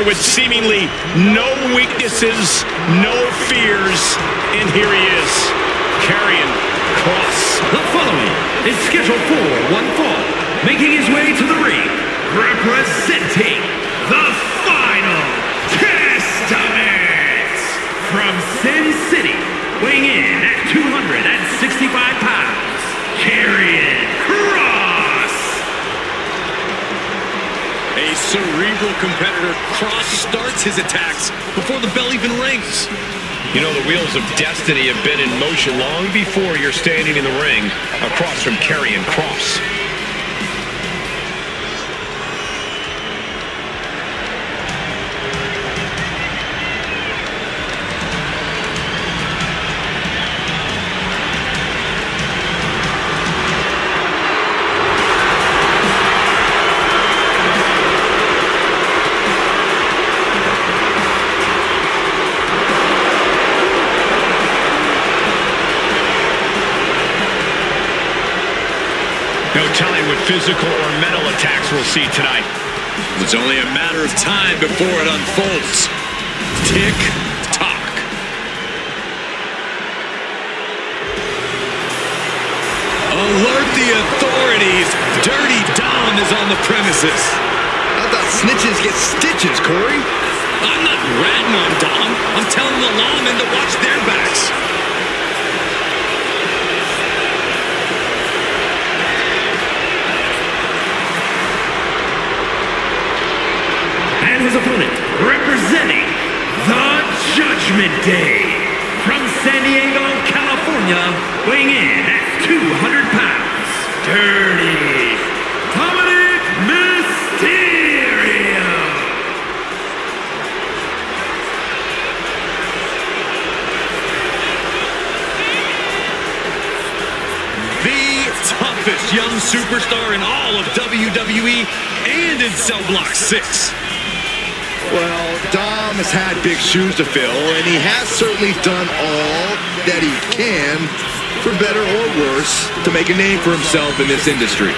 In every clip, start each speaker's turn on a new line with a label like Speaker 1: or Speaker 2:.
Speaker 1: competitor with seemingly no weaknesses, no fears, and here he is, Karrion Kross.
Speaker 2: The following is scheduled for one fall, making his way to the ring, representing the Final Testament from Sin City, weighing in at 265 pounds, Karrion Kross.
Speaker 3: A cerebral competitor, Kross starts his attacks before the bell even rings.
Speaker 1: You know, the wheels of destiny have been in motion long before you're standing in the ring across from Karrion Kross. No telling what physical or mental attacks we'll see tonight.
Speaker 3: It's only a matter of time before it unfolds. Tick-tock. Alert the authorities. Dirty Dom is on the premises.
Speaker 4: I thought snitches get stitches, Corey.
Speaker 3: I'm not ratting on Dom. I'm telling the lawmen to watch their backs.
Speaker 2: And his opponent, representing the Judgment Day, from San Diego, California, weighing in at 200 pounds, Dirty Dominic Mysterio.
Speaker 3: The toughest young superstar in all of WWE and in Cell Block 6.
Speaker 4: Well, Dom has had big shoes to fill, and he has certainly done all that he can, for better or worse, to make a name for himself in this industry.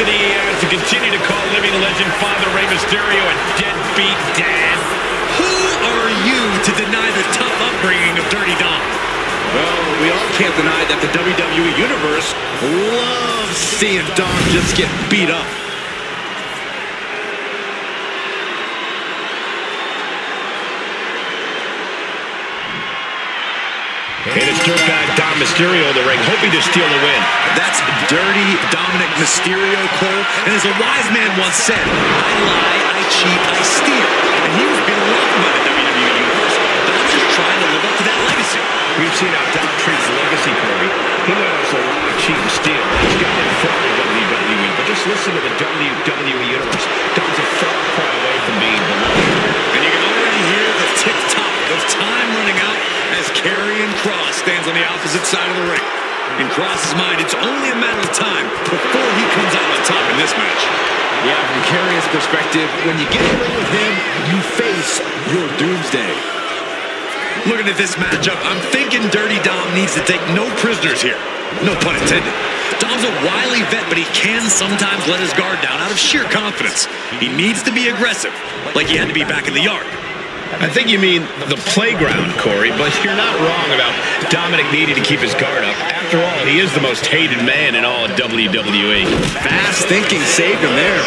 Speaker 1: He has to continue to call living legend Father Rey Mysterio a deadbeat dad.
Speaker 3: Who are you to deny the tough upbringing of Dirty Dom?
Speaker 4: Well, we all can't deny that the WWE Universe loves seeing Dom just get beat up.
Speaker 1: And it's dirtbag Dom Mysterio in the ring, hoping to steal the win.
Speaker 3: That's Dirty Dominic Mysterio, Cole. And as a wise man once said, I lie, I cheat, I steal. And he was being loved by the WWE Universe. Dom's just trying to live up to that legacy.
Speaker 1: We've seen how Dom treats the legacy, Corey. He knows a lie, cheat, and steal. He's got it from the WWE. But just listen to the WWE Universe. Dom's a far cry away from being beloved.
Speaker 3: And you can already hear the tick-tock of time running out as Karrion Kross stands on the opposite side of the ring. In Kross's mind, it's only a matter of time before he comes out on top in this match.
Speaker 4: Yeah, from Karrion's perspective, when you get in the ring with him, you face your doomsday.
Speaker 3: Looking at this matchup, I'm thinking Dirty Dom needs to take no prisoners here. No pun intended. Dom's a wily vet, but he can sometimes let his guard down out of sheer confidence. He needs to be aggressive, like he had to be back in the yard.
Speaker 1: I think you mean the playground, Corey, but you're not wrong about Dominic needing to keep his guard up. After all, he is the most hated man in all of WWE.
Speaker 4: Fast thinking saved him there.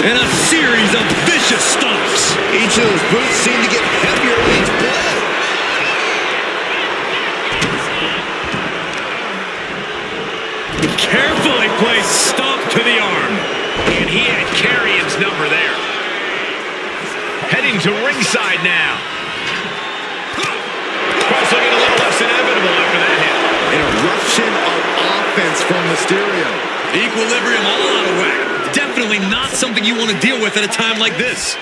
Speaker 3: And a series of vicious stomps.
Speaker 4: Each of those boots seem to get heavier with each blow.
Speaker 1: Carefully placed stomp to the arm. And he had Karrion's number there. Heading to ringside now.
Speaker 4: from Mysterio.
Speaker 3: Equilibrium all out of whack. Definitely not something you want to deal with at a time like this.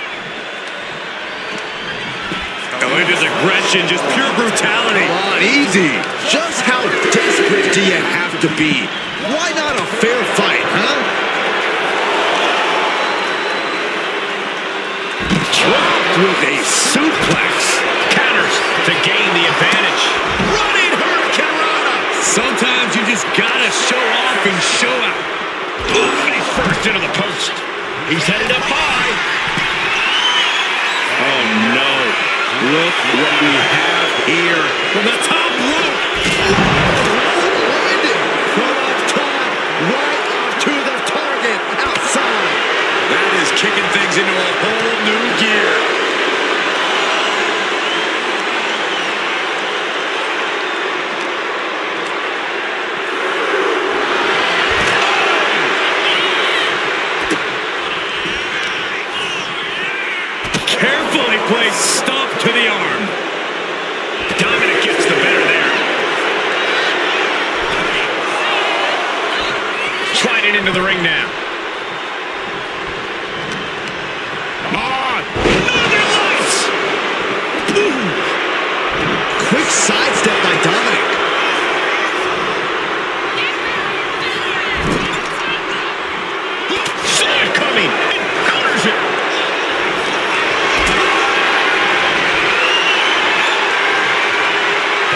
Speaker 3: Oh, look at his aggression, just pure brutality.
Speaker 4: Come on, easy. Just how desperate do you have to be? Why not a fair fight, huh? Dropped with a suplex.
Speaker 1: Counters to gain the advantage.
Speaker 4: Running Hurricane Rana.
Speaker 3: Sometimes you just gotta show off and show out.
Speaker 1: Ooh, face first into the post. He's headed up high.
Speaker 4: Oh, no. Look what we have here.
Speaker 3: From the top rope.
Speaker 4: Landing from up top, right up to the target outside.
Speaker 3: That is kicking things into a whole new gear. Carefully placed stomp to the arm.
Speaker 1: Dominic gets the better there. Sliding into the ring now.
Speaker 4: Quick sidestep by Dominic.
Speaker 1: Saw it coming and counters it.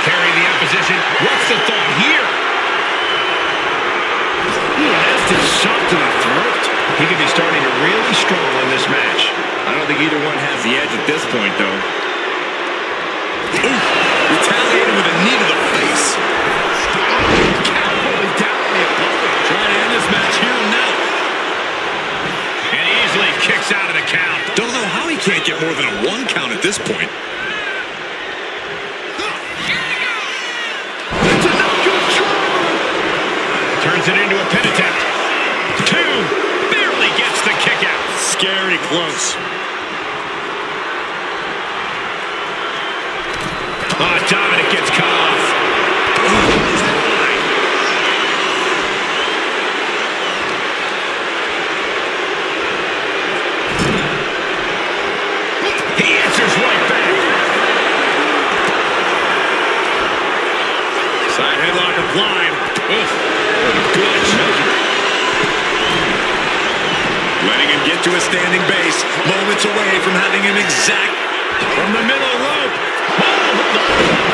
Speaker 1: Carry the opposition. What's the thought here?
Speaker 4: Nasty shot to the throat.
Speaker 1: He could be starting to really struggle in this match.
Speaker 4: I don't think either one has the edge at this point, though.
Speaker 3: Retaliated with a knee to the face.
Speaker 4: Cowboy down the opponent.
Speaker 3: Trying to end this match here and now.
Speaker 1: And easily kicks out of the count.
Speaker 3: Don't know how he can't get more than a 1 count at this point.
Speaker 1: Turns it into a pin attempt. 2. Barely gets the kick out.
Speaker 3: Scary close.
Speaker 1: Oh, Dominic gets cut off. He answers right back.
Speaker 3: Side headlock applied.
Speaker 1: Oof. Good measure.
Speaker 3: Letting him get to a standing base. Moments away from having him exact
Speaker 1: From the middle rope.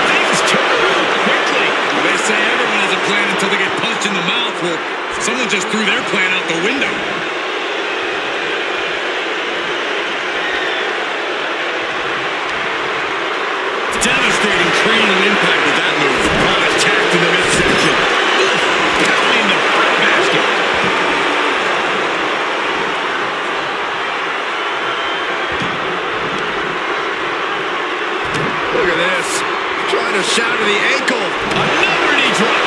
Speaker 1: Things turn around quickly.
Speaker 3: They say everyone has a plan until they get punched in the mouth. Well, someone just threw their plan out the window. Devastating cranial impact with that move. Attacked in the midsection.
Speaker 1: Pounding the basket.
Speaker 4: Look at this. Trying to shout to the ankle.
Speaker 1: Another knee drop.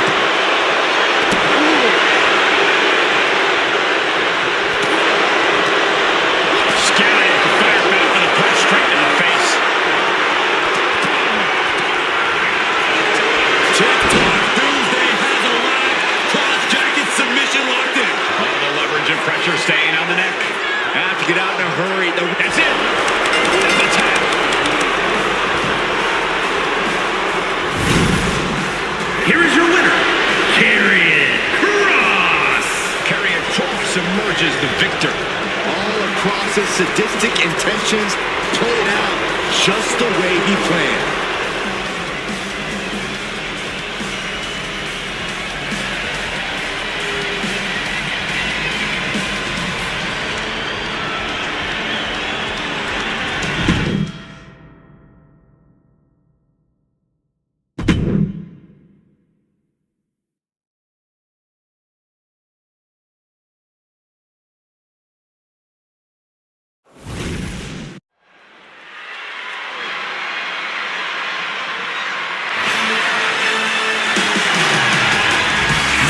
Speaker 1: Scary at the fire back with a punch straight in the face.
Speaker 3: TikTok Doomsday has arrived. Cross jacket submission locked in.
Speaker 1: All the leverage and pressure staying on the neck.
Speaker 4: Have to get out in a hurry.
Speaker 1: That's it. That's the tap.
Speaker 2: Here is your winner, Karrion Kross.
Speaker 1: Karrion Kross emerges the victor.
Speaker 4: All across his sadistic intentions played out just the way he planned.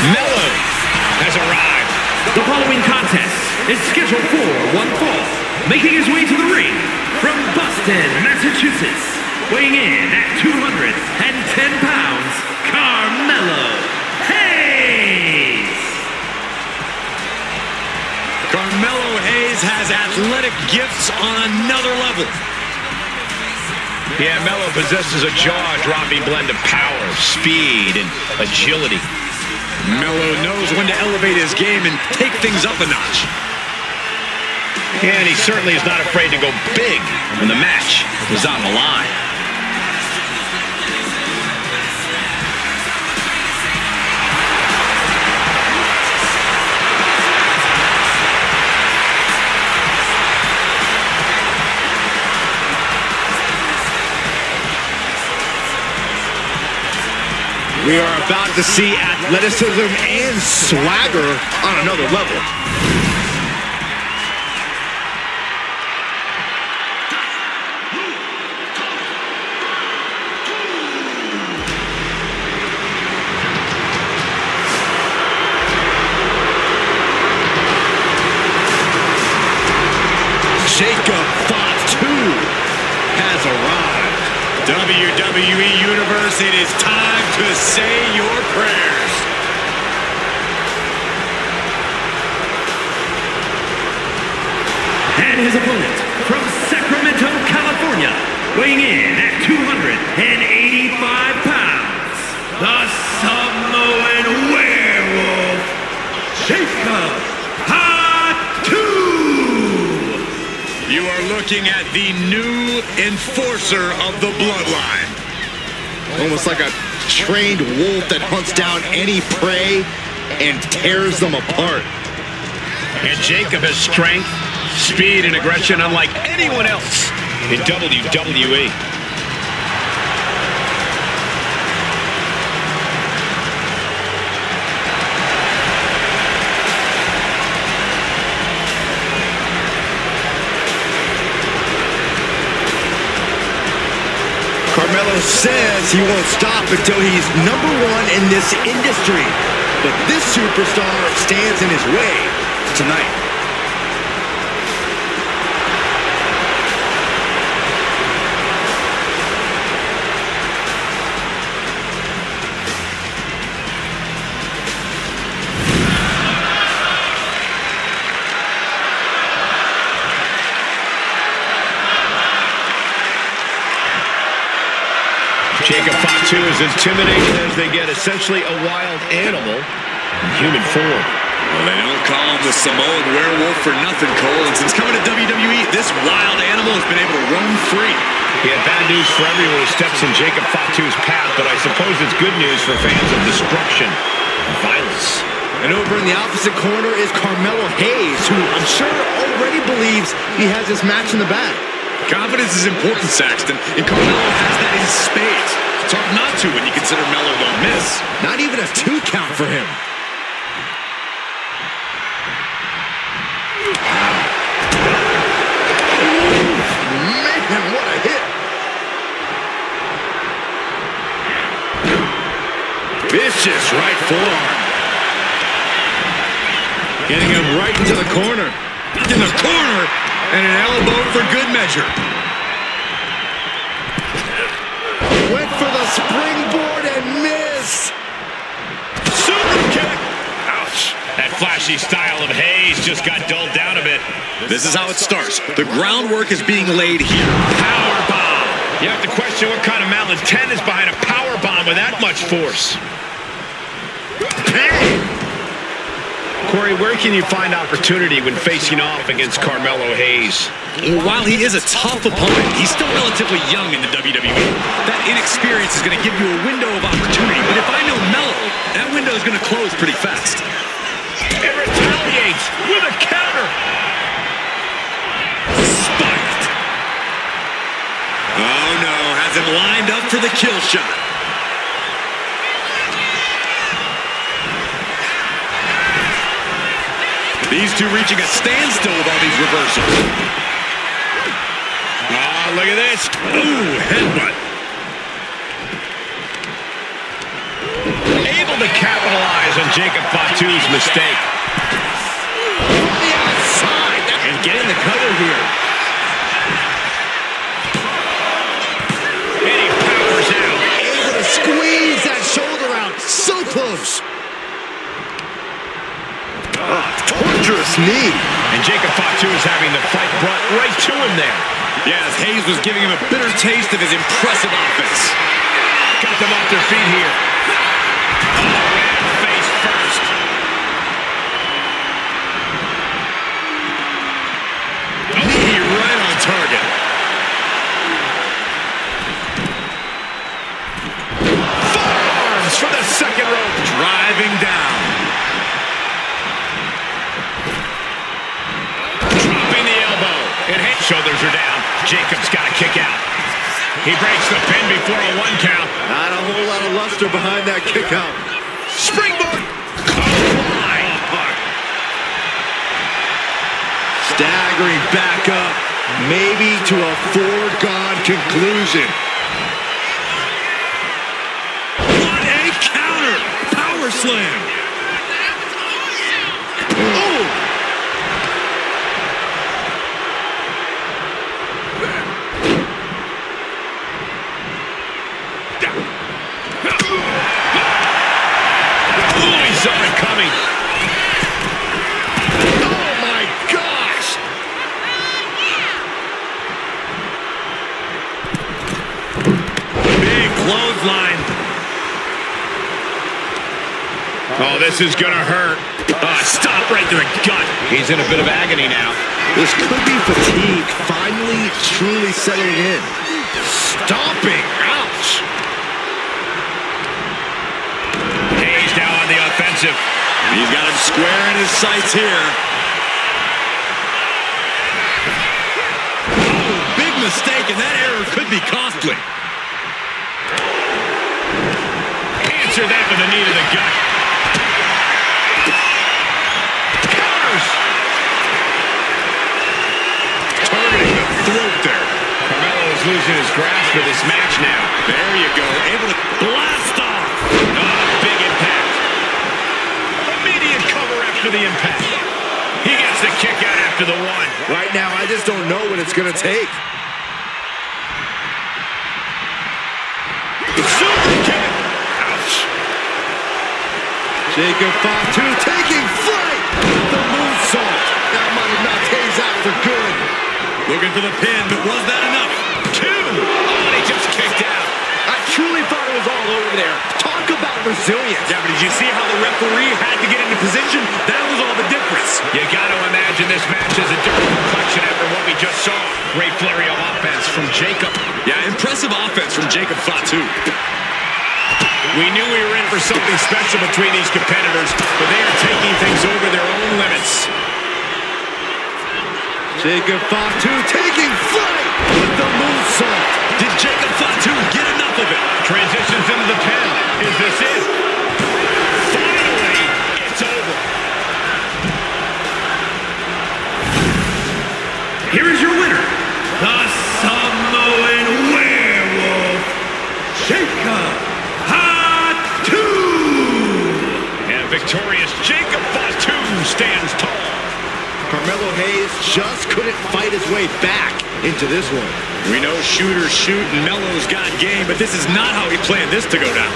Speaker 1: Mello has arrived.
Speaker 2: The following contest is scheduled for one fall. Making his way to the ring from Boston, Massachusetts, weighing in at 210 pounds, Carmelo Hayes.
Speaker 3: Rhodes has athletic gifts on another level.
Speaker 1: Yeah, Melo possesses a jaw-dropping blend of power, speed, and agility.
Speaker 3: Melo knows when to elevate his game and take things up a notch.
Speaker 1: Yeah, and he certainly is not afraid to go big when the match is on the line.
Speaker 4: We are about to see athleticism and swagger on another level. Jacob Fatu has arrived.
Speaker 3: WWE Universe, it is time to say your prayers.
Speaker 2: And his opponent from Sacramento, California, weighing in at 285 pounds, the Samoan werewolf, Jacob Fatu.
Speaker 3: You are looking at the new enforcer of the bloodline.
Speaker 4: Almost like a trained wolf that hunts down any prey and tears them apart.
Speaker 1: And Jacob has strength, speed, and aggression unlike anyone else in WWE.
Speaker 4: Carmelo says he won't stop until he's #1 in this industry. But this superstar stands in his way tonight.
Speaker 1: Jacob Fatu is intimidating as they get essentially a wild animal in human form.
Speaker 3: Well, they don't call him the Samoan werewolf for nothing, Cole. And since coming to WWE, this wild animal has been able to roam free.
Speaker 1: Yeah, bad news for everyone who steps in Jacob Fatu's path, but I suppose it's good news for fans of destruction and violence.
Speaker 4: And over in the opposite corner is Carmelo Hayes, who I'm sure already believes he has this match in the bag.
Speaker 3: Confidence is important, Saxton, and Carmelo has that in spades. It's hard not to when you consider Melo won't miss.
Speaker 4: Not even a 2 count for him. Man, what a hit. Vicious right forearm. Getting him right into the corner.
Speaker 3: In the corner, and an elbow for good measure.
Speaker 4: Went for the springboard and missed.
Speaker 1: Super kick! Ouch! That flashy style of Hayes just got dulled down a bit.
Speaker 3: This is how it starts. The groundwork is being laid here.
Speaker 1: Power bomb! You have to question what kind of malintent is behind a power bomb with that much force.
Speaker 4: Bang!
Speaker 1: Corey, where can you find opportunity when facing off against Carmelo Hayes?
Speaker 3: Well, while he is a tough opponent, he's still relatively young in the WWE. That inexperience is going to give you a window of opportunity, but if I know Melo, that window is going to close pretty fast.
Speaker 1: It retaliates with a counter.
Speaker 3: Spiked. Oh no, has him lined up for the kill shot. These two reaching a standstill with all these reversals.
Speaker 1: Oh, look at this.
Speaker 3: Ooh, headbutt.
Speaker 1: Able to capitalize on Jacob Fatu's mistake.
Speaker 4: From the outside. And getting the cover here.
Speaker 1: And he powers out.
Speaker 4: Able to squeeze that shoulder out. So close. Torturous knee.
Speaker 1: And Jacob Fatu is having the fight brought right to him there.
Speaker 3: Yes, Hayes was giving him a bitter taste of his impressive offense.
Speaker 1: Got them off their feet here. Oh, man, face first.
Speaker 3: Knee right on target.
Speaker 1: Forearms for the second rope.
Speaker 3: Driving down.
Speaker 1: Dropping the elbow. And Hayes' shoulders are down. Jacob's got to kick out. He breaks the pin before a 1 count.
Speaker 4: Not a whole lot of luster behind that kick out.
Speaker 1: Springboard. Clothesline.
Speaker 4: Staggering back up, maybe to a foregone conclusion.
Speaker 3: What a counter! Power slam! Oh!
Speaker 1: Oh, he saw it coming.
Speaker 4: Oh my gosh!
Speaker 3: Big clothesline.
Speaker 1: Oh, this is going to hurt.
Speaker 3: Stop right to the gut.
Speaker 1: He's in a bit of agony now.
Speaker 4: This could be fatigue finally truly settling in. Stomping, ouch!
Speaker 1: Hayes now on the offensive.
Speaker 3: He's got him square in his sights here. Oh, big mistake, and that error could be costly.
Speaker 1: Answer that with a knee to the gut. Counters.
Speaker 3: Targeting the throat there.
Speaker 1: Carmelo is losing his grasp for this match now.
Speaker 3: There you go, able to blast off.
Speaker 1: Oh, big impact. Immediate cover after the impact. He gets the kick out after the 1.
Speaker 4: Right now, I just don't know what it's gonna take.
Speaker 1: Super kick. Ouch.
Speaker 4: Jacob Fatu taking flight. The moonsault. That might have knocked Hayes out for good.
Speaker 3: Looking for the pin, but was that enough?
Speaker 1: 2. Oh, and he just kicked out.
Speaker 4: I truly thought it was all over there. Talk about resilience.
Speaker 3: Yeah, but did you see how the referee had to get into position? That was all the difference.
Speaker 1: You got to imagine this match is a different complexion after what we just saw. Great flurry of offense from Jacob.
Speaker 3: Yeah, impressive offense from Jacob Fatu.
Speaker 1: We knew we were in for something special between these competitors, but they are taking things over their own limits.
Speaker 4: Jacob Fatu taking flight with the moonsault.
Speaker 3: Did Jacob Fatu get enough of it?
Speaker 1: Transitions into the pin. Is this it? Finally, it's over.
Speaker 2: Here is your winner, the Samoan Werewolf, Jacob Fatu.
Speaker 1: And victorious Jacob Fatu stands tall.
Speaker 4: Carmelo Hayes just couldn't fight his way back into this one.
Speaker 3: We know shooters shoot and Melo's got game, but this is not how he planned this to go down.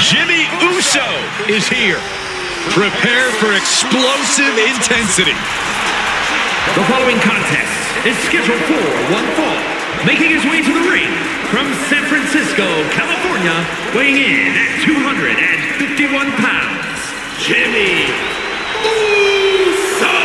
Speaker 1: Jimmy Uso is here.
Speaker 3: Prepare for explosive intensity.
Speaker 2: The following contest is scheduled for one fall. Making his way to the ring from San Francisco, California, weighing in at 251 pounds, Jimmy Uso!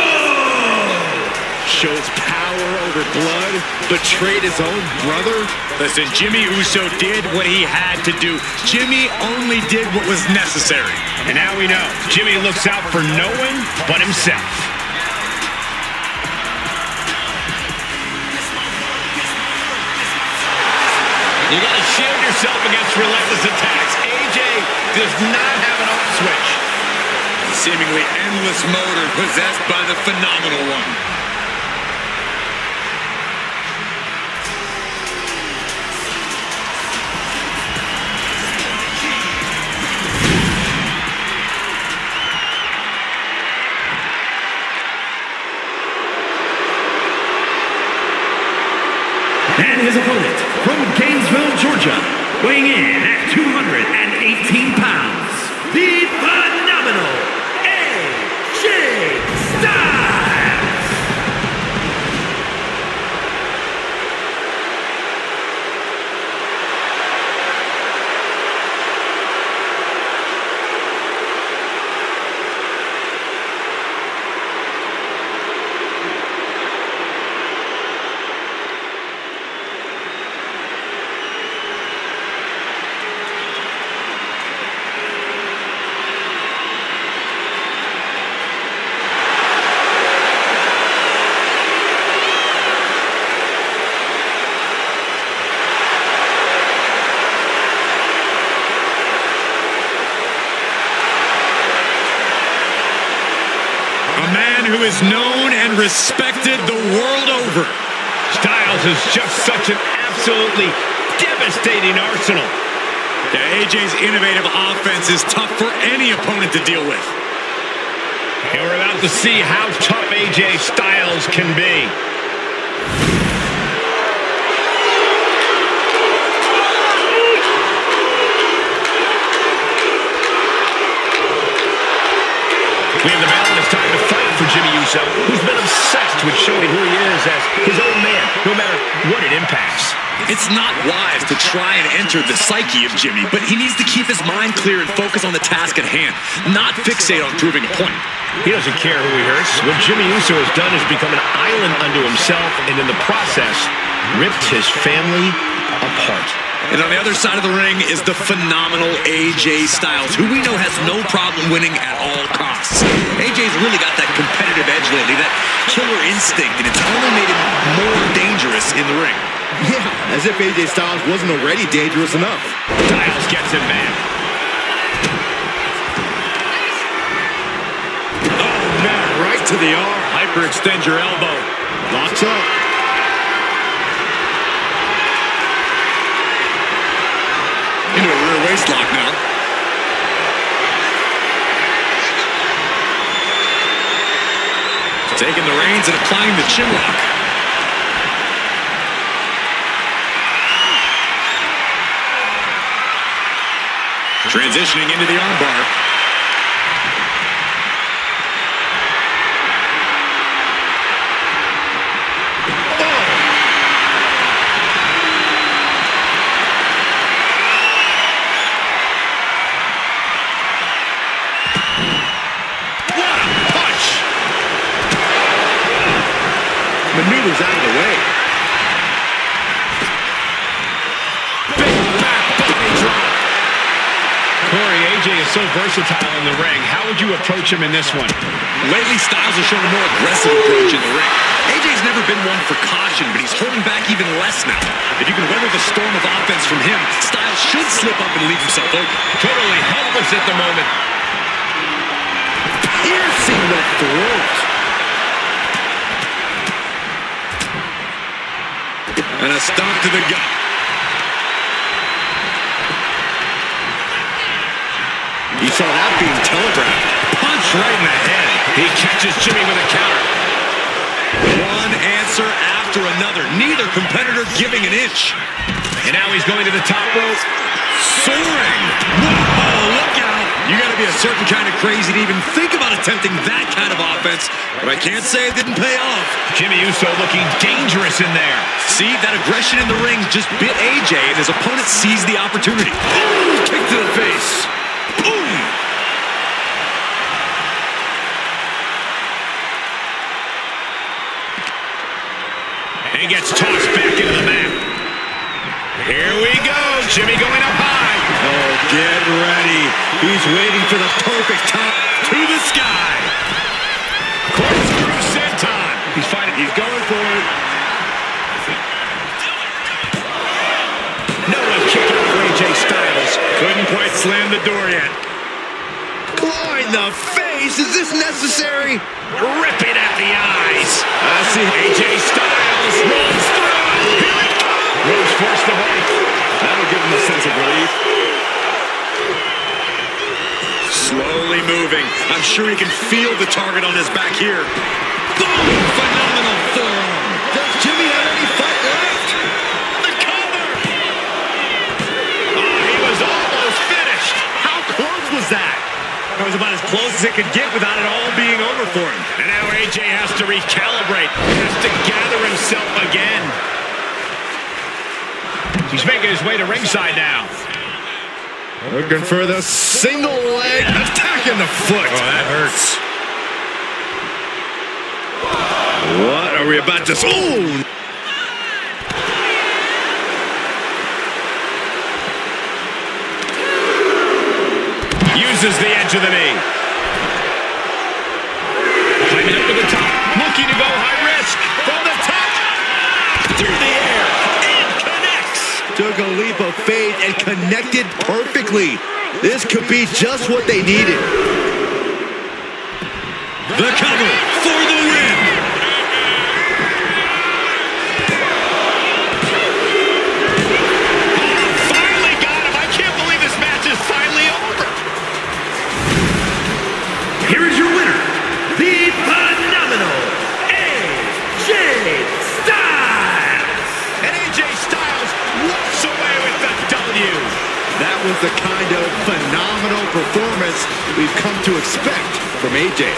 Speaker 4: Shows power over blood, betrayed his own brother.
Speaker 3: Listen, Jimmy Uso did what he had to do. Jimmy only did what was necessary.
Speaker 1: And now we know Jimmy looks out for no one but himself. You got to shield yourself against relentless attacks. AJ does not have an off switch.
Speaker 3: Seemingly endless motor possessed by the phenomenal one.
Speaker 2: And his opponent, from Gainesville, Georgia, weighing in at 218 pounds, the phenomenal AJ Styles!
Speaker 3: Who is known and respected the world over.
Speaker 1: Styles is just such an absolutely devastating arsenal.
Speaker 3: Yeah, AJ's innovative offense is tough for any opponent to deal with.
Speaker 1: And we're about to see how tough AJ Styles can be. We have the bell, and it's time to fight for Jimmy Uso, who's been obsessed with showing who he is as his own man, no matter what it impacts.
Speaker 3: It's not wise to try and enter the psyche of Jimmy, but he needs to keep his mind clear and focus on the task at hand, not fixate on proving a point.
Speaker 1: He doesn't care who he hurts. What Jimmy Uso has done is become an island unto himself, and in the process, ripped his family apart.
Speaker 3: And on the other side of the ring is the phenomenal AJ Styles, who we know has no problem winning at all costs. AJ's really got that competitive edge lately, that killer instinct, and it's only made him more dangerous in the ring.
Speaker 4: Yeah, as if AJ Styles wasn't already dangerous enough.
Speaker 1: Styles gets him back.
Speaker 3: Oh, man, right to the arm. Hyperextend your elbow.
Speaker 4: Locks up.
Speaker 3: Into a rear waist lock now. Taking the reins and applying the chin lock. Transitioning into the armbar.
Speaker 4: Maneuvers out of the way.
Speaker 1: Big back body drop. Corey, AJ is so versatile in the ring. How would you approach him in this one?
Speaker 3: Lately, Styles has shown a more aggressive approach in the ring. AJ's never been one for caution, but he's holding back even less now. If you can weather the storm of offense from him, Styles should slip up and leave himself open.
Speaker 1: Totally helpless at the moment.
Speaker 4: Piercing the throat.
Speaker 3: And a stomp to the gut.
Speaker 4: You saw that being telegraphed.
Speaker 3: Punch right in the head.
Speaker 1: He catches Jimmy with a counter.
Speaker 3: One answer after another. Neither competitor giving an inch.
Speaker 1: And now he's going to the top rope.
Speaker 3: Soaring. Whoa, look out. You got to be a certain kind of crazy to even think about attempting that kind of offense. But I can't say it didn't pay off.
Speaker 1: Jimmy Uso looking dangerous in there.
Speaker 3: See, that aggression in the ring just bit AJ, and his opponent seized the opportunity. Ooh, kick to the face. Boom.
Speaker 1: And gets tossed back into the mat. Here we go. Jimmy going up high.
Speaker 3: Oh, get ready. He's waiting for the perfect top to the sky.
Speaker 1: Corkscrew senton. He's fighting. He's going for it. No
Speaker 3: slammed the door yet.
Speaker 4: Claw in the face. Is this necessary?
Speaker 3: Ripping at the eyes.
Speaker 4: I see.
Speaker 3: AJ Styles rolls through. Here it comes.
Speaker 1: Rhodes forced the break.
Speaker 4: That'll give him a sense of relief.
Speaker 3: Slowly moving. I'm sure he can feel the target on his back here. Boom! Phenomenal forearm.
Speaker 4: Does Jimmy have any fight left?
Speaker 3: The cover. Oh, he was almost finished. How close was that? That was about as close as it could get without it all being over for him. And now AJ has to recalibrate. He has to gather himself again.
Speaker 1: He's making his way to ringside now.
Speaker 4: Looking for the single leg attack in the foot.
Speaker 3: Oh, that hurts.
Speaker 4: What are we about to... Oh!
Speaker 3: Uses the edge of the knee.
Speaker 1: Climbing up to the top. Looking to go high risk.
Speaker 3: From the top. Through the air. And connects.
Speaker 4: Took a leap of faith and connected perfectly. This could be just what they needed.
Speaker 3: The cover for the win. Finally got him. I can't believe this match is finally over.
Speaker 2: Here is your winner, the phenomenal AJ Styles.
Speaker 3: And AJ Styles walks away with the W.
Speaker 4: That was the kind of phenomenal performance we've come to expect from AJ.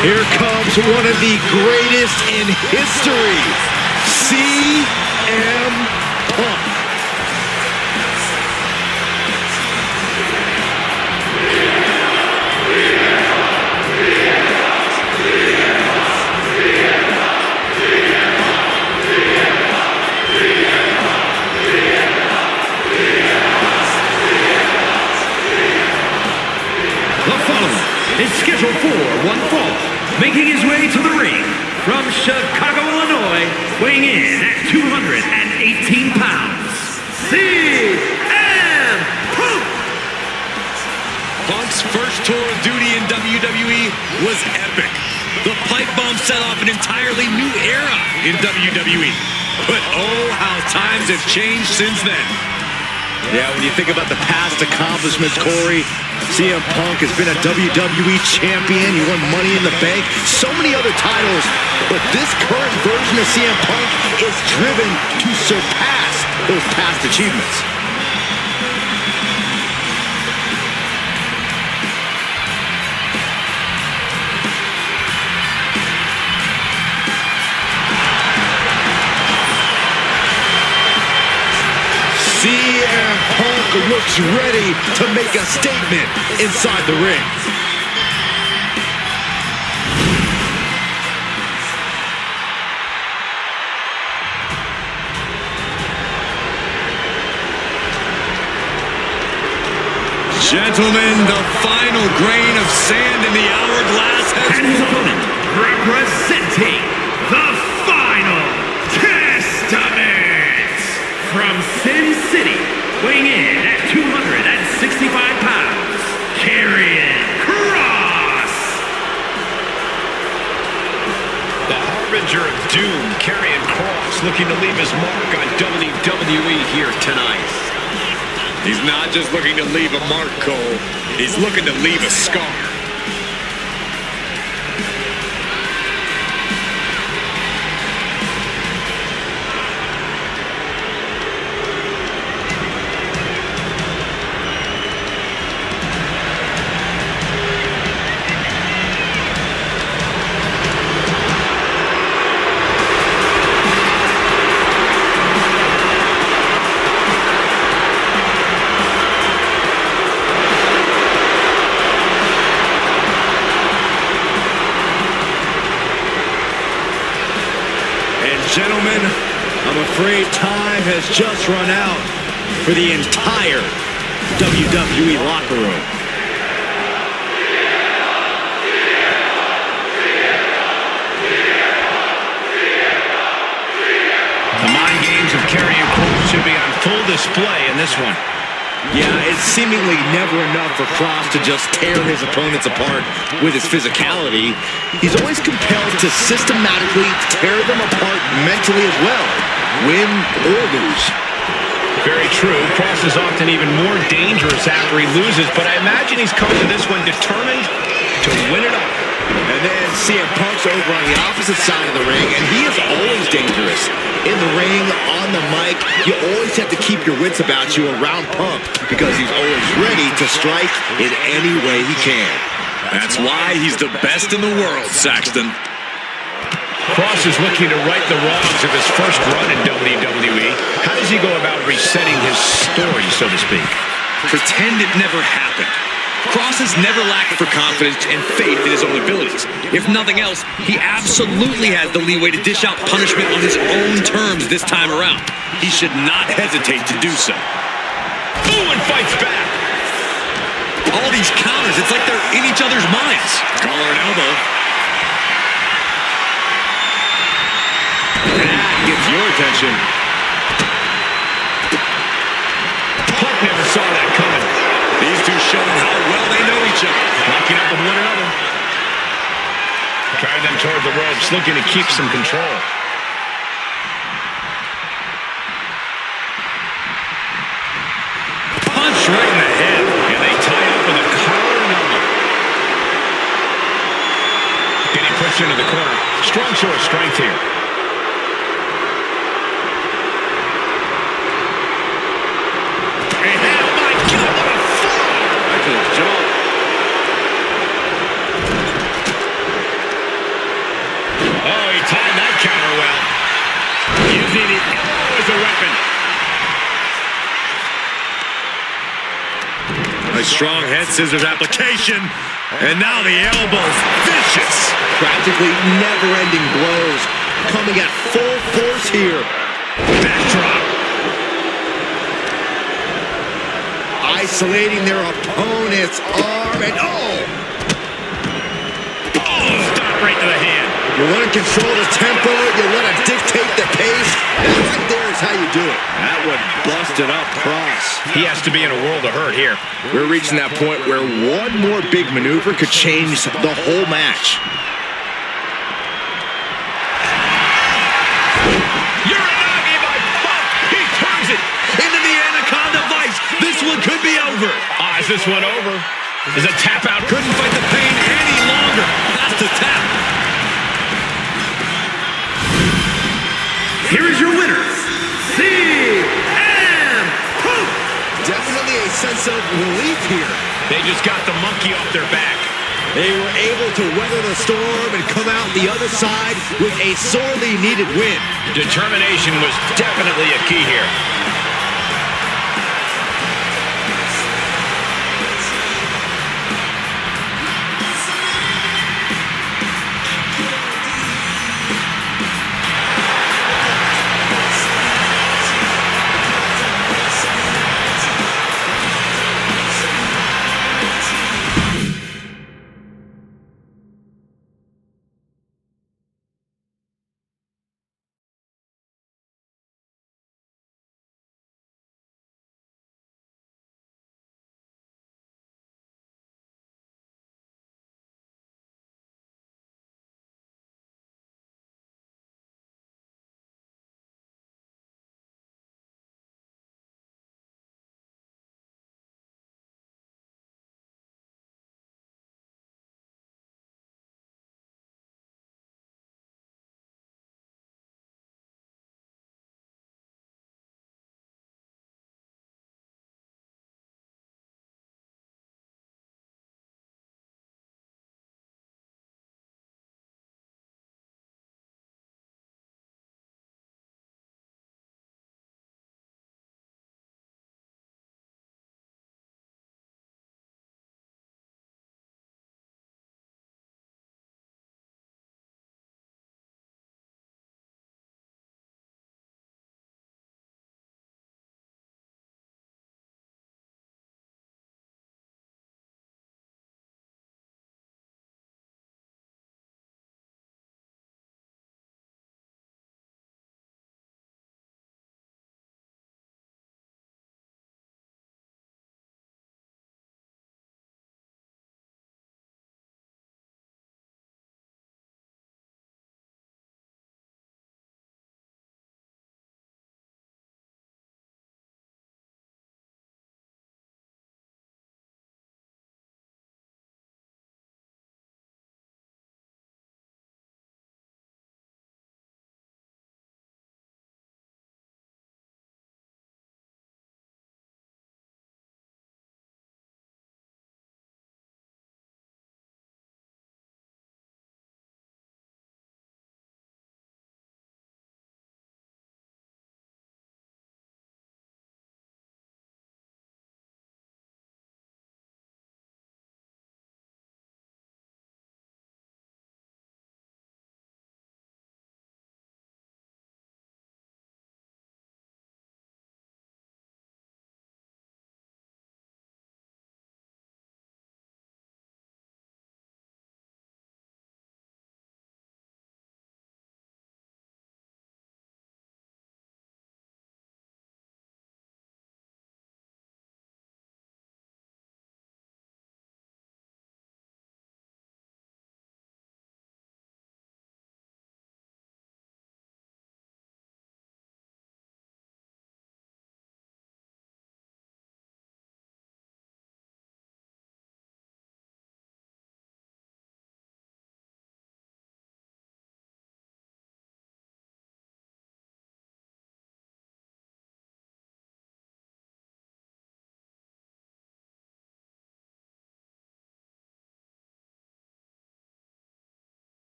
Speaker 4: Here comes one of the greatest in history, CM Punk.
Speaker 2: The following is scheduled for one fall, making his way to the ring from Chicago, Illinois, weighing in at 218 pounds, CM Punk.
Speaker 3: Punk's first tour of duty in WWE was epic. The pipe bomb set off an entirely new era in WWE. But oh, how times have changed since then.
Speaker 4: Yeah, when you think about the past accomplishments, Corey, CM Punk has been a WWE champion. He won Money in the Bank, so many other titles. But this current version of CM Punk is driven to surpass those past achievements. CM Punk looks ready to make a statement inside the ring.
Speaker 3: Gentlemen, the final grain of sand in the hourglass has
Speaker 2: And his opponent, representing the Final Testament from Sin City, weighing in at 265 pounds, Karrion Kross.
Speaker 1: The harbinger of doom, Karrion Kross, looking to leave his mark on WWE here tonight.
Speaker 3: He's not just looking to leave a mark, Cole. He's looking to leave a scar. gentlemen, I'm afraid time has just run out for the entire WWE locker room.
Speaker 1: The mind games of Karrion Kross should be on full display in this one.
Speaker 4: Yeah, it's seemingly never enough for Kross to just tear his opponents apart with his physicality. He's always compelled to systematically tear them apart mentally as well, win or lose.
Speaker 1: Very true. Kross is often even more dangerous after he loses, but I imagine he's coming to this one determined to win it all.
Speaker 4: And then CM Punk's over on the opposite side of the ring, and he is always dangerous. In the ring, on the mic, you always have to keep your wits about you around Punk because he's always ready to strike in any way he can.
Speaker 3: That's why he's the best in the world, Saxton.
Speaker 1: Kross is looking to right the wrongs of his first run in WWE. How does he go about resetting his story, so to speak?
Speaker 3: Pretend it never happened. Kross has never lacked for confidence and faith in his own abilities. If nothing else, he absolutely has the leeway to dish out punishment on his own terms this time around. He should not hesitate to do so.
Speaker 1: Ooh, and fights back.
Speaker 3: All these counters, it's like they're in each other's minds. Collar and elbow.
Speaker 4: That gets your attention.
Speaker 1: Punk never saw that coming.
Speaker 3: These two showing how well they know each other.
Speaker 1: Locking up with one another. Driving them toward the ropes, looking to keep some control.
Speaker 3: Punch right in the head.
Speaker 1: And they tie up with a collar and elbow. Getting pushed into the corner. Strong show of strength here.
Speaker 3: A strong head scissors application, and now the elbows, vicious.
Speaker 4: Practically never-ending blows coming at full force here.
Speaker 3: Backdrop.
Speaker 4: Isolating their opponent's arm and
Speaker 3: Stop right to the hand.
Speaker 4: You want to control the tempo, you want to dictate the pace. That right there is how you do it. That one busted up Kross.
Speaker 1: He has to be in a world of hurt here.
Speaker 4: We're reaching that point where one more big maneuver could change the whole match.
Speaker 3: Uranagi by Punk. He turns it into the Anaconda Vice. This one could be over.
Speaker 1: Is this one over? Is a tap out?
Speaker 3: Couldn't fight the pain any longer. That's the tap.
Speaker 2: Here is your winner, CM Punk.
Speaker 4: Definitely a sense of relief here.
Speaker 1: They just got the monkey off their back.
Speaker 4: They were able to weather the storm and come out the other side with a sorely needed win.
Speaker 1: Determination was definitely a key here.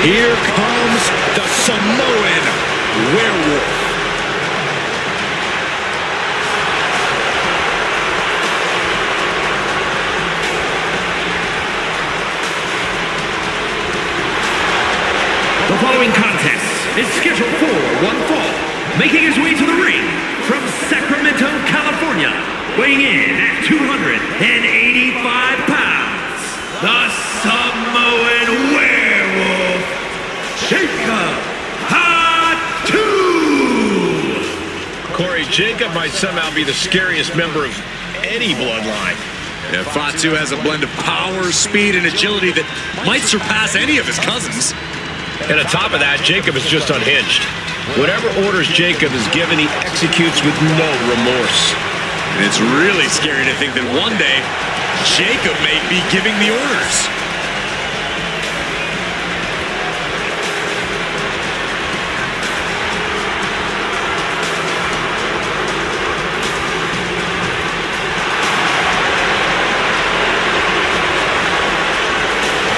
Speaker 3: Here comes the Samoan werewolf.
Speaker 2: The following contest is scheduled for one fall. Making his way to the ring from Sacramento, California, weighing in at 285 pounds, the Samoan werewolf, Jacob Fatu.
Speaker 1: Corey, Jacob might somehow be the scariest member of any bloodline.
Speaker 3: Yeah, Fatu has a blend of power, speed, and agility that might surpass any of his cousins.
Speaker 1: And on top of that, Jacob is just unhinged. Whatever orders Jacob is given, he executes with no remorse.
Speaker 3: And it's really scary to think that one day, Jacob may be giving the orders.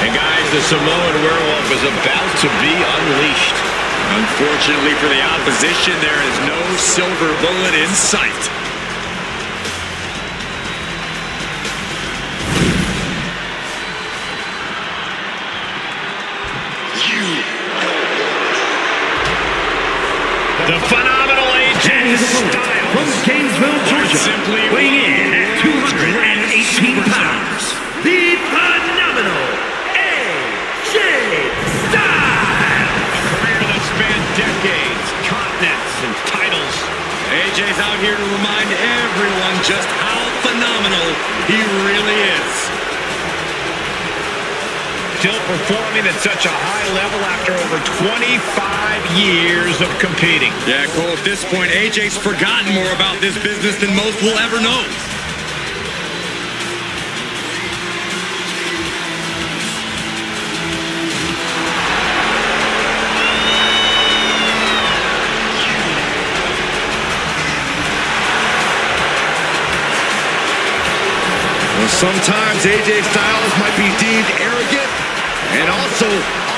Speaker 1: And guys, the Samoan werewolf is about to be unleashed.
Speaker 3: Unfortunately for the opposition, there is no silver bullet in sight.
Speaker 1: The phenomenal AJ Styles.
Speaker 2: From Gainesville, Georgia, weighing in at 218 pounds, the phenomenal AJ Styles.
Speaker 1: A career that spanned decades, continents, and titles.
Speaker 3: AJ's out here to remind everyone just how phenomenal he really is.
Speaker 1: Still performing at such a high level after over 25 years of competing.
Speaker 3: Yeah, Cole, at this point, AJ's forgotten more about this business than most will ever know.
Speaker 4: Well, sometimes AJ Styles might be deemed arrogant and also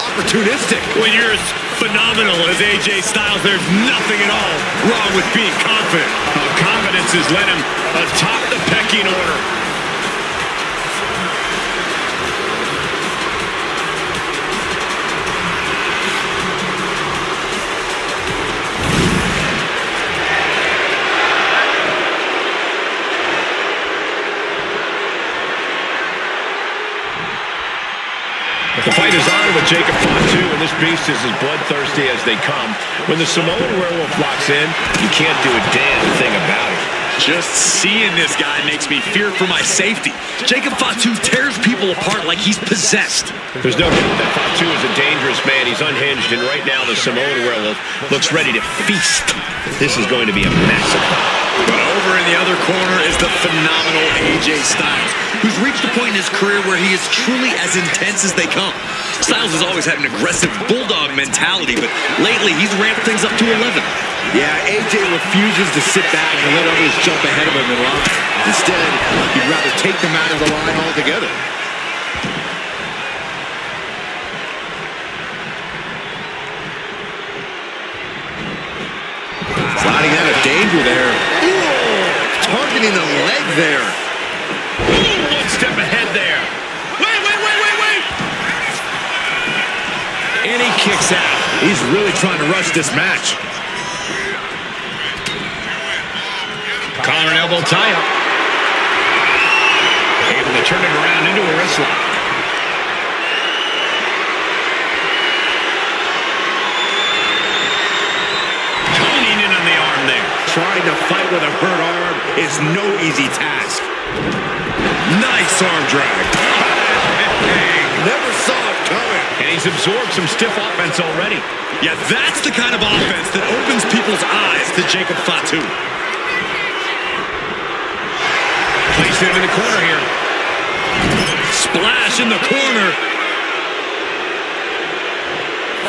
Speaker 4: opportunistic.
Speaker 3: When you're as phenomenal as AJ Styles, there's nothing at all wrong with being confident.
Speaker 1: Confidence has led him atop the pecking order. The fight is on with Jacob Fatu, and this beast is as bloodthirsty as they come. When the Samoan werewolf locks in, you can't do a damn thing about it.
Speaker 3: Just seeing this guy makes me fear for my safety. Jacob Fatu tears people apart like he's possessed.
Speaker 1: There's no doubt that Fatu is a dangerous man. He's unhinged, and right now the Samoan werewolf looks ready to feast. This is going to be a massacre.
Speaker 3: But over in the other corner is the phenomenal AJ Styles, who's reached a point in his career where he is truly as intense as they come. Styles has always had an aggressive bulldog mentality, but lately he's ramped things up to 11.
Speaker 4: Yeah, AJ refuses to sit back and let others jump ahead of him in line. Instead, he'd rather take them out of the line altogether. Sliding out of danger there. Ooh, targeting the leg there.
Speaker 1: Ooh, one step ahead there.
Speaker 3: Wait!
Speaker 1: And he kicks out.
Speaker 4: He's really trying to rush this match.
Speaker 1: Collar and elbow tie-up. Able to turn it around into a wrist lock. Honing in on the arm there.
Speaker 4: Trying to fight with a hurt arm is no easy task. Nice arm drag. Never saw it coming.
Speaker 1: And he's absorbed some stiff offense already.
Speaker 3: Yeah, that's the kind of offense that opens people's eyes to Jacob Fatu.
Speaker 1: Placed him in the corner here.
Speaker 3: Splash in the corner.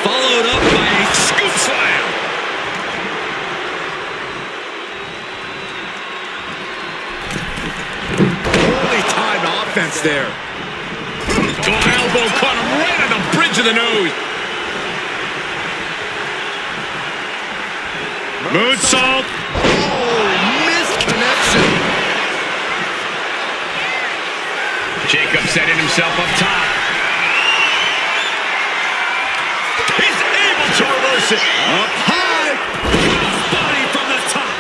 Speaker 3: Followed up by a scoop slam.
Speaker 4: Poorly timed offense there.
Speaker 1: Oh, elbow caught him right on the bridge of the nose.
Speaker 3: Moonsault.
Speaker 4: Oh, missed connection.
Speaker 1: Jacob setting himself up top.
Speaker 3: He's able to reverse it.
Speaker 4: Up high.
Speaker 3: Body from the top.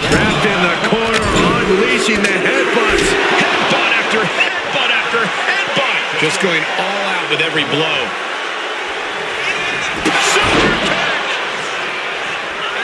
Speaker 4: Trapped in the corner, unleashing the headbutts.
Speaker 1: Headbutt after headbutt after headbutt. Just going all out with every blow.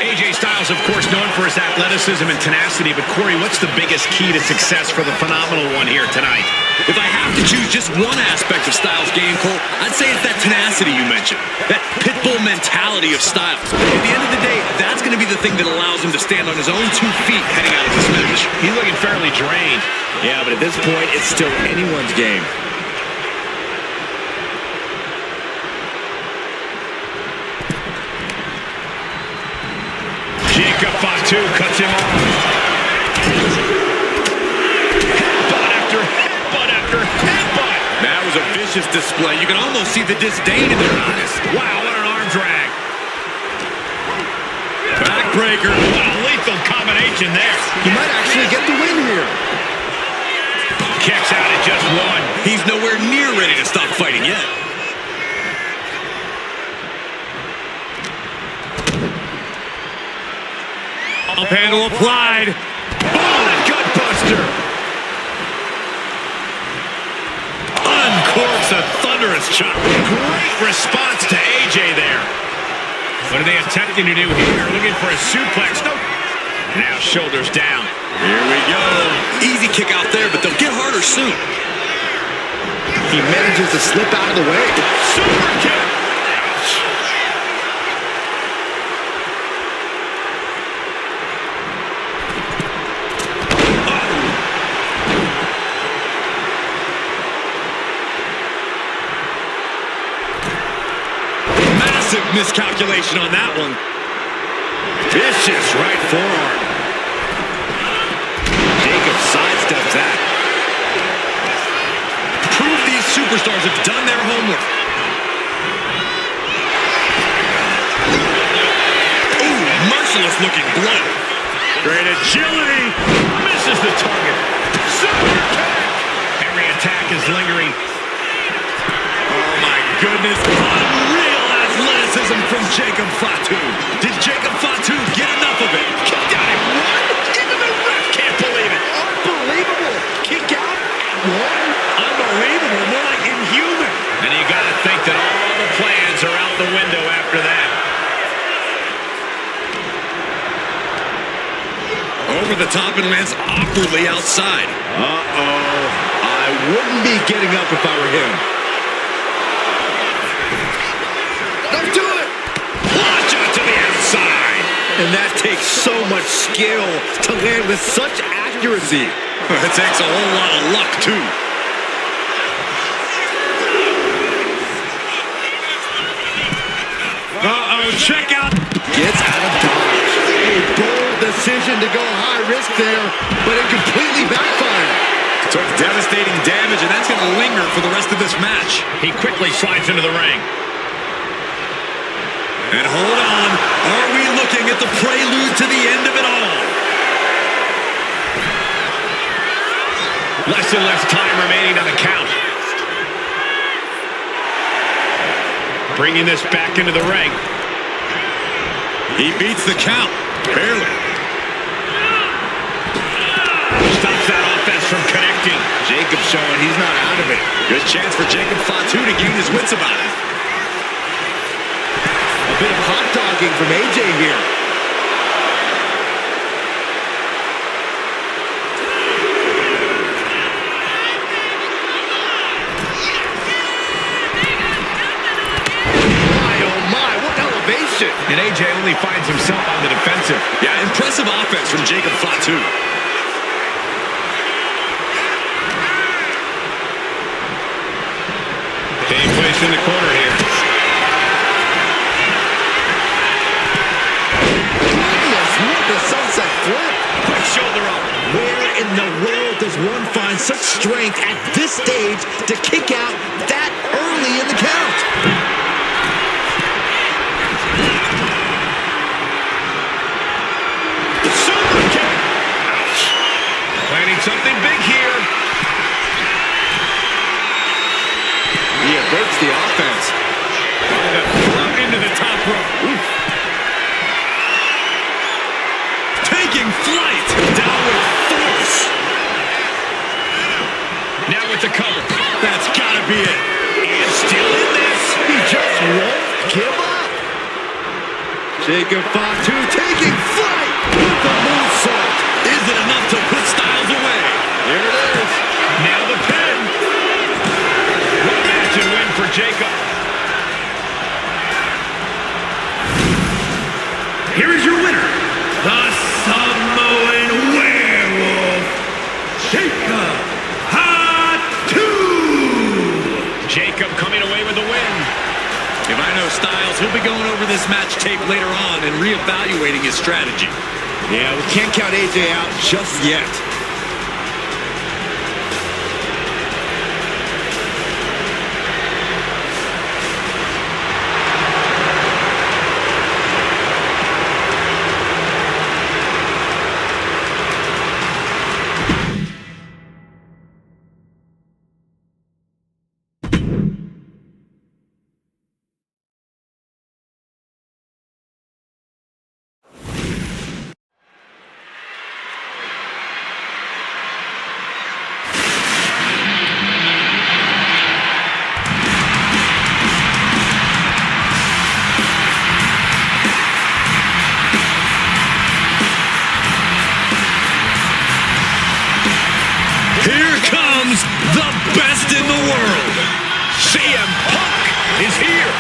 Speaker 1: AJ Styles, of course, known for his athleticism and tenacity, but Corey, what's the biggest key to success for the phenomenal one here tonight?
Speaker 3: If I have to choose just one aspect of Styles' game, Cole, I'd say it's that tenacity you mentioned. That pitbull mentality of Styles. At the end of the day, that's going to be the thing that allows him to stand on his own 2 feet heading out of this match.
Speaker 1: He's looking fairly drained.
Speaker 4: Yeah, but at this point, it's still anyone's game.
Speaker 1: Jacob Fatu cuts him off. Headbutt after headbutt after headbutt.
Speaker 3: That was a vicious display. You can almost see the disdain in their eyes.
Speaker 1: Wow, what an arm drag.
Speaker 3: Backbreaker.
Speaker 1: What a lethal combination there.
Speaker 4: He might actually get the win here.
Speaker 1: Kicks out at just 1.
Speaker 3: He's nowhere near ready to stop fighting yet. Up handle applied.
Speaker 1: Oh, gutbuster.
Speaker 3: Uncorks a thunderous chop.
Speaker 1: Great response to AJ there. What are they attempting to do here? Looking for a suplex. Nope. Now shoulders down.
Speaker 3: Here we go. Easy kick out there, but they'll get harder soon.
Speaker 4: He manages to slip out of the way.
Speaker 1: Super kick.
Speaker 3: Miscalculation on that one.
Speaker 4: Vicious right forearm. Jacob sidesteps that.
Speaker 3: Proof these superstars have done their homework. Ooh, merciless looking blow.
Speaker 1: Great agility. Misses the target. Super kick. Every attack is lingering.
Speaker 3: Oh my goodness. Unreal athleticism from Jacob Fatu. Did Jacob Fatu get enough of it?
Speaker 1: Kicked out at 1. Even the ref can't believe it.
Speaker 4: Unbelievable. Kick out at 1.
Speaker 3: Unbelievable. More like inhuman.
Speaker 1: And you got to think that all the plans are out the window after that.
Speaker 3: Over the top and lands awkwardly outside.
Speaker 4: Uh-oh. I wouldn't be getting up if I were him. Don't do it!
Speaker 1: Launch out to the outside.
Speaker 4: And that takes so much skill to land with such accuracy.
Speaker 3: It takes a whole lot of luck, too. Uh-oh, check out.
Speaker 4: Gets out of dodge. A bold decision to go high risk there, but it completely backfired.
Speaker 3: Took devastating damage, and that's going to linger for the rest of this match.
Speaker 1: He quickly slides into the ring.
Speaker 3: And hold on, are we looking at the prelude to the end of it all?
Speaker 1: Less and less time remaining on the count. Bringing this back into the ring.
Speaker 3: He beats the count, barely.
Speaker 1: Stops that offense from connecting.
Speaker 4: Jacob showing he's not out of it.
Speaker 3: Good chance for Jacob Fatu to gain his wits about it.
Speaker 4: A bit of hot dogging from AJ here. My, oh my, what elevation.
Speaker 1: And AJ only finds himself on the defensive.
Speaker 3: Yeah, impressive offense from Jacob Fatu.
Speaker 1: Being placed in the corner here.
Speaker 4: Goodness, what the sunset flip.
Speaker 1: Quick shoulder up.
Speaker 4: Where in the world
Speaker 3: does one find such strength at this stage to kick out that early in the count?
Speaker 1: Super kick. Ouch. Planning something big here.
Speaker 4: He averts the offense.
Speaker 1: Thrown into the top rope. Oof.
Speaker 3: Taking flight. Down with force.
Speaker 1: Now with the cover.
Speaker 3: That's gotta be it.
Speaker 1: And still in this.
Speaker 4: He just won't give up. Jacob Fatu taking flight with the moonsault.
Speaker 3: Is it enough to put Styles away?
Speaker 4: Here it is.
Speaker 1: Now the pin. Match and win for Jacob.
Speaker 2: Here is your winner, the Samoan Werewolf, Jacob Fatu.
Speaker 1: Jacob coming away with the win.
Speaker 3: If I know Styles, he'll be going over this match tape later on and reevaluating his strategy.
Speaker 4: Yeah, we can't count AJ out just yet.
Speaker 3: Here comes the best in the world.
Speaker 1: CM Punk is here.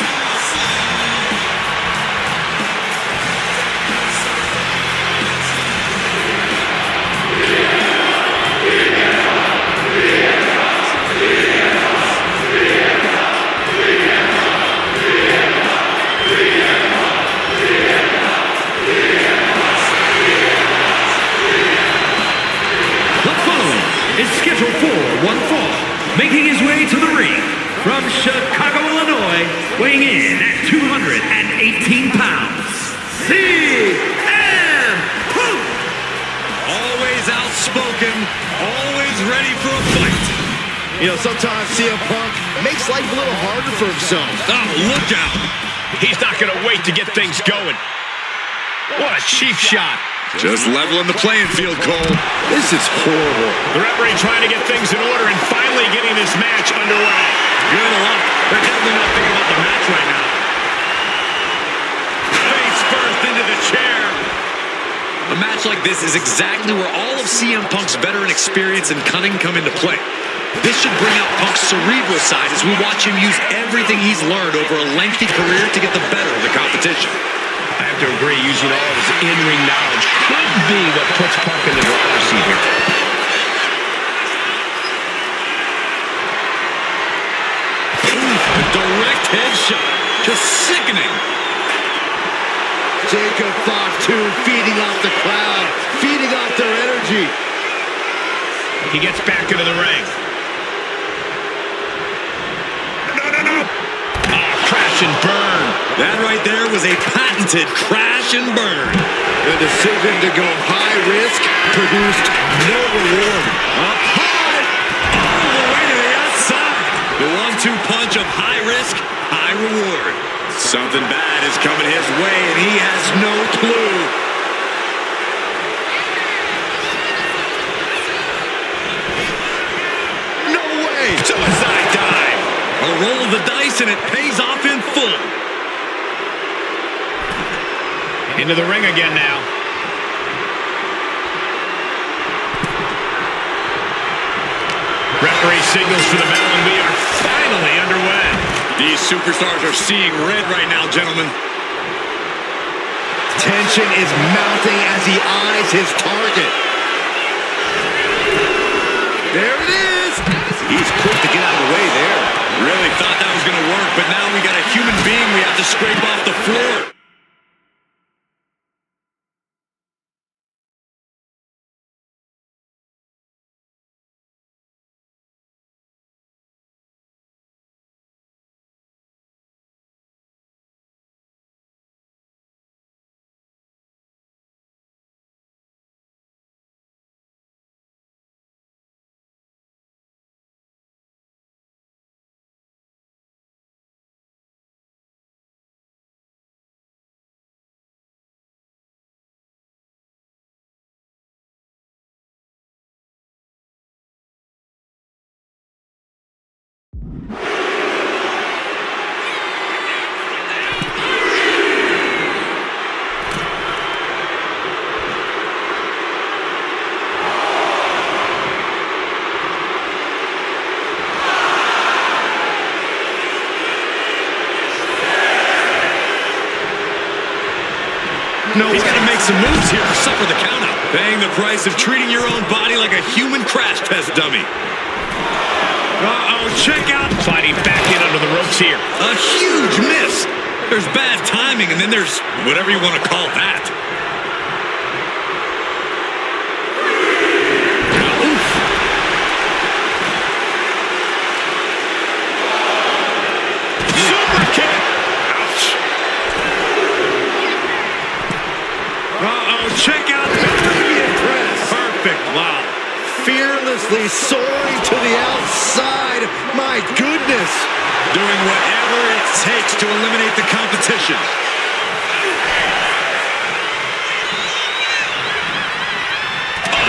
Speaker 2: The following is scheduled for one fall, making his way to the ring from Chicago, Illinois, weighing in at 218 pounds, CM Punk.
Speaker 3: Always outspoken, always ready for a fight.
Speaker 4: You know, sometimes CM Punk makes life a little harder for himself.
Speaker 3: Oh, look out.
Speaker 1: He's not going to wait to get things going. What a cheap shot.
Speaker 3: Just leveling the playing field, Cole.
Speaker 4: This is horrible.
Speaker 1: The referee trying to get things in order and finally getting this match underway.
Speaker 3: Good luck. They're definitely not thinking about the match right now.
Speaker 1: Face first into the chair.
Speaker 3: A match like this is exactly where all of CM Punk's veteran experience and cunning come into play. This should bring out Punk's cerebral side as we watch him use everything he's learned over a lengthy career to get the better of the competition.
Speaker 1: I have to agree, using all of his in-ring knowledge could be what puts Punk in the driver's seat here.
Speaker 3: A direct headshot. Just sickening.
Speaker 4: Jacob Fatu feeding off the crowd, feeding off their energy.
Speaker 1: He gets back into the ring. No. Oh, crash and burn.
Speaker 3: That right there was a patented crash and burn.
Speaker 4: The decision to go high risk produced no reward.
Speaker 3: Up high, all the way to the outside. The 1-2 punch of high risk, high reward. Something bad is coming his way, and he has no clue.
Speaker 4: No way!
Speaker 1: Suicide dive.
Speaker 3: A roll of the dice, and it pays off in full.
Speaker 1: Into the ring again now. Referee signals for the bell, and we are finally underway.
Speaker 3: These superstars are seeing red right now, gentlemen.
Speaker 4: Tension is mounting as he eyes his target. There it is! He's quick to get out of the way there.
Speaker 3: Really thought that was going to work, but now we got a human being we have to scrape off the floor.
Speaker 4: No
Speaker 3: He's
Speaker 4: way.
Speaker 3: going to make some moves here or suffer the countout. Paying the price of treating your own body like a human crash test dummy.
Speaker 2: Uh-oh, check out.
Speaker 1: Sliding back in under the ropes here.
Speaker 3: A huge miss. There's bad timing, and then there's whatever you want to call that. Oof.
Speaker 1: Super kick. Ouch.
Speaker 2: Uh-oh, check out. Perfect, wow.
Speaker 4: Fearlessly soaring to the outside. My goodness.
Speaker 3: Doing whatever it takes to eliminate the competition.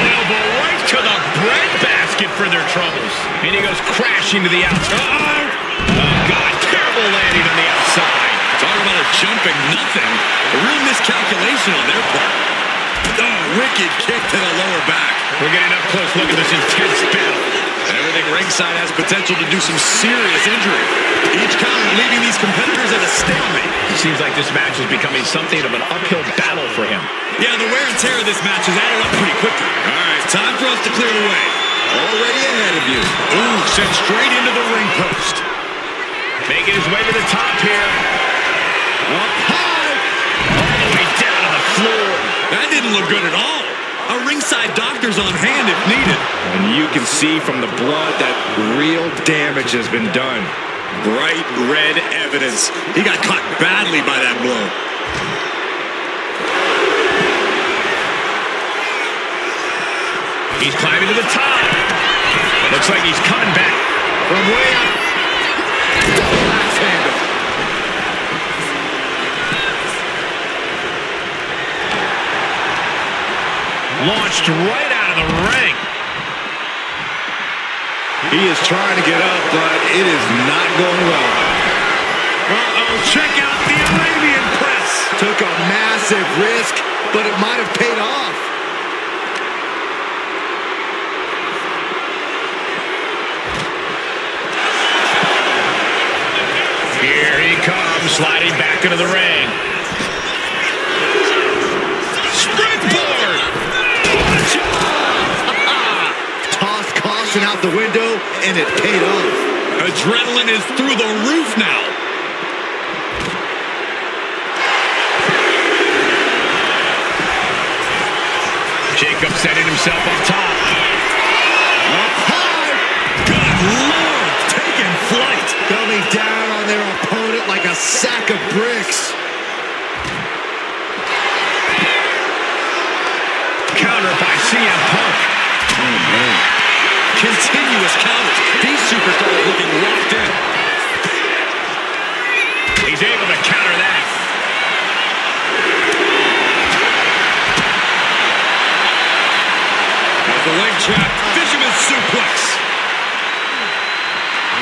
Speaker 1: Elbow right to the breadbasket for their troubles. And he goes crashing to the outside. Oh, God. Terrible landing on the outside.
Speaker 3: Talk about a jumping nothing. A real miscalculation on their part. Oh, wicked kick to the lower back.
Speaker 1: We're getting up close. Look at this intense battle.
Speaker 3: Everything ringside has potential to do some serious injury. Each counter leaving these competitors at a stalemate.
Speaker 1: It seems like this match is becoming something of an uphill battle for him.
Speaker 3: Yeah, the wear and tear of this match has added up pretty quickly. All right, time for us to clear the way.
Speaker 4: Already ahead of you.
Speaker 3: Ooh, sent straight into the ring post.
Speaker 1: Making his way to the top here.
Speaker 4: Up high.
Speaker 1: All the way down to the floor.
Speaker 3: That didn't look good at all. A ringside doctor's on hand if needed.
Speaker 4: And you can see from the blood that real damage has been done.
Speaker 3: Bright red evidence. He got caught badly by that blow.
Speaker 1: He's climbing to the top. It looks like he's coming back.
Speaker 4: From way up. Double axe handle.
Speaker 1: Launched right out of the ring.
Speaker 4: He is trying to get up, but it is not going well.
Speaker 2: Uh-oh, check out the Arabian press.
Speaker 4: Took a massive risk, but it might have paid off.
Speaker 1: Here he comes, sliding back into the ring. Springboard!
Speaker 4: Tossed caution out the window, and it paid off.
Speaker 3: Adrenaline is through the roof now.
Speaker 1: Jacob setting himself up top.
Speaker 4: Up high.
Speaker 3: Good Lord, taking flight.
Speaker 4: Coming down on their opponent like a sack of bricks.
Speaker 1: Counter by CM Punk.
Speaker 4: Oh, man.
Speaker 3: Continuous counters. These superstars looking locked in.
Speaker 1: He's able to counter that.
Speaker 3: The leg trap, fisherman suplex.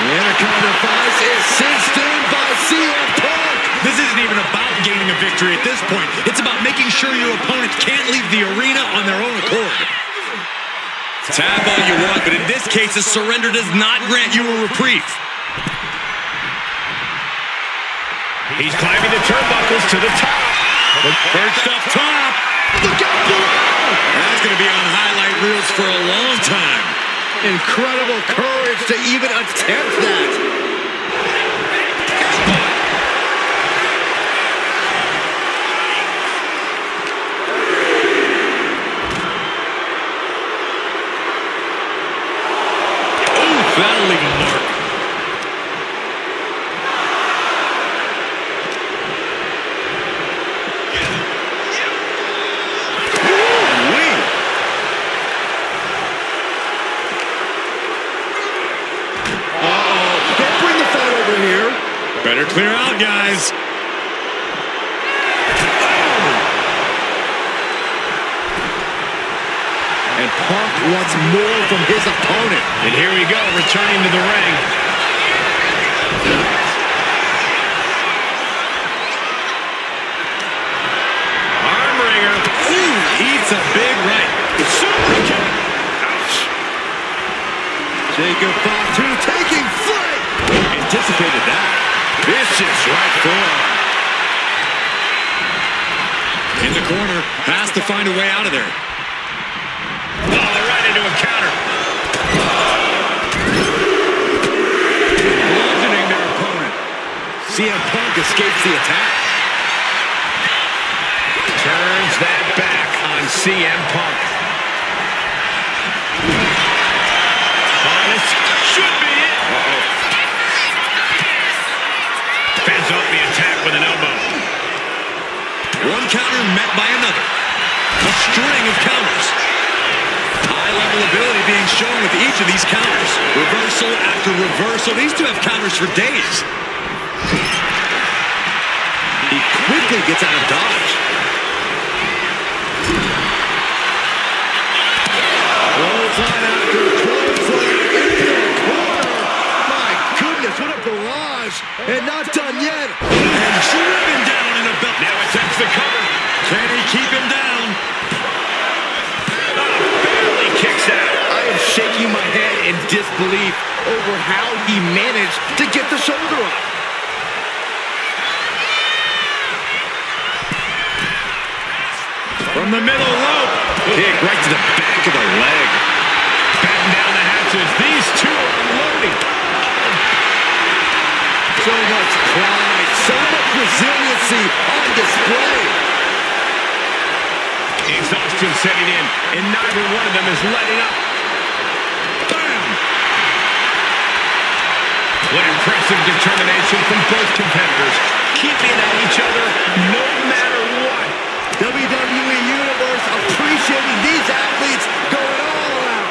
Speaker 4: The Anaconda Vice is cinched in by CM Punk.
Speaker 3: This isn't even about gaining a victory at this point. It's about making sure your opponent can't leave the arena on their own accord. Tap all you want, but in this case, a surrender does not grant you a reprieve.
Speaker 1: He's climbing the turnbuckles to the top.
Speaker 3: Perched up top.
Speaker 4: Look out below.
Speaker 3: That's going to be on highlight reels for a long time.
Speaker 4: Incredible courage to even attempt that.
Speaker 3: That'll leave a mark.
Speaker 4: Don't bring the fight over here.
Speaker 3: Better clear out, guys.
Speaker 4: And Punk wants more from his opponent.
Speaker 1: And here we go, returning to the ring. Armbringer.
Speaker 3: Ooh, eats a big right.
Speaker 1: Super kick. Ouch.
Speaker 4: Jacob Fatu taking flight. Anticipated that.
Speaker 1: Vicious right forearm.
Speaker 3: In the corner, has to find a way out of there.
Speaker 1: Oh, right into a counter.
Speaker 3: Bludgeoning their opponent.
Speaker 4: CM Punk escapes the attack.
Speaker 1: Turns that back on CM Punk. Oh, this should be it. Fends off the attack with an elbow.
Speaker 3: One counter met by another. A string of counters. High-level ability being shown with each of these counters. Reversal after reversal. These two have counters for days.
Speaker 4: He quickly gets out of dodge. Clothesline after clothesline into the corner. My goodness, what a barrage. And not done yet.
Speaker 3: And driven down in a belt.
Speaker 1: Now attempts the cover.
Speaker 3: Can he keep him down?
Speaker 1: Barely kicks out.
Speaker 4: I am shaking my head in disbelief over how he managed to get the shoulder up.
Speaker 3: From the middle rope.
Speaker 4: Kick right to the back of the leg.
Speaker 1: Batten down the hatches. These two are unloading.
Speaker 4: So much pride, so much resiliency on display.
Speaker 1: Exhaustion setting in, and neither one of them is letting up. Bam! What impressive determination from both competitors, keeping at each other no matter what.
Speaker 4: WWE Universe appreciating these athletes going all out.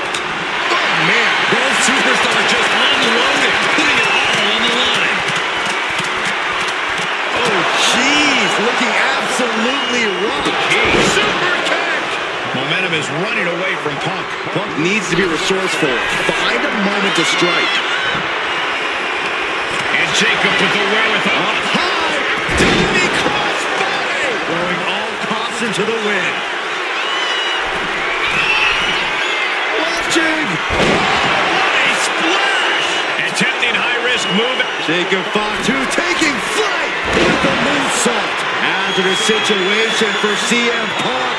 Speaker 4: Oh, man.
Speaker 3: Both superstars just unloaded, putting it all on the line.
Speaker 4: Oh, jeez. Looking absolutely rough.
Speaker 1: Super kick! Momentum is running away from Punk.
Speaker 4: Punk needs to be resourceful. Find a moment to strike.
Speaker 1: And Jacob with the wherewithal.
Speaker 4: Up high. Diving crossbody. Throwing all costs into the wind. Launching.
Speaker 1: What a splash! Attempting high-risk move.
Speaker 4: Jacob Fatu taking flight with the moonsault. Hazardous situation for CM Punk.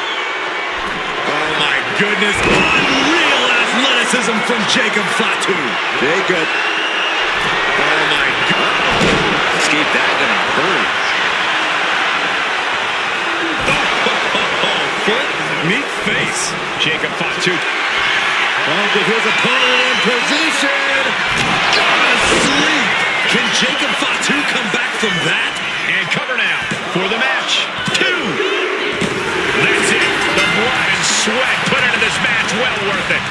Speaker 3: Oh my goodness, unreal athleticism from Jacob Fatu.
Speaker 4: Jacob.
Speaker 3: Oh my God.
Speaker 4: Escaped that in a hurry.
Speaker 3: Foot, meet face.
Speaker 1: Jacob Fatu.
Speaker 4: Punk with his opponent in position.
Speaker 3: Asleep. Can Jacob Fatu come back from that?
Speaker 1: And cover now for the match. 2. That's it. The blood and sweat put into this match. Well worth it.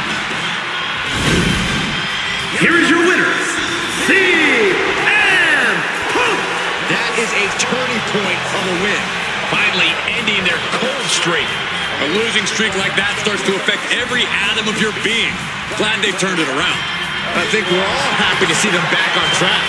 Speaker 2: Here is your winner, CM Punk.
Speaker 4: That is a turning point of a win.
Speaker 1: Finally ending their cold streak.
Speaker 3: A losing streak like that starts to affect every atom of your being. Glad they've turned it around.
Speaker 4: I think we're all happy to see them back on track.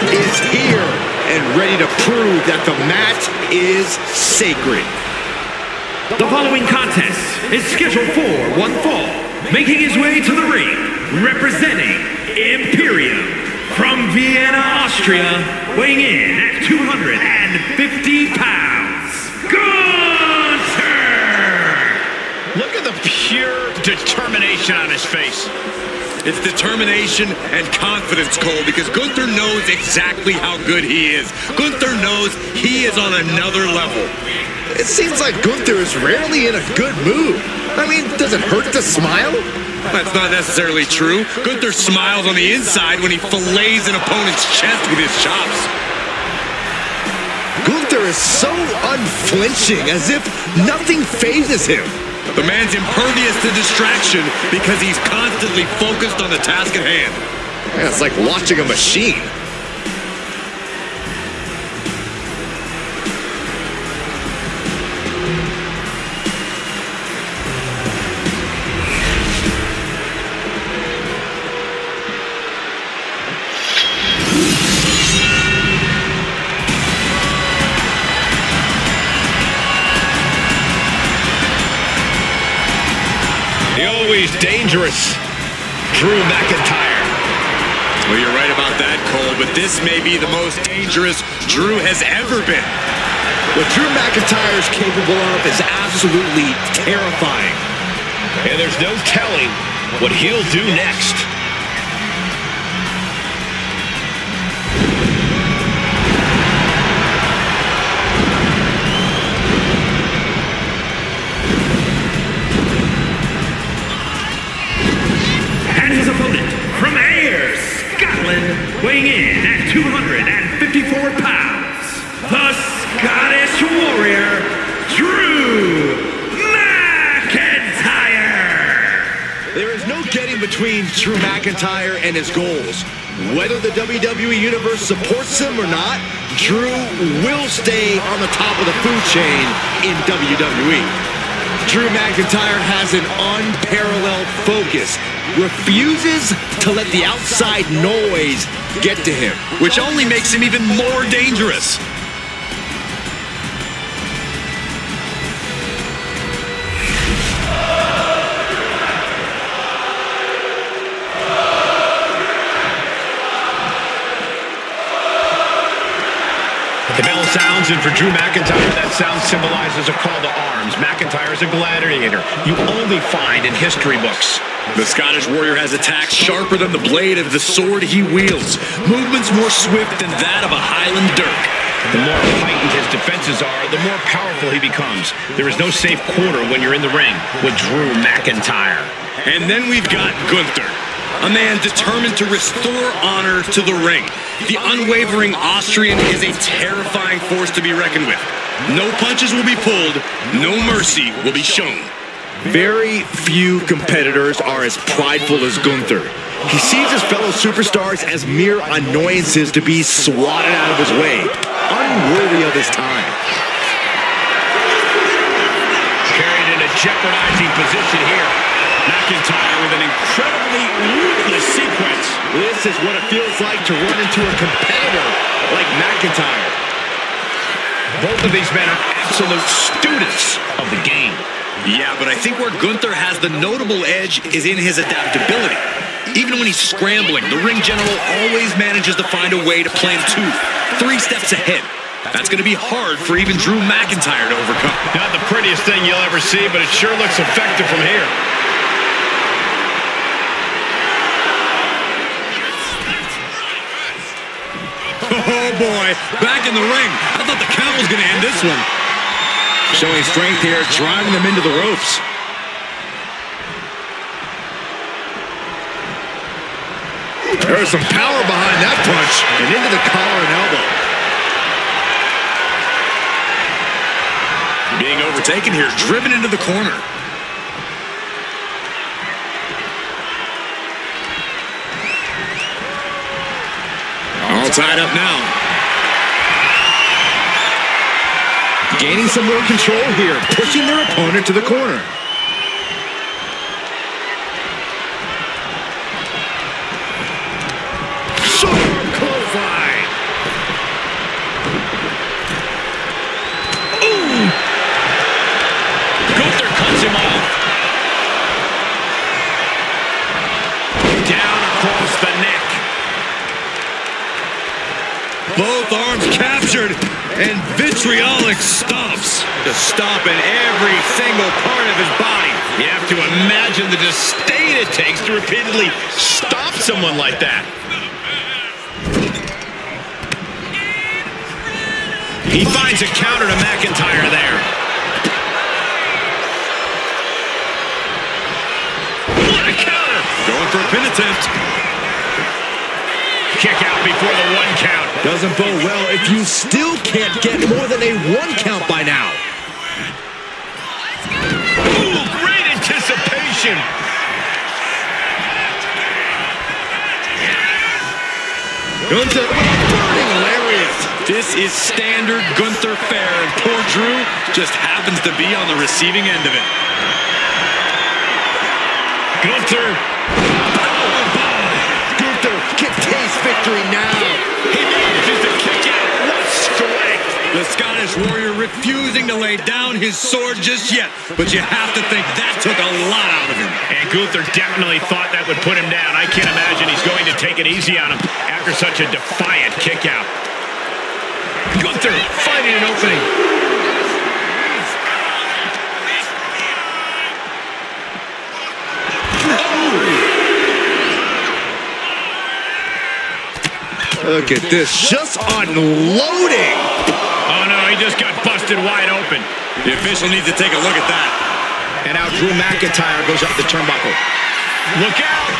Speaker 4: Is here and ready to prove that the mat is sacred.
Speaker 2: The following contest is scheduled for one fall. Making his way to the ring, representing Imperium from Vienna, Austria, weighing in at 250 pounds, Gunther!
Speaker 1: Look at the pure determination on his face.
Speaker 3: It's determination and confidence, Cole, because Gunther knows exactly how good he is. Gunther knows he is on another level.
Speaker 4: It seems like Gunther is rarely in a good mood. I mean, does it hurt to smile?
Speaker 3: That's not necessarily true. Gunther smiles on the inside when he fillets an opponent's chest with his chops.
Speaker 4: is so unflinching, as if nothing phases him.
Speaker 3: The man's impervious to distraction because he's constantly focused on the task at hand.
Speaker 4: Yeah, it's like watching a machine.
Speaker 1: Always dangerous, Drew McIntyre.
Speaker 3: Well, you're right about that, Cole, but this may be the most dangerous Drew has ever been.
Speaker 4: What Drew McIntyre is capable of is absolutely terrifying.
Speaker 1: And there's no telling what he'll do next.
Speaker 2: And his opponent from Ayr, Scotland, weighing in at 254 pounds, the Scottish Warrior, Drew McIntyre.
Speaker 4: There is no getting between Drew McIntyre and his goals. Whether the WWE Universe supports him or not, Drew will stay on the top of the food chain in WWE. Drew McIntyre has an unparalleled focus, refuses to let the outside noise get to him,
Speaker 3: Which only makes him even more dangerous.
Speaker 1: The bell sounds, and for Drew McIntyre, that sound symbolizes a call to arms. McIntyre is a gladiator you only find in history books.
Speaker 3: The Scottish Warrior has attacks sharper than the blade of the sword he wields. Movements more swift than that of a Highland dirk.
Speaker 1: The more heightened his defenses are, the more powerful he becomes. There is no safe quarter when you're in the ring with Drew McIntyre.
Speaker 3: And then we've got Gunther, a man determined to restore honor to the ring. The unwavering Austrian is a terrifying force to be reckoned with. No punches will be pulled, no mercy will be shown.
Speaker 4: very few competitors are as prideful as Gunther. He sees his fellow superstars as mere annoyances to be swatted out of his way, unworthy of his time.
Speaker 1: Carried in a jeopardizing position here. McIntyre with an incredibly ruthless sequence.
Speaker 4: This is what it feels like to run into a competitor like McIntyre.
Speaker 1: Both of these men are absolute students of the game.
Speaker 3: Yeah, but I think where Gunther has the notable edge is in his adaptability. Even when he's scrambling, the ring general always manages to find a way to plant 2-3 steps ahead. That's going to be hard for even Drew McIntyre to overcome.
Speaker 1: Not the prettiest thing you'll ever see, but it sure looks effective from here.
Speaker 3: Oh boy, back in the ring. I thought the count was going to end this one.
Speaker 4: Showing strength here, driving them into the ropes. There's some power behind that punch, and into the collar and elbow.
Speaker 3: Being overtaken here, driven into the corner. All tied up now.
Speaker 4: Gaining some more control here, pushing their opponent to the corner. Short clothesline.
Speaker 1: Ooh! Gunther cuts him off. Down across the neck.
Speaker 3: Both arms captured, and vitriolic stomps. Just stomping every single part of his body.
Speaker 1: You have to imagine the disdain it takes to repeatedly stop someone like that. He finds a counter to McIntyre there. What a counter!
Speaker 3: Going for a pin attempt.
Speaker 1: Kick out before the 1 count.
Speaker 4: Doesn't bode well if you still can't get more than a 1 count by now.
Speaker 1: Ooh, great anticipation.
Speaker 4: Gunther with a burning lariat.
Speaker 3: This is standard Gunther fare, and poor Drew just happens to be on the receiving end of it.
Speaker 1: Gunther.
Speaker 4: Gunther can taste victory now.
Speaker 1: He manages to kick out. What strength.
Speaker 3: The Scottish Warrior refusing to lay down his sword just yet, but you have to think that took a lot out of him.
Speaker 1: And Gunther definitely thought that would put him down. I can't imagine he's going to take it easy on him after such a defiant kick out. Gunther finding an opening.
Speaker 4: Look at this, just unloading.
Speaker 1: Oh no, he just got busted wide open.
Speaker 3: The official needs to take a look at that.
Speaker 4: And now Drew McIntyre goes up the turnbuckle.
Speaker 1: Look out!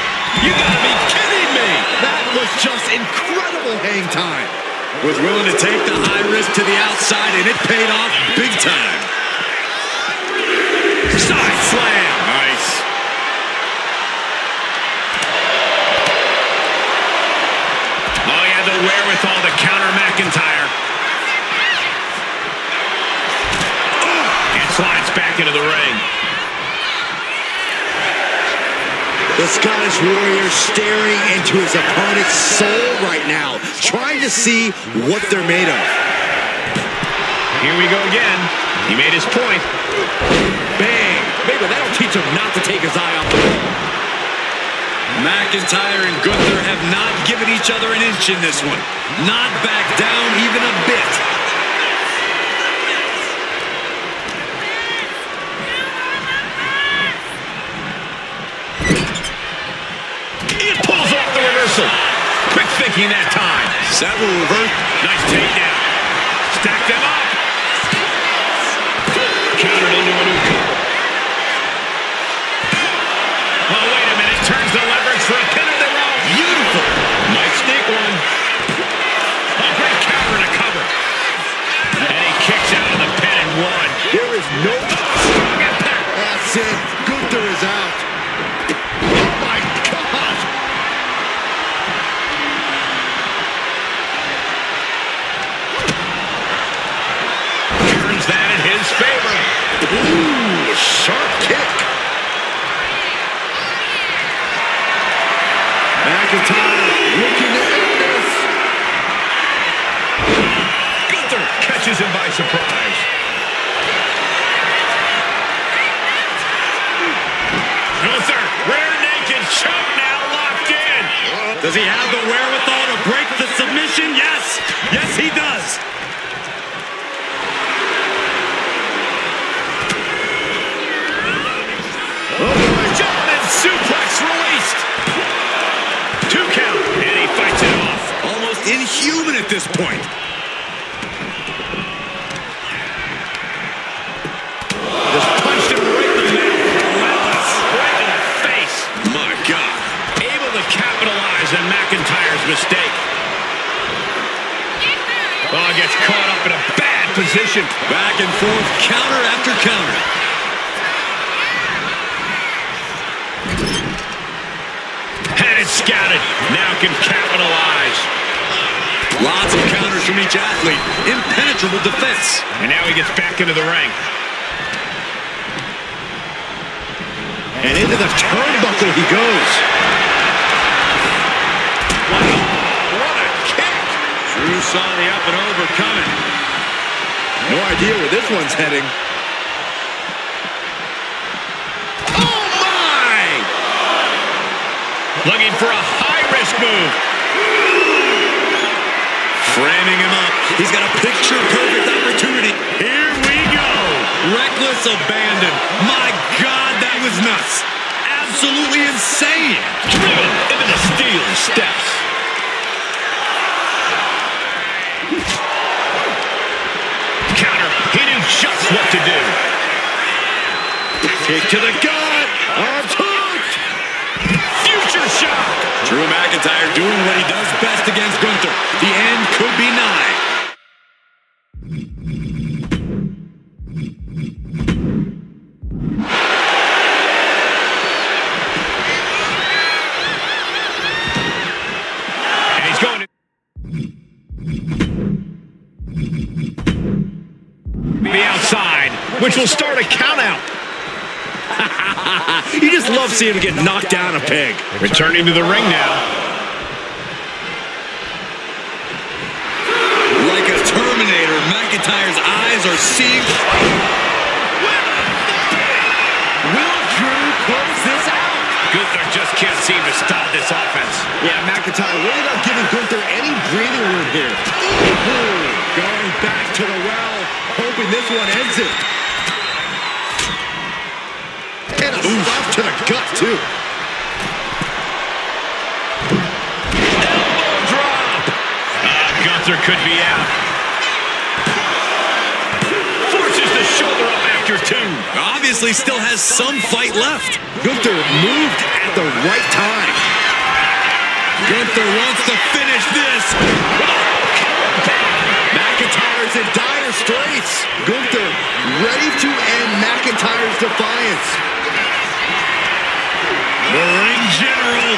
Speaker 1: You gotta be kidding me!
Speaker 4: That was just incredible hang time.
Speaker 3: Was willing to take the high risk to the outside, and it paid off big time.
Speaker 1: Side slam!
Speaker 3: Nice.
Speaker 1: Oh, he had the wherewithal to counter McIntyre. And slides back into the ring.
Speaker 4: The Scottish Warrior staring into his opponent's soul right now, trying to see what they're made of.
Speaker 1: Here we go again. He made his point.
Speaker 4: Bang! Maybe that'll teach him not to take his eye off the ball.
Speaker 3: McIntyre and Gunther have not given each other an inch in this one. Not back down even a bit.
Speaker 1: It pulls off the reversal. Quick thinking that time.
Speaker 3: Several reverse.
Speaker 1: Nice takedown. Stack them up. Countered into a new cover. Oh, wait a minute. Turns the leverage for a pin of their own. Beautiful. Might sneak one. A great counter and a cover. And he kicks out of the pin and one.
Speaker 4: There is no
Speaker 1: Strong impact.
Speaker 4: That's it. Gunther is out.
Speaker 1: Oh, my God. Turns that in his favor.
Speaker 4: Ooh, sharp kick. McIntyre looking to end this.
Speaker 1: Gunther catches him by surprise. Gunther, rear naked choke now locked in.
Speaker 3: Does he have the wherewithal to break the submission? Yes. Yes, he does.
Speaker 1: German suplex released. 2 count, and he fights it off.
Speaker 3: Almost inhuman at this point.
Speaker 1: Just punched him right in the mouth. Relentless. Right in the face.
Speaker 3: My God.
Speaker 1: Able to capitalize on McIntyre's mistake. Oh, gets caught up in a bad position.
Speaker 3: Back and forth, counter after counter.
Speaker 1: Had it scouted. Now can capitalize.
Speaker 3: Lots of counters from each athlete. Impenetrable defense.
Speaker 1: And now he gets back into the ring.
Speaker 4: And into the turnbuckle he goes.
Speaker 1: What a kick.
Speaker 3: Drew saw the up and over coming.
Speaker 4: No idea where this one's heading.
Speaker 1: Oh, my! Looking for a high-risk move.
Speaker 3: Framing him up. He's got a picture-perfect opportunity. Here we go. Reckless abandon. My God, that was nuts. Absolutely insane.
Speaker 1: Driven into the steel steps. Counter. He knew just what to do.
Speaker 4: Kick to the gut. Arms hooked.
Speaker 1: Future shock.
Speaker 3: Drew McIntyre doing what he does best against Gunther. The end could be nigh.
Speaker 1: And he's going to be outside, which will start a count out.
Speaker 3: You just love seeing him get knocked down a peg.
Speaker 1: Returning to the ring now.
Speaker 3: Like a Terminator, McIntyre's eyes are seeing.
Speaker 4: Will Drew close this out?
Speaker 1: Gunther just can't seem to stop this offense.
Speaker 4: Yeah, McIntyre really not giving Gunther any breathing room here. Ooh, going back to the well, hoping this one ends it. And a stop to the gut, too.
Speaker 1: Elbow drop. Gunther could be out. Forces the shoulder up after two.
Speaker 3: Obviously still has some fight left.
Speaker 4: Gunther moved at the right time.
Speaker 3: Gunther wants to finish this.
Speaker 4: McIntyre's in dire straits. Gunther ready to end McIntyre's defiance.
Speaker 3: The ring general.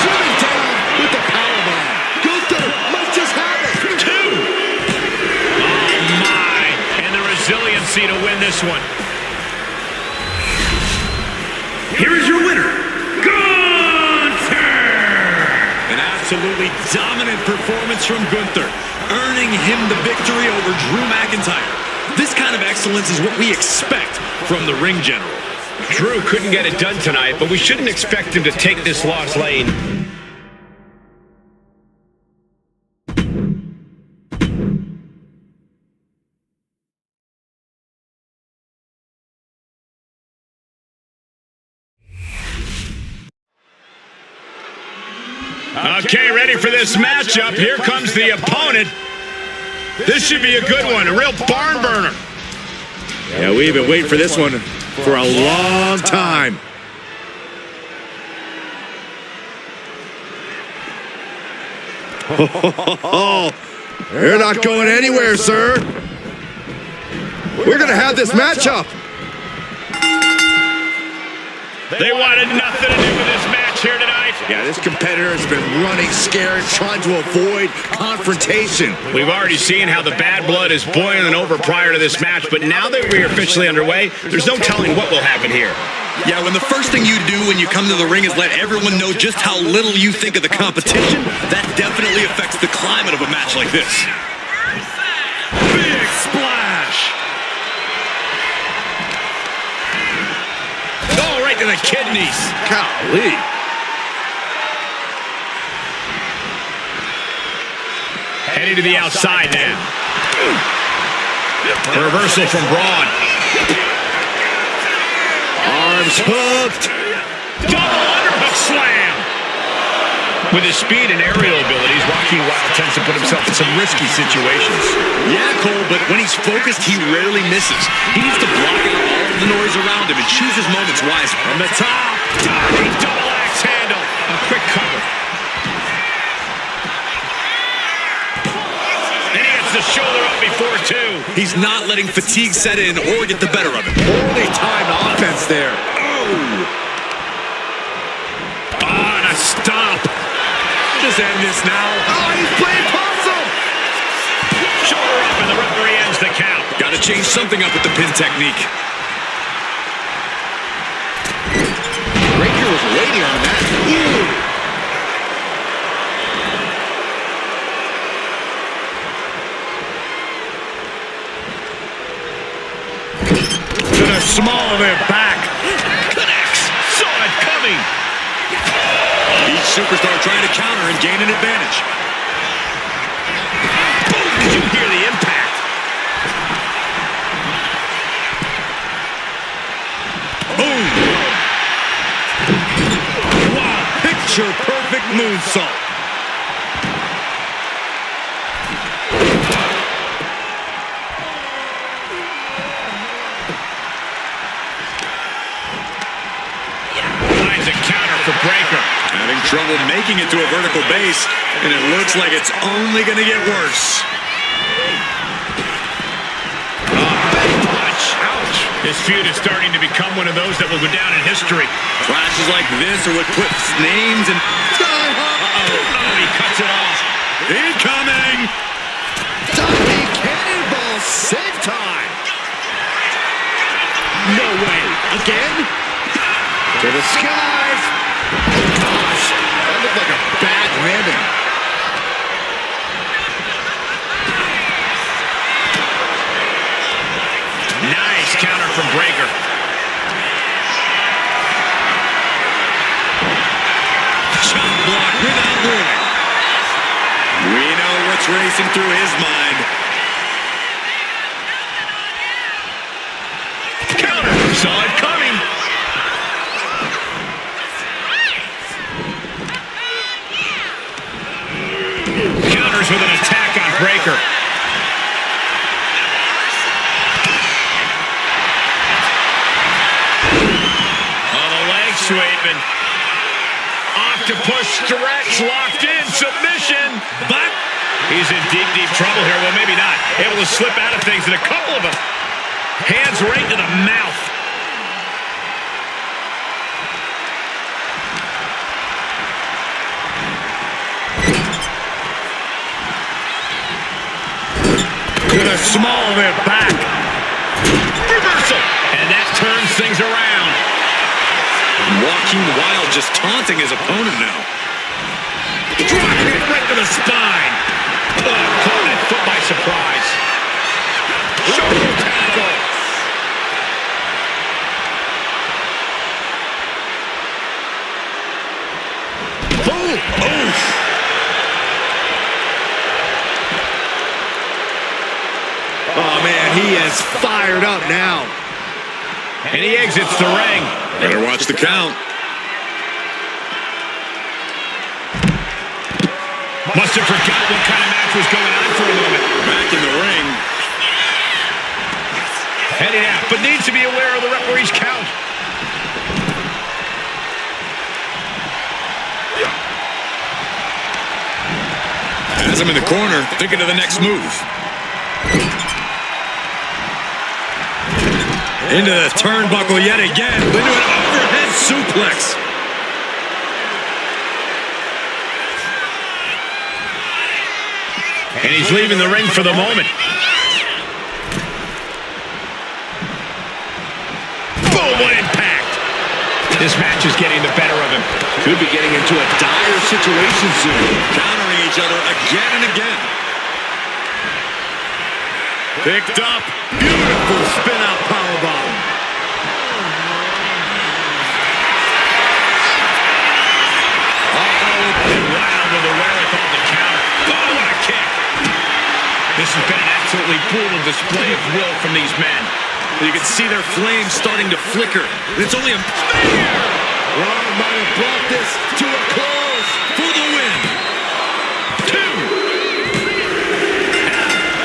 Speaker 4: Shooting down with the powerbomb. Gunther might just have it.
Speaker 1: Two. Oh, my. And the resiliency to win this one.
Speaker 2: Here is your winner, Gunther!
Speaker 3: An absolutely dominant performance from Gunther, earning him the victory over Drew McIntyre. This kind of excellence is what we expect from the ring general.
Speaker 1: Drew couldn't get it done tonight, but we shouldn't expect him to take this loss lane. Okay, ready for this matchup. Here comes the opponent. This should be a good one, a real barn burner.
Speaker 4: Yeah, we've been waiting for this one for a long time. You're not going anywhere, sir. We're going to have this matchup.
Speaker 1: They wanted nothing to do with this match here tonight.
Speaker 4: Yeah, this competitor has been running scared, trying to avoid confrontation.
Speaker 1: We've already seen how the bad blood is boiling over prior to this match, but now that we're officially underway, there's no telling what will happen here.
Speaker 3: Yeah, when the first thing you do when you come to the ring is let everyone know just how little you think of the competition, that definitely affects the climate of a match like this. Big splash!
Speaker 1: Oh, right to the kidneys.
Speaker 4: Golly.
Speaker 1: Heading to the outside now. Reversal from Braun.
Speaker 4: Arms hooked.
Speaker 1: Double underhook slam. With his speed and aerial abilities, Rocky Wild tends to put himself in some risky situations.
Speaker 3: Yeah, Cole, but when he's focused, he rarely misses. He needs to block out all of the noise around him and choose his moments wisely.
Speaker 1: From the top. Diving double axe handle. A quick cover. And he gets the shoulder up before two.
Speaker 3: He's not letting fatigue set in or get the better of him.
Speaker 4: Poorly timed offense there.
Speaker 1: Oh, and a stomp.
Speaker 3: Just end this now.
Speaker 4: Oh, he's playing possum.
Speaker 1: Shoulder up, and the referee ends the count.
Speaker 3: Got to change something up with the pin technique.
Speaker 4: Breaker was waiting on that.
Speaker 1: To the small of their back. Connects. Saw it coming.
Speaker 3: Each superstar trying to counter and gain an advantage.
Speaker 1: Boom! Did you hear the impact?
Speaker 3: Boom! Wow, picture-perfect moonsault. Finds a counter for Breaker. trouble making it to a vertical base, and it looks like it's only going to get worse.
Speaker 1: Ouch. This feud is starting to become one of those that will go down in history.
Speaker 3: Clashes like this are what puts names in...
Speaker 1: Oh, he cuts it off.
Speaker 3: Incoming!
Speaker 4: Diving cannonball, save time! No way. Again? To the skies! Gosh, that looked like a bad landing.
Speaker 1: Nice counter from Breaker.
Speaker 3: Chop block without warning. We know what's racing through his mind.
Speaker 1: Counter. Saw it coming. Counters with an attack on Breaker. Sweeping. Off to push, stretch, locked in, submission, but he's in deep, deep trouble here. Well, maybe not. Able to slip out of things, and a couple of them. Hands right to the mouth. With a small of it back. Reversal. And that turns things around.
Speaker 3: Joaquin Wilde just taunting his opponent now.
Speaker 1: Drop hit right to the spine. Oh, caught that foot by surprise. Shoulder tackle. Boom. Oof.
Speaker 4: Oh, man, he is fired up now.
Speaker 1: And he exits the ring.
Speaker 3: Better watch the count.
Speaker 1: Must have forgot what kind of match was going on for a moment.
Speaker 3: Back in the ring.
Speaker 1: Heading out, but needs to be aware of the referee's count.
Speaker 3: Has him in the corner, thinking of the next move. Into the turnbuckle yet again. Into an overhead suplex.
Speaker 1: And he's leaving the ring for the moment. Boom, what impact. This match is getting the better of him.
Speaker 4: Could be getting into a dire situation soon.
Speaker 3: Countering each other again and again. Picked up. Beautiful spin out powerbomb.
Speaker 1: Wild with the wherewithal to counter. Oh, what a kick. This has been an absolutely brutal display of will from these men.
Speaker 3: You can see their flames starting to flicker. It's only a...
Speaker 4: Braun might have brought this to a close
Speaker 3: for the win.
Speaker 1: 2.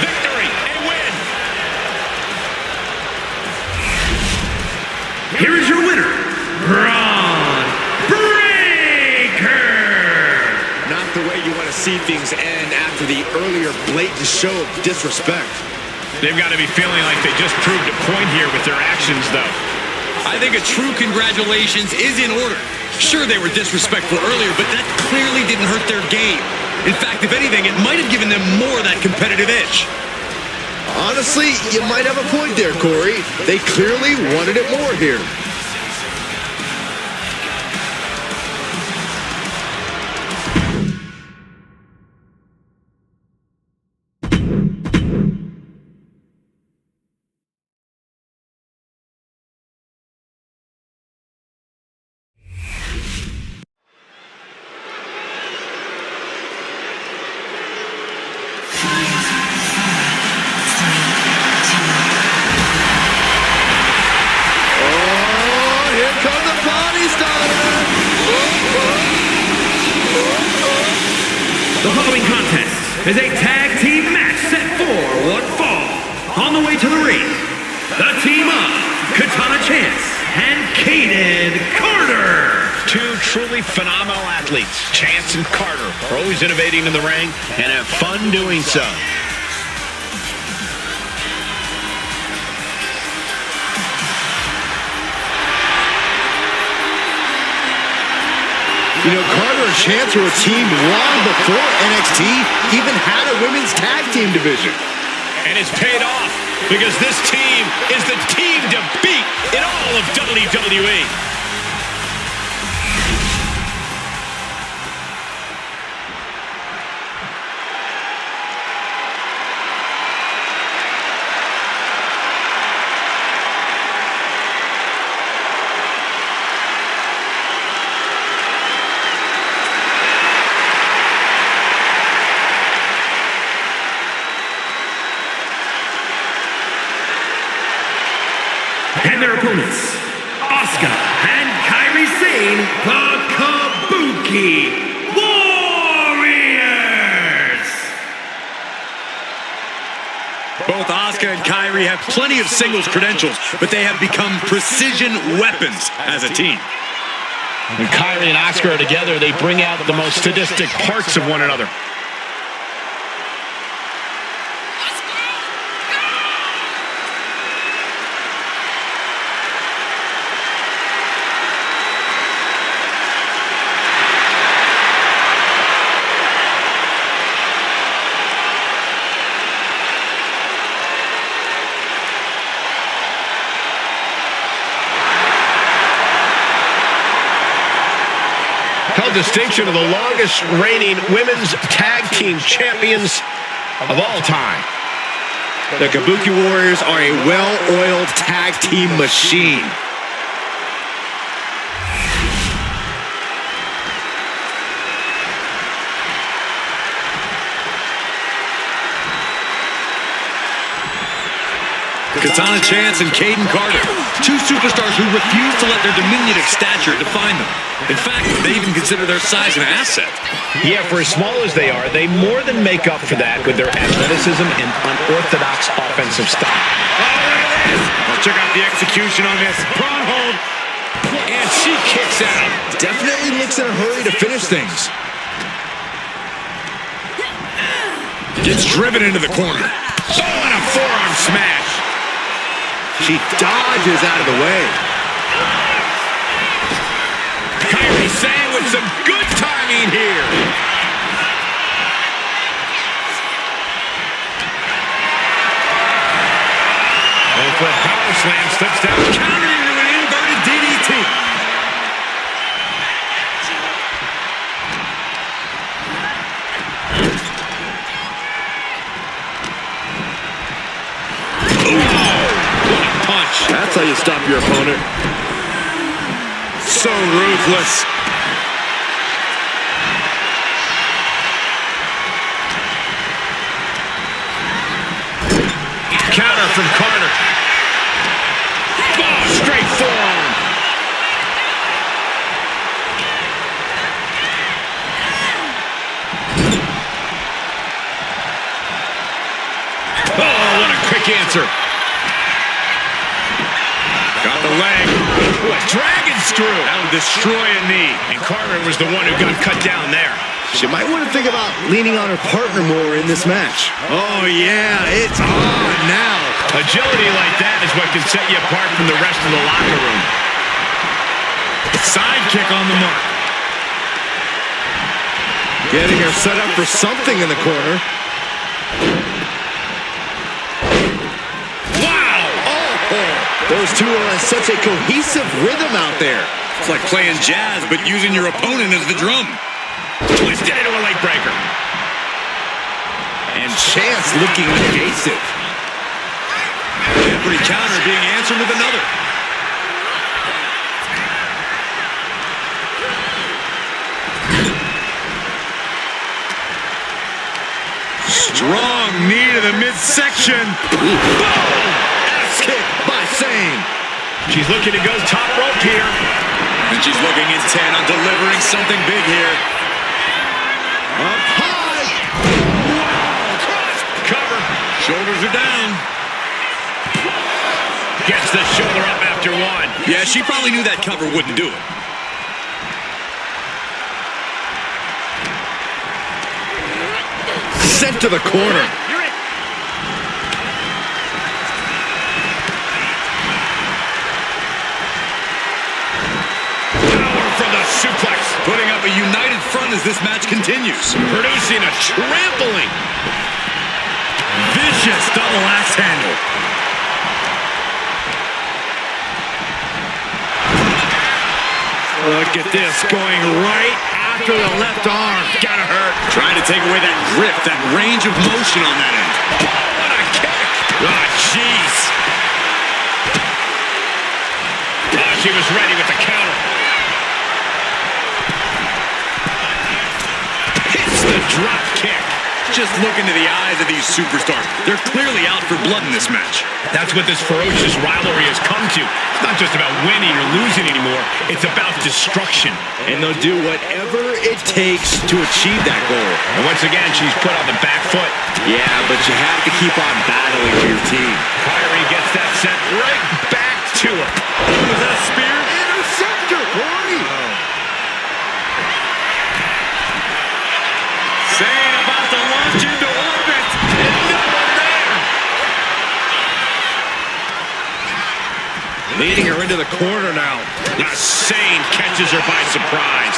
Speaker 1: Victory, a win.
Speaker 2: Here is your winner, Braun Breaker.
Speaker 4: Not the way you want to see things end after the earlier blatant show of disrespect.
Speaker 1: They've got to be feeling like they just proved a point here with their actions, though.
Speaker 3: I think a true congratulations is in order. Sure, they were disrespectful earlier, but that clearly didn't hurt their game. In fact, if anything, it might have given them more of that competitive edge.
Speaker 4: Honestly, you might have a point there, Corey. They clearly wanted it more here.
Speaker 2: The following contest is a tag team match set for one fall. On the way to the ring, the team of Katana Chance and Caden Carter.
Speaker 1: Two truly phenomenal athletes. Chance and Carter are always innovating in the ring and have fun doing so.
Speaker 4: You know, Carter and Chance were a team long before NXT even had a women's tag team division.
Speaker 1: And it's paid off because this team is the team to beat in all of WWE.
Speaker 2: And their opponents, Asuka and Kairi Sane, the Kabuki Warriors!
Speaker 3: Both Asuka and Kairi have plenty of singles credentials, but they have become precision weapons as a team.
Speaker 1: When Kairi and Asuka are together, they bring out the most sadistic parts of one another. Held distinction of the longest reigning women's tag team champions of all time.
Speaker 4: The Kabuki Warriors are a well-oiled tag team machine.
Speaker 3: Katana Chance and Caden Carter, two superstars who refuse to let their diminutive stature define them. In fact, they even consider their size an asset.
Speaker 1: Yeah, for as small as they are, they more than make up for that with their athleticism and unorthodox offensive style.
Speaker 3: Oh, look at this! Well, check out the execution on this. Braun hold. And she kicks out.
Speaker 4: Definitely looks in a hurry to finish things.
Speaker 3: Gets driven into the corner.
Speaker 1: Oh, and a forearm smash.
Speaker 4: She dodges out of the way.
Speaker 1: Kairi Sane with some good timing here. Foot power slam, slips down, countered into an inverted DDT.
Speaker 4: That's how you stop your opponent.
Speaker 3: So ruthless.
Speaker 1: Counter from Carter. Oh, straight forearm. Oh, what a quick answer. Got the leg. Ooh, a dragon screw. That'll destroy a knee. And Carter was the one who got cut down there.
Speaker 4: She might want to think about leaning on her partner more in this match. Oh, yeah, it's on now.
Speaker 1: Agility like that is what can set you apart from the rest of the locker room.
Speaker 3: Sidekick on the mark.
Speaker 4: Getting her set up for something in the corner. Those two are in such a cohesive rhythm out there.
Speaker 3: It's like playing jazz, but using your opponent as the drum.
Speaker 1: Twisted into a leg breaker.
Speaker 4: And Chance looking evasive.
Speaker 3: Every counter being answered with another. Strong knee to the midsection.
Speaker 4: Boom! Ass kick by Sane.
Speaker 1: She's looking to go top rope here.
Speaker 3: And she's looking intent on delivering something big here.
Speaker 4: Up high.
Speaker 3: Wow. Cross. Cover. Shoulders are down.
Speaker 1: Gets the shoulder up after one.
Speaker 3: Yeah, she probably knew that cover wouldn't do it.
Speaker 4: Sent to the corner.
Speaker 3: Suplex, putting up a united front as this match continues.
Speaker 1: Producing a trampling.
Speaker 3: Vicious double axe handle.
Speaker 1: Look at this, going right after the left arm. Gotta hurt.
Speaker 3: Trying to take away that grip, that range of motion on that end.
Speaker 1: What a kick. Oh, jeez. Oh, she was ready with the counter.
Speaker 3: The drop kick. Just look into the eyes of these superstars. They're clearly out for blood in this match.
Speaker 1: That's what this ferocious rivalry has come to. It's not just about winning or losing anymore. It's about destruction.
Speaker 4: And they'll do whatever it takes to achieve that goal.
Speaker 1: And once again, she's put on the back foot.
Speaker 4: Yeah, but you have to keep on battling for your team.
Speaker 1: Kyrie gets that sent right back to her.
Speaker 3: Was that a spear?
Speaker 4: Interceptor, boy!
Speaker 1: Saying about to launch into orbit, and no one there.
Speaker 4: Leading her into the corner now.
Speaker 1: Now Sane catches her by surprise.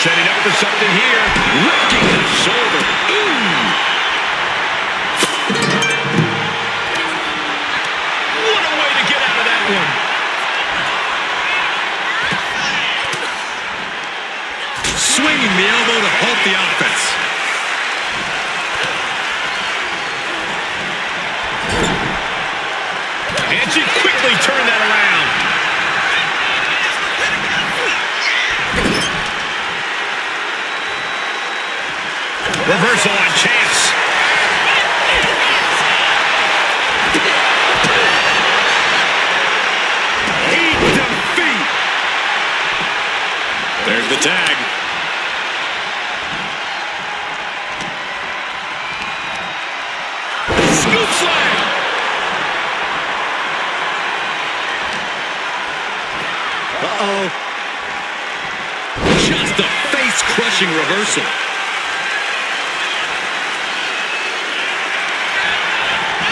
Speaker 1: Setting up for something here. Working the shoulder. Ooh. What a way to get out of that one.
Speaker 3: Swinging the elbow to halt the offense.
Speaker 1: And she quickly turned that around. Reversal on Chance.
Speaker 3: Eat defeat. There's the tag.
Speaker 1: Scoop slam.
Speaker 3: Uh-oh. Just a face-crushing reversal.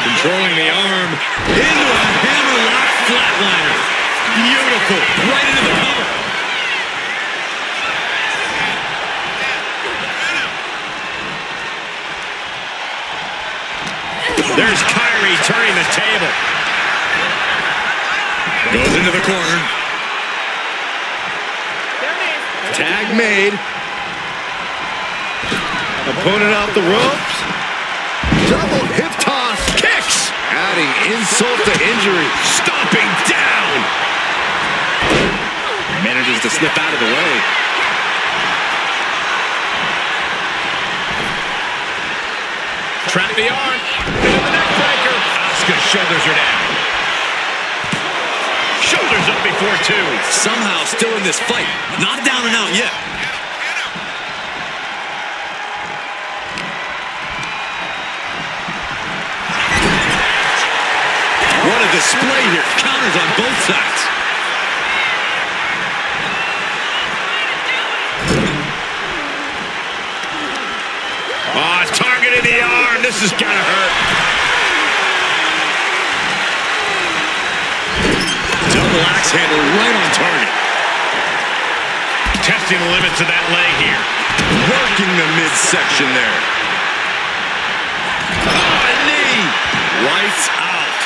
Speaker 3: Controlling the arm. Into a hammerlock flatliner. Beautiful. Right into the cover.
Speaker 1: There's Kyrie turning the table.
Speaker 3: Goes into the corner.
Speaker 4: Tag made. Opponent off the ropes. Double hip toss.
Speaker 3: Kicks.
Speaker 4: Adding insult to injury.
Speaker 3: Stomping down.
Speaker 4: Manages to slip out of the way.
Speaker 1: Trap the arm. Into the neck breaker. Asuka shoulders her down. Shoulders up before two.
Speaker 3: Somehow still in this fight. Not down and out yet. What a display here. Counters on both sides.
Speaker 1: Oh, targeted the arm. This is gonna hurt.
Speaker 3: Double axe handle right on target.
Speaker 1: Testing the limits of that leg here.
Speaker 3: Working the midsection there. Oh, a knee. Lights out.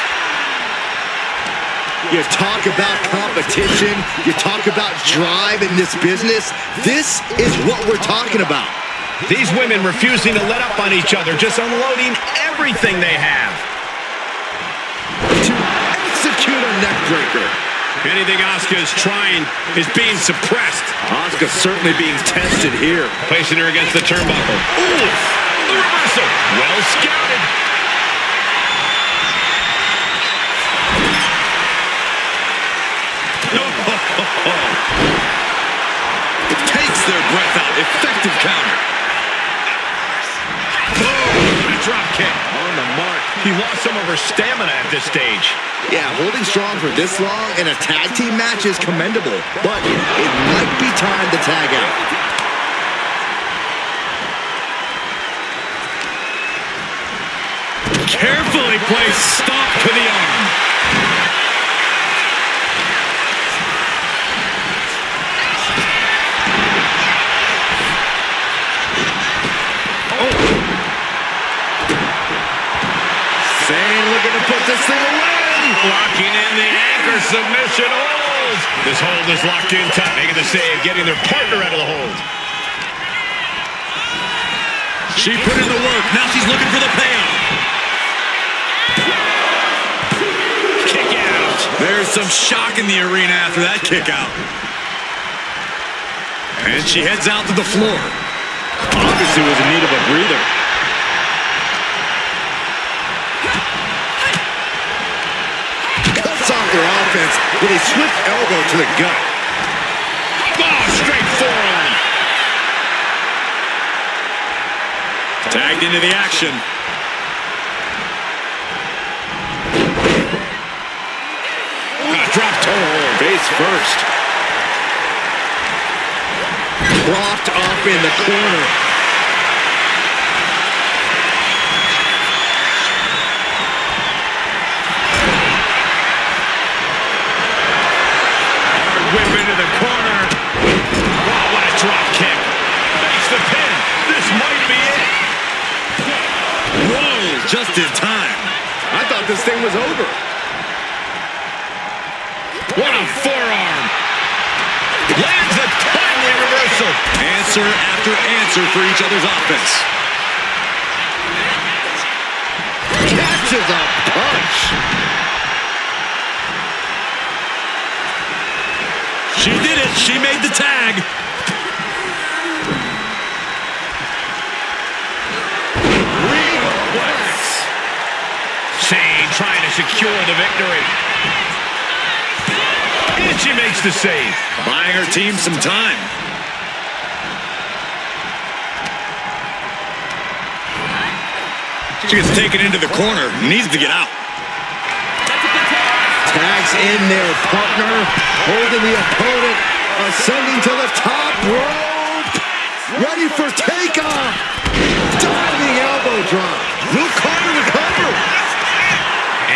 Speaker 4: You talk about competition. You talk about drive in this business. This is what we're talking about.
Speaker 1: These women refusing to let up on each other, just unloading everything they have.
Speaker 4: To execute a neck breaker.
Speaker 1: Anything Asuka is trying is being suppressed.
Speaker 4: Asuka certainly being tested here.
Speaker 1: Placing her against the turnbuckle. Ooh, the reversal. Well scouted.
Speaker 3: Takes their breath out. Effective counter.
Speaker 1: Boom! A drop kick. On the mark. He lost some of her stamina at this stage.
Speaker 4: Yeah, holding strong for this long in a tag team match is commendable, but it might be time to tag out.
Speaker 3: Carefully placed stomp to the arm.
Speaker 4: Sane looking to put this thing away.
Speaker 1: Locking in the anchor submission hold. This hold is locked in tight, making the save, getting their partner out of the hold.
Speaker 3: She put in the work. Now she's looking for the payoff.
Speaker 1: Kick out.
Speaker 3: There's some shock in the arena after that kick out. And she heads out to the floor. Obviously was in need of a breather.
Speaker 4: Cuts off their offense with a swift elbow to the gut.
Speaker 1: Oh, straight forearm.
Speaker 3: Tagged into the action.
Speaker 1: Drop toe hold.
Speaker 4: Face first. Propped up in the corner.
Speaker 1: Whip into the corner. Wow, what a drop kick. Makes the pin. This might be it.
Speaker 3: Whoa, just in time.
Speaker 4: I thought this thing was over.
Speaker 1: What a forearm. Lands a timely reversal.
Speaker 3: Answer after answer for each other's offense.
Speaker 4: Catches a punch.
Speaker 3: She did it. She made the tag.
Speaker 1: Shane trying to secure the victory. And she makes the save.
Speaker 3: Buying her team some time. She gets taken into the corner. Needs to get out.
Speaker 4: Tags in their partner, holding the opponent, ascending to the top rope. Ready for takeoff. Diving elbow drop. Will Carter recover?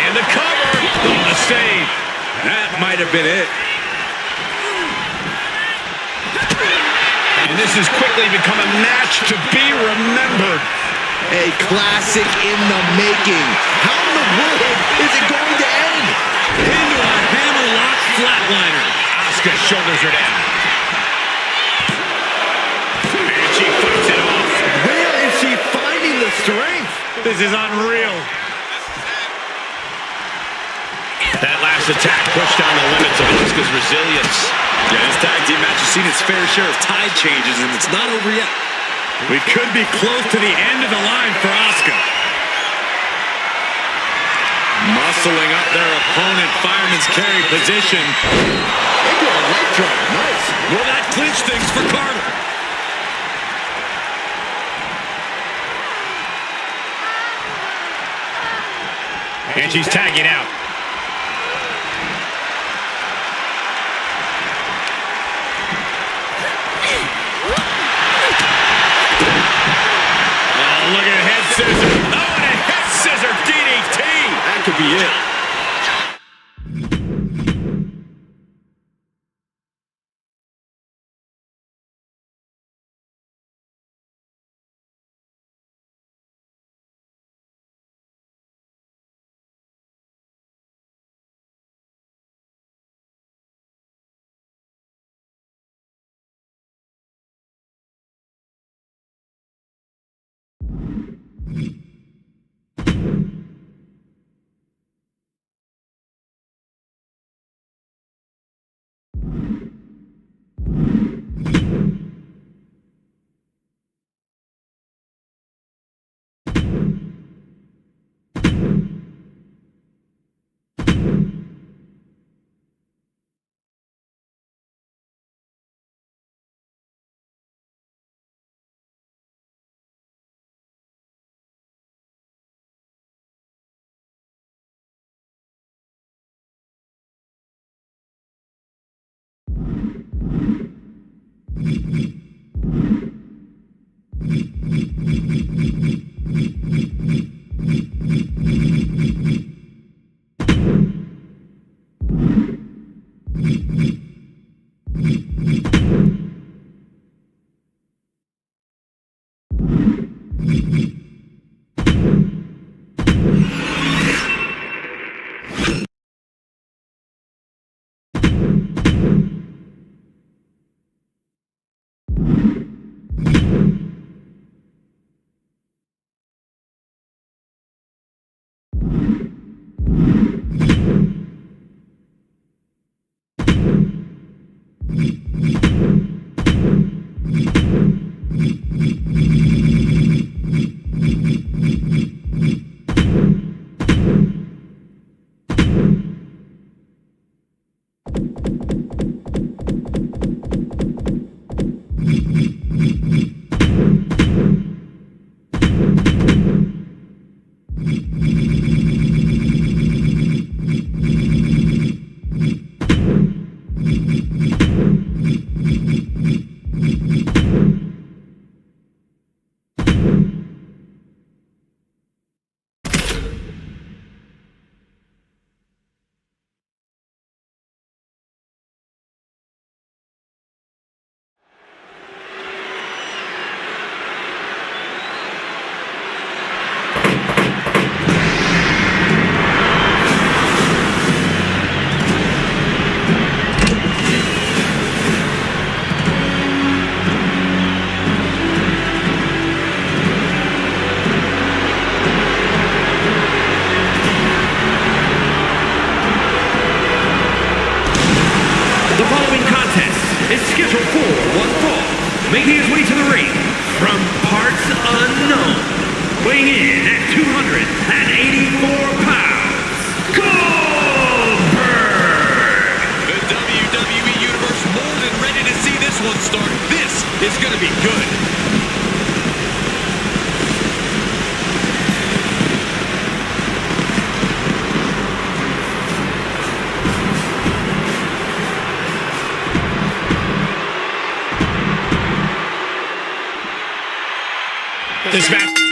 Speaker 1: And the cover. Oh, the save.
Speaker 3: That might have been it.
Speaker 1: And this has quickly become a match to be remembered.
Speaker 4: A classic in the making. How in the world is it going to end?
Speaker 3: Into a hammerlock flatliner.
Speaker 1: Asuka shoulders her down. And she fights it off.
Speaker 4: Where is she finding the strength?
Speaker 1: This is unreal. That last attack pushed down the limits of Asuka's resilience.
Speaker 3: Yeah, this tag team match has seen its fair share of tide changes, and it's not over yet. We could be close to the end of the line for Asuka. Muscling up their opponent, fireman's carry position.
Speaker 4: Into a leg drop. Nice.
Speaker 3: Will that clinch things for Carter?
Speaker 1: And she's tagging out. Oh, look at head scissor. Oh, and a head scissor DDT.
Speaker 3: That could be it.
Speaker 2: is scheduled for one fall, making his way to the ring from parts unknown, weighing in at 284 pounds, Goldberg!
Speaker 3: The WWE Universe more than ready to see this one start. This is going to be good.
Speaker 1: This match.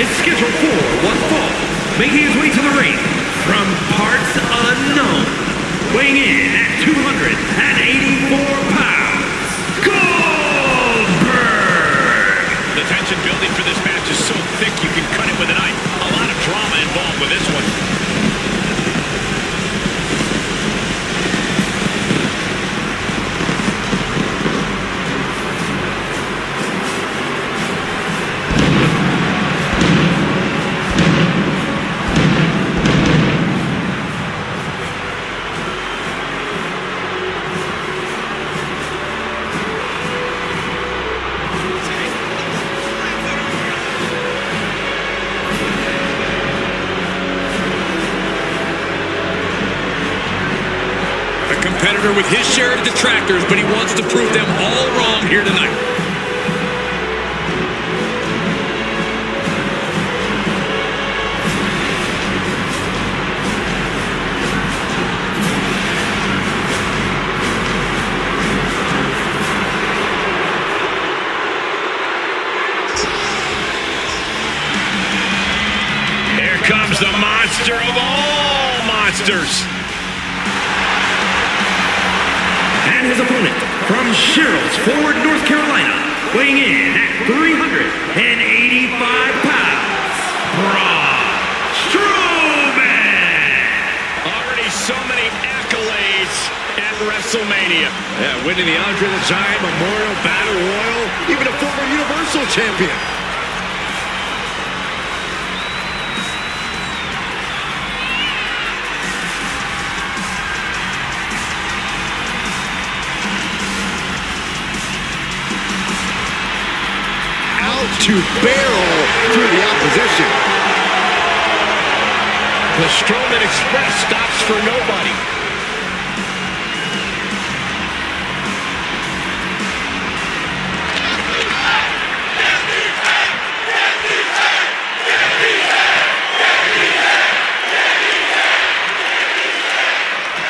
Speaker 2: It's scheduled for one fall, making his way to the ring from parts unknown, weighing in at 284 pounds, Goldberg!
Speaker 1: The tension building for this match is so thick you can cut it with a knife. A lot of drama involved with this one.
Speaker 3: Competitor with his share of detractors, but he wants to prove them all wrong here tonight.
Speaker 1: Here comes the monster of all monsters.
Speaker 2: And his opponent from Sherrills Ford, North Carolina, weighing in at 385 pounds, Braun Strowman!
Speaker 1: Already so many accolades at WrestleMania.
Speaker 4: Yeah, winning the Andre the Giant Memorial Battle Royal, even a former Universal Champion. out to barrel through the opposition.
Speaker 1: The Strowman Express stops for nobody.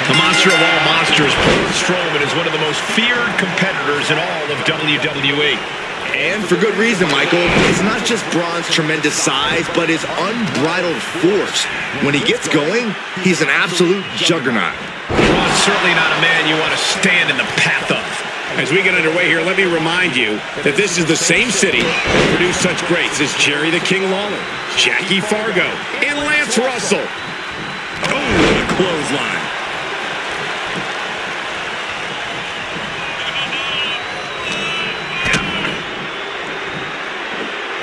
Speaker 1: The monster of all monsters, Braun Strowman, is one of the most feared competitors in all of WWE.
Speaker 4: And for good reason, Michael. It's not just Braun's tremendous size, but his unbridled force. When he gets going, he's an absolute juggernaut.
Speaker 1: Braun's certainly not a man you want to stand in the path of.
Speaker 5: As we get underway here, let me remind you that this is the same city that produced such greats as Jerry the King Lawler, Jackie Fargo, and Lance Russell.
Speaker 3: Oh, what a clothesline.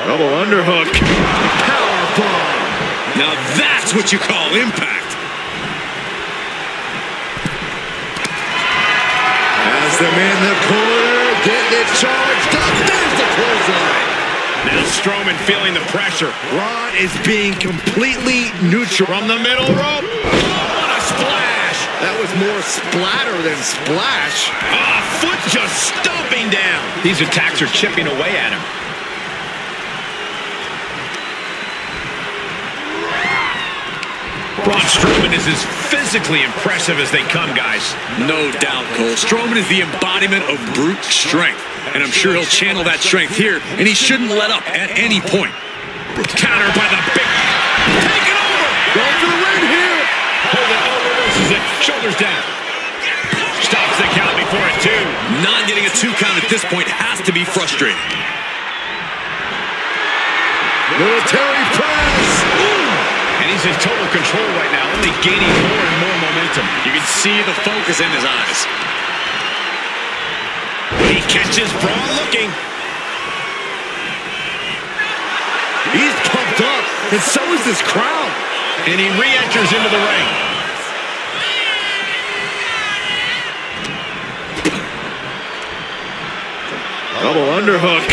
Speaker 4: Double underhook. Powerbomb.
Speaker 3: Now that's what you call impact.
Speaker 4: Has them in the corner. Getting it charged up. There's the clothesline.
Speaker 1: Now Strowman feeling the pressure.
Speaker 4: Braun is being completely neutral.
Speaker 1: From the middle rope. What a splash.
Speaker 4: That was more splatter than splash.
Speaker 1: Foot just stomping down. These attacks are chipping away at him. Braun Strowman is as physically impressive as they come, guys.
Speaker 3: No doubt, Cole. Strowman is the embodiment of brute strength. And I'm sure he'll channel that strength here, and he shouldn't let up at any point.
Speaker 1: Countered by the big... Take it over!
Speaker 4: Going for the win here.
Speaker 1: Holding over, reverses it. Shoulders down. Stops the count before a 2.
Speaker 3: Not getting a 2 count at this point has to be frustrating.
Speaker 4: Military press.
Speaker 1: And he's in total control right now, only gaining more and more momentum.
Speaker 3: You can see the focus in his eyes.
Speaker 1: He catches Braun looking.
Speaker 4: He's pumped up, and so is this crowd.
Speaker 1: And he re-enters into the ring.
Speaker 4: Double underhook.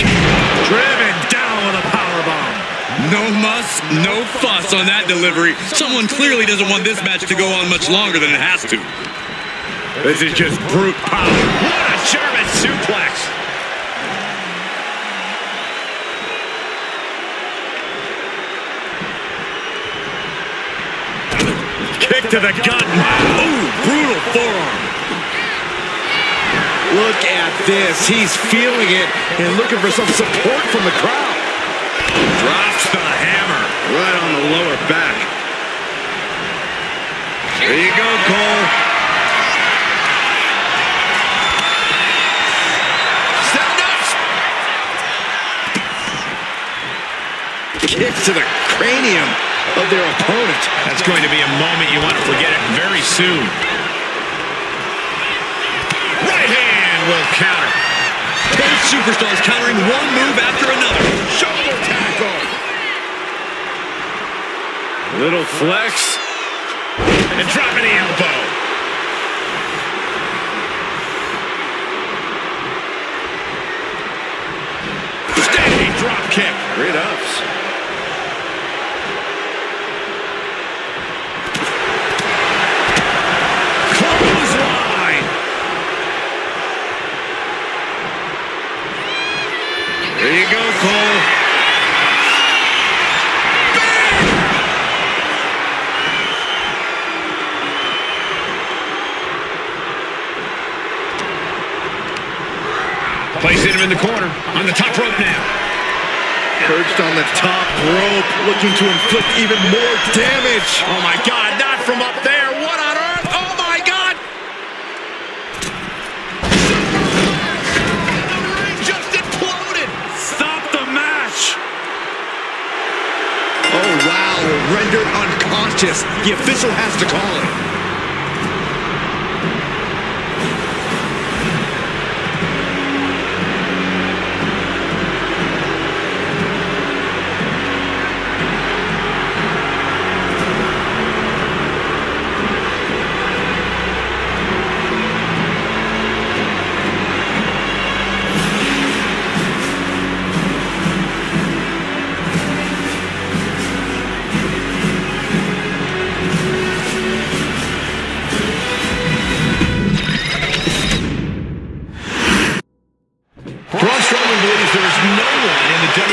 Speaker 4: Driven down with a powerbomb.
Speaker 3: No muss, no fuss on that delivery. Someone clearly doesn't want this match to go on much longer than it has to.
Speaker 4: This is just brute power.
Speaker 1: What a German suplex.
Speaker 3: Kick to the gut. Ooh, brutal forearm.
Speaker 4: Look at this. He's feeling it and looking for some support from the crowd.
Speaker 3: Drops the hammer.
Speaker 4: Right on the lower back. There you go, Cole.
Speaker 1: Step nuts.
Speaker 4: Kick to the cranium of their opponent.
Speaker 1: That's going to be a moment you want to forget it very soon. Right hand will counter.
Speaker 3: Both superstars countering one move after another.
Speaker 1: Shoulder tackle.
Speaker 4: Little flex.
Speaker 1: And dropping the elbow. Standing drop kick.
Speaker 4: Great ups.
Speaker 1: Clothesline.
Speaker 4: There you go, Cole.
Speaker 1: Placing him in the corner. On the top rope now.
Speaker 4: Perched on the top rope, looking to inflict even more damage.
Speaker 1: Oh my God, not from up there. What on earth? Oh my God. The ring just imploded.
Speaker 3: Stop the match.
Speaker 4: Oh, wow. Rendered unconscious. The official has to call it.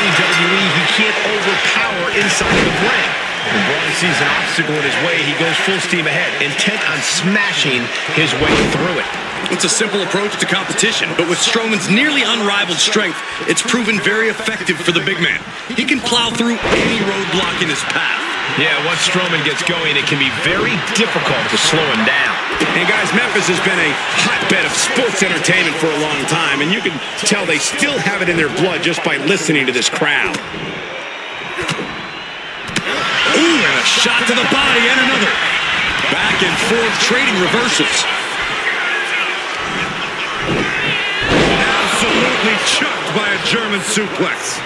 Speaker 5: WWE, he can't overpower inside of the ring. When Braun sees an obstacle in his way, he goes full steam ahead, intent on smashing his way through it.
Speaker 3: It's a simple approach to competition, but with Strowman's nearly unrivaled strength, it's proven very effective for the big man. He can plow through any roadblock in his path.
Speaker 5: Yeah, once Strowman gets going, it can be very difficult to slow him down. And guys, Memphis has been a hotbed of sports entertainment for a long time, and you can tell they still have it in their blood just by listening to this crowd.
Speaker 3: Ooh, and a shot to the body and another. Back and forth trading reversals.
Speaker 4: Absolutely chucked by a German suplex.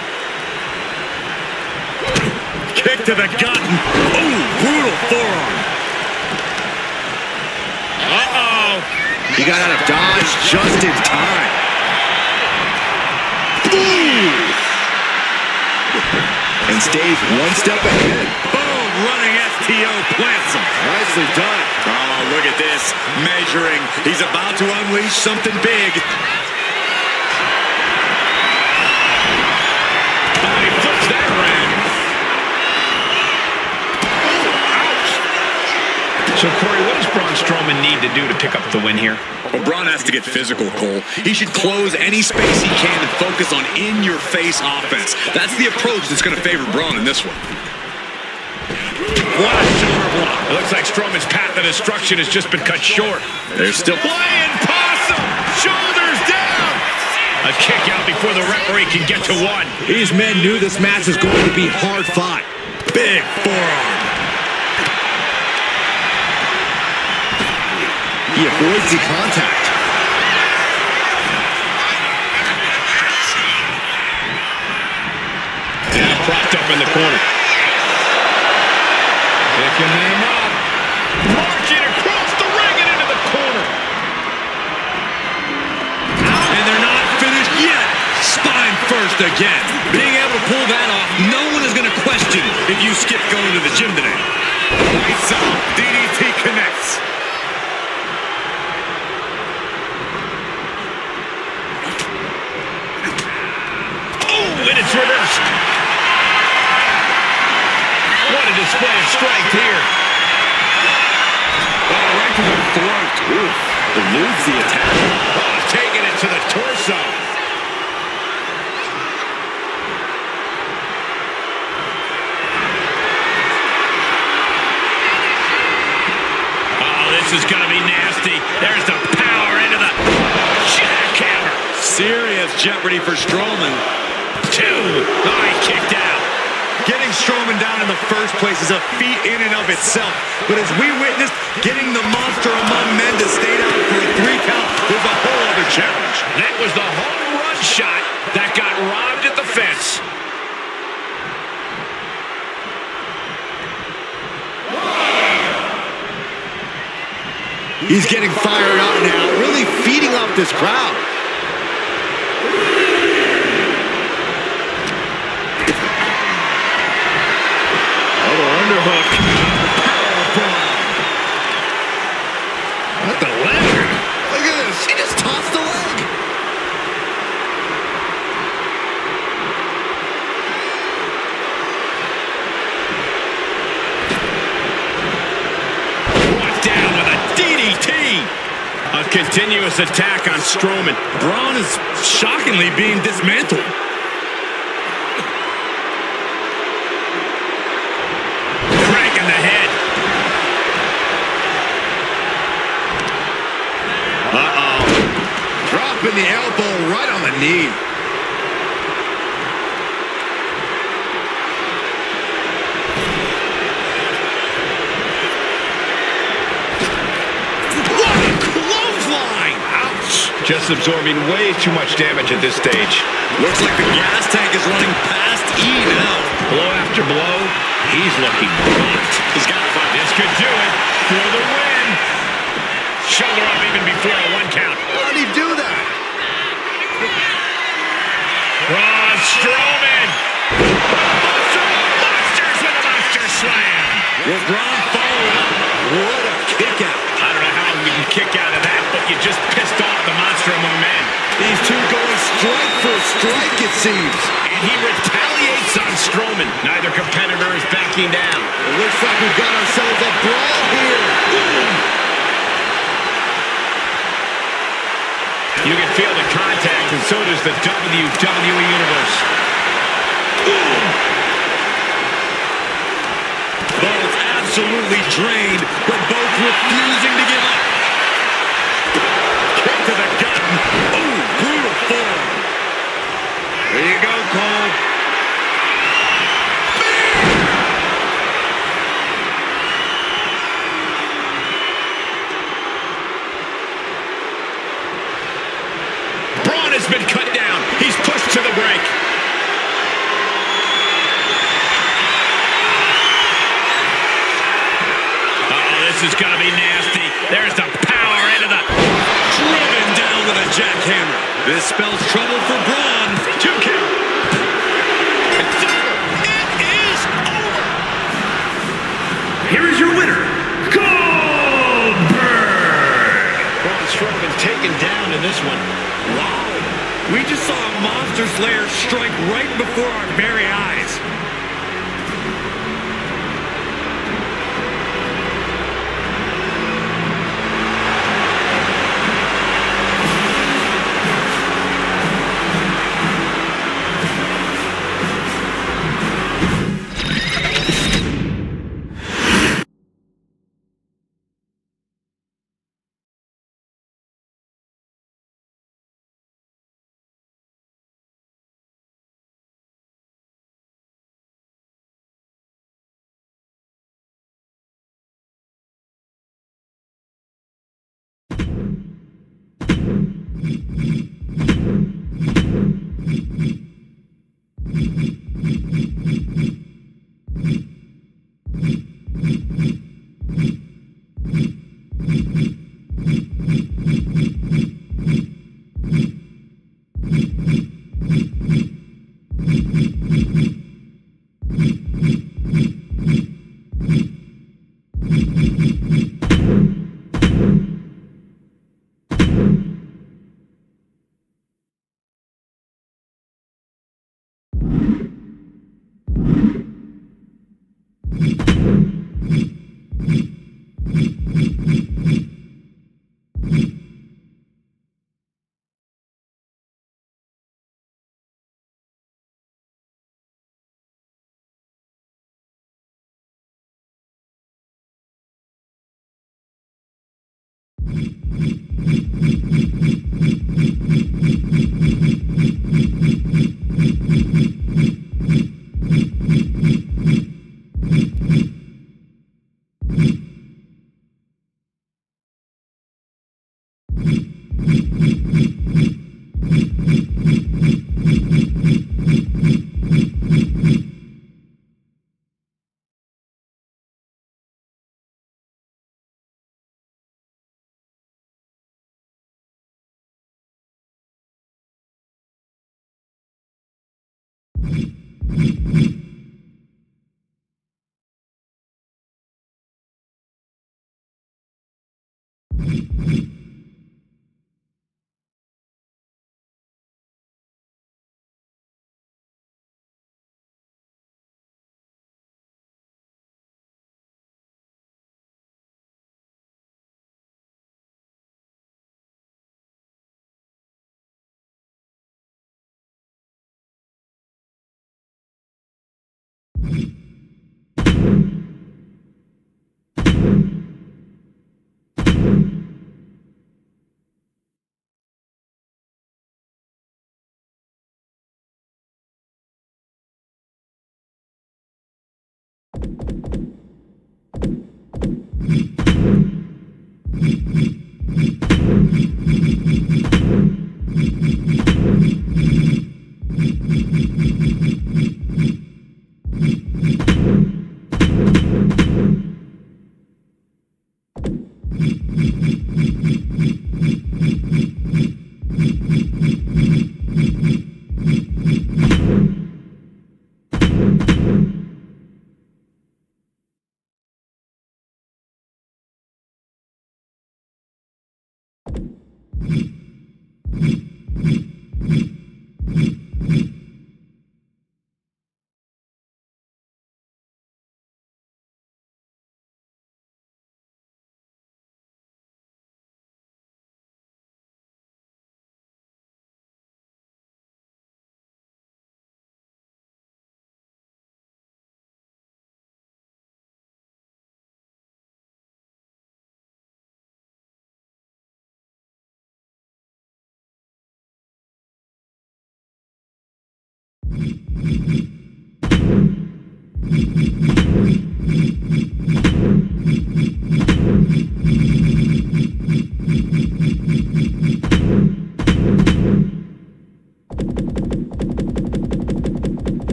Speaker 4: Kick to the gut. Ooh, brutal forearm. Uh-oh. He got out of dodge just in time. Ooh. And stays one step ahead. Boom, running STO plants him. Nicely done.
Speaker 3: Oh, look at this. Measuring. He's about to unleash something big.
Speaker 5: Oh, he flips that around. So, Corey, what does Braun Strowman need to do to pick up the win here?
Speaker 3: Well, Braun has to get physical, Cole. He should close any space he can and focus on in-your-face offense. That's the approach that's going to favor Braun in this one.
Speaker 5: What a shoulder block. It looks like Strowman's path to destruction has just been cut short.
Speaker 3: There's still
Speaker 5: Flying possum! Shoulders down! A kick out before the referee can get to one.
Speaker 4: These men knew this match was going to be hard fought. Big forearm. He avoids the contact.
Speaker 5: Now propped up in the corner. Picking him up. Marching across the ring and into the corner.
Speaker 3: And they're not finished yet. Spine first again. Being able to pull that off, no one is going to question if you skip going to the gym today.
Speaker 4: Lights out. DDT connects.
Speaker 5: And it's reversed. What a display of strength here.
Speaker 4: Oh, right to the throat. Ooh, eludes the attack.
Speaker 5: Oh, taking it to the torso. Oh, this is going to be nasty. There's the power into the jackhammer.
Speaker 3: Serious jeopardy for Strowman.
Speaker 5: Two. Oh, he kicked out.
Speaker 4: Getting Strowman down in the first place is a feat in and of itself. But as we witnessed, getting the monster among men to stay down for a 3 count is a whole other challenge.
Speaker 5: That was the home run shot that got robbed at the fence.
Speaker 4: He's getting fired up now, really feeding off this crowd. Underhook. What the leg? Look at this. He just tossed the leg.
Speaker 5: Brought down with a DDT. A continuous attack on Strowman.
Speaker 3: Braun is shockingly being dismantled.
Speaker 5: The head.
Speaker 4: Uh-oh. Dropping the elbow right on the knee.
Speaker 5: What a clothesline! Ouch! Just absorbing way too much damage at this stage.
Speaker 3: Looks like the gas tank is running past E now.
Speaker 5: Blow after blow. He's looking hot.
Speaker 3: He's got to find
Speaker 5: this. Could do it for the win. Shoulder up even before a 1 count.
Speaker 4: How did he do that?
Speaker 5: Braun Strowman. Monsters with a monster slam.
Speaker 3: Will Braun follow it up? What a kick out.
Speaker 5: I don't know how we can kick out of that, but you just pissed off the monster among men.
Speaker 4: These two going strike for strike, it seems.
Speaker 5: And he retaliates. Strowman. Neither competitor is backing down.
Speaker 4: It looks like we've got ourselves a brawl here. Boom.
Speaker 5: You can feel the contact, and so does the WWE Universe.
Speaker 3: Boom. Both absolutely drained, but both refusing to give up. Kick to the gut. Oh, brutal form.
Speaker 4: There you go, Cole.
Speaker 5: Braun has been cut down. He's pushed to the break. This is going to be nasty. There's the power into the...
Speaker 3: Driven down with a jackhammer. This spells trouble for Braun.
Speaker 5: 2 count.
Speaker 3: It's over. It is over.
Speaker 2: Here is your winner, Goldberg!
Speaker 5: Braun Strowman taken down in this one.
Speaker 3: Wow. We just saw a monster slayer strike right before our very eyes.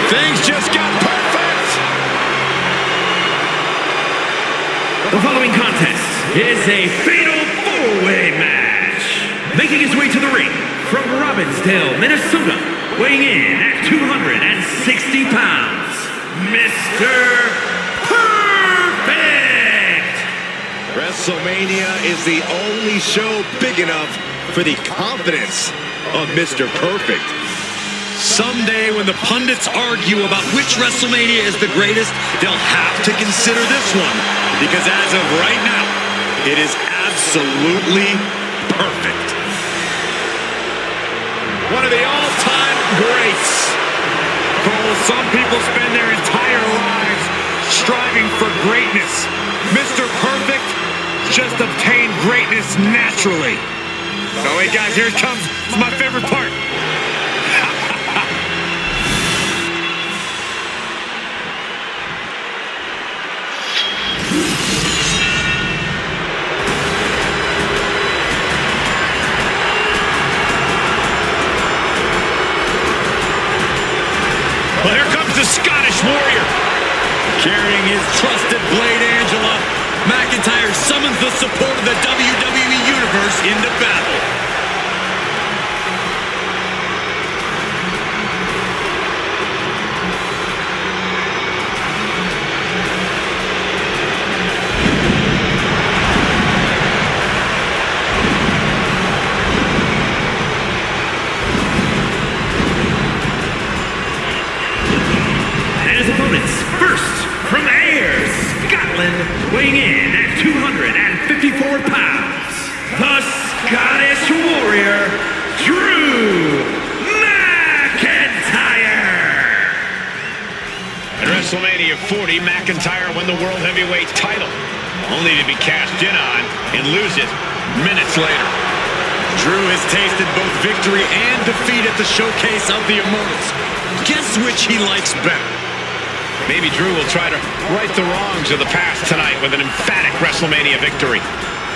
Speaker 3: Things just got perfect.
Speaker 2: The following contest is a fatal four-way match. Making his way to the ring from Robbinsdale, Minnesota, weighing in at 260 pounds, Mr. Perfect!
Speaker 4: WrestleMania is the only show big enough for the confidence of Mr. Perfect.
Speaker 3: Someday when the pundits argue about which WrestleMania is the greatest, they'll have to consider this one. Because as of right now, it is absolutely perfect.
Speaker 5: One of the all-time greats. Cole, some people spend their entire lives striving for greatness. Mr. Perfect just obtained greatness naturally. Oh, wait, guys, here it comes. It's my favorite part.
Speaker 3: Well, here comes the Scottish Warrior. Carrying his trusted blade, Angela, McIntyre summons the support of the WWE Universe into battle.
Speaker 2: First, from Ayr, Scotland, weighing in at 254 pounds, the Scottish Warrior, Drew McIntyre.
Speaker 1: At WrestleMania 40, McIntyre won the World Heavyweight title, only to be cashed in on and lose it minutes later.
Speaker 3: Drew has tasted both victory and defeat at the showcase of the Immortals. Guess which he likes better?
Speaker 1: Maybe Drew will try to right the wrongs of the past tonight with an emphatic WrestleMania victory.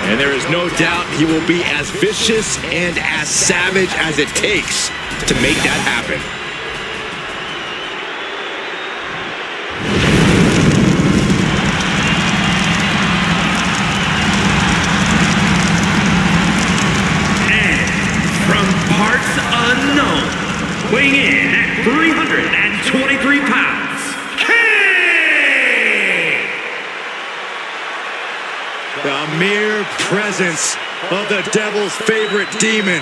Speaker 4: And there is no doubt he will be as vicious and as savage as it takes to make that happen.
Speaker 2: And from parts unknown, weighing in at 323 pounds,
Speaker 4: the mere presence of the devil's favorite demon.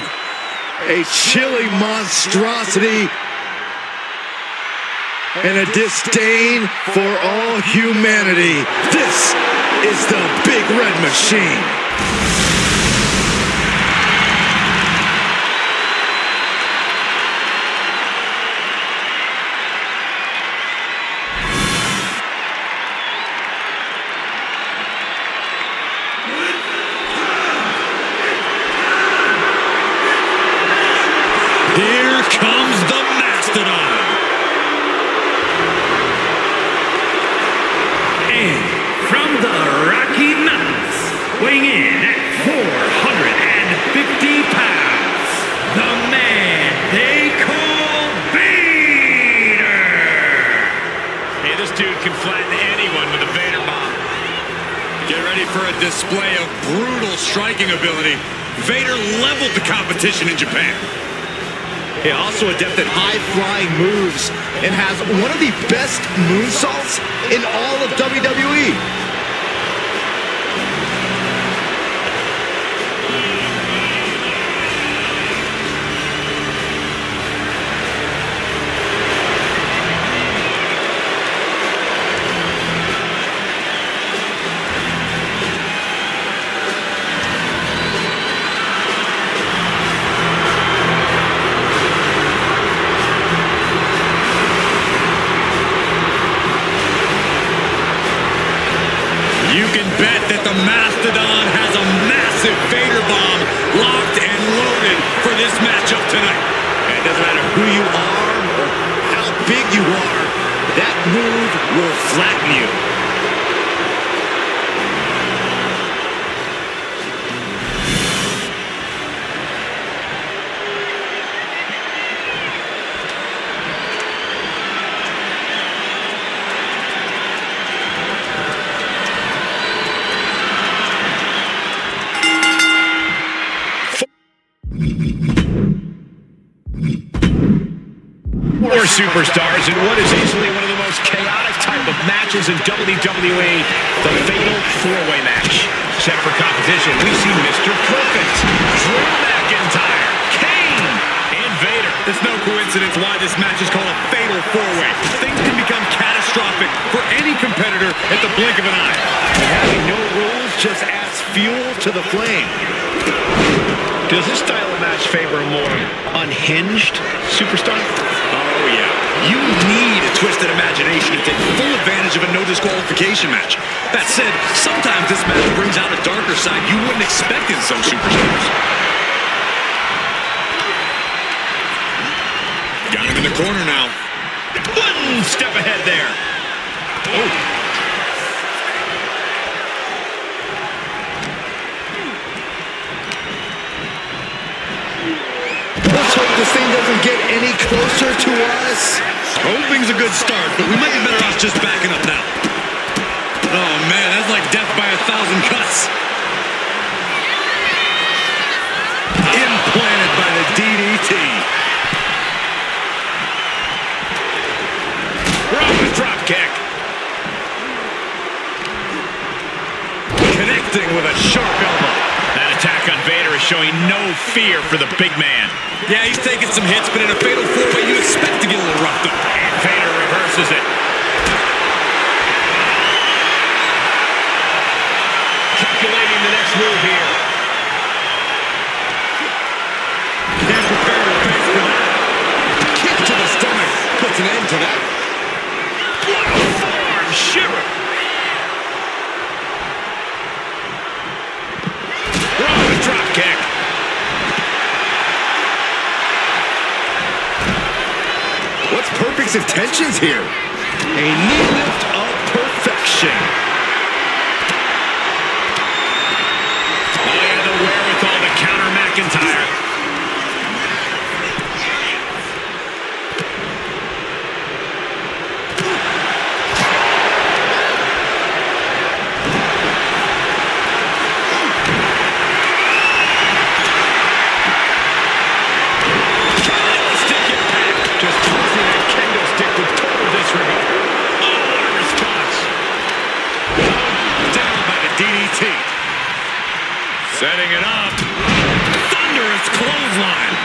Speaker 4: A chilling monstrosity and a disdain for all humanity. This is the Big Red Machine.
Speaker 3: Here comes the Mastodon.
Speaker 2: and from the Rocky Mountains, weighing in at 450 pounds, the man they call Vader.
Speaker 1: Hey, this dude can flatten anyone with a Vader bomb.
Speaker 3: Get ready for a display of brutal striking ability. Vader leveled the competition in Japan.
Speaker 4: He also adept at high-flying moves and has one of the best moonsaults in all of WWE.
Speaker 3: massive Vader bomb locked and loaded for this matchup tonight. And it doesn't matter who you are or how big you are, that move will flatten you.
Speaker 5: Four superstars in what is easily one of the most chaotic type of matches in WWE, the Fatal 4-Way match. Set for competition, we see Mr. Perfect, Drew McIntyre, Kane, and Vader.
Speaker 3: It's no coincidence why this match is called a Fatal 4-Way. Things can become catastrophic for any competitor at the blink of an eye.
Speaker 5: And having no rules just adds fuel to the flame. Does this style of match favor a more unhinged superstar?
Speaker 3: Oh, yeah. You need a twisted imagination to take full advantage of a no disqualification match. That said, sometimes this match brings out a darker side you wouldn't expect in some superstars. Got him in the corner now.
Speaker 5: One step ahead there. Oh.
Speaker 4: Let's hope this thing doesn't get any closer to us.
Speaker 3: Hoping's a good start, but we might be better off just backing up now. Oh, man, that's like death by 1,000 cuts. Implanted by the DDT.
Speaker 5: Roman drop kick.
Speaker 3: Connecting with a sharp elbow.
Speaker 5: That attack on Vader is showing no fear for the big man.
Speaker 3: Yeah, he's taking some hits, but in a Fatal 4-Way, you expect to get a little roughed up.
Speaker 5: And Vader reverses it. Calculating the next move here.
Speaker 3: Can't prepare to face for that. Kick to the stomach puts an end to that.
Speaker 5: What a forearm shiver. Roman drop kick.
Speaker 4: What's Perfect's intentions here?
Speaker 3: A knee lift of perfection.
Speaker 5: Oh, he had the wherewithal to counter McIntyre.
Speaker 3: Setting it up. Thunderous clothesline.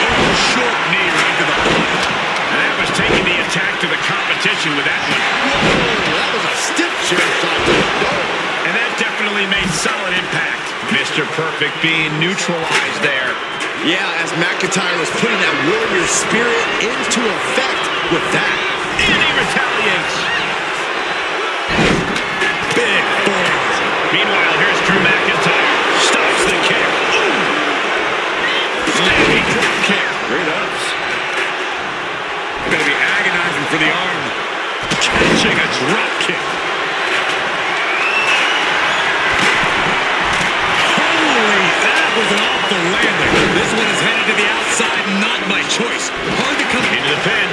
Speaker 5: Oh, short knee right to the body. And that was taking the attack to the competition with that one.
Speaker 4: Whoa, that was a stiff chair shot to the dome.
Speaker 5: And that definitely made solid impact. Mr. Perfect being neutralized there.
Speaker 4: Yeah, as McIntyre was putting that warrior spirit into effect with that.
Speaker 5: And he retaliates.
Speaker 3: Big forearm.
Speaker 5: Meanwhile, here's Drew McIntyre. Stops the kick. Ooh. Standing drop kick.
Speaker 3: Great ups. Going to be agonizing for the arm. Catching a drop kick. Holy, that was an awful landing. This one is headed to the outside, not by choice. Hard to come
Speaker 5: into the pin.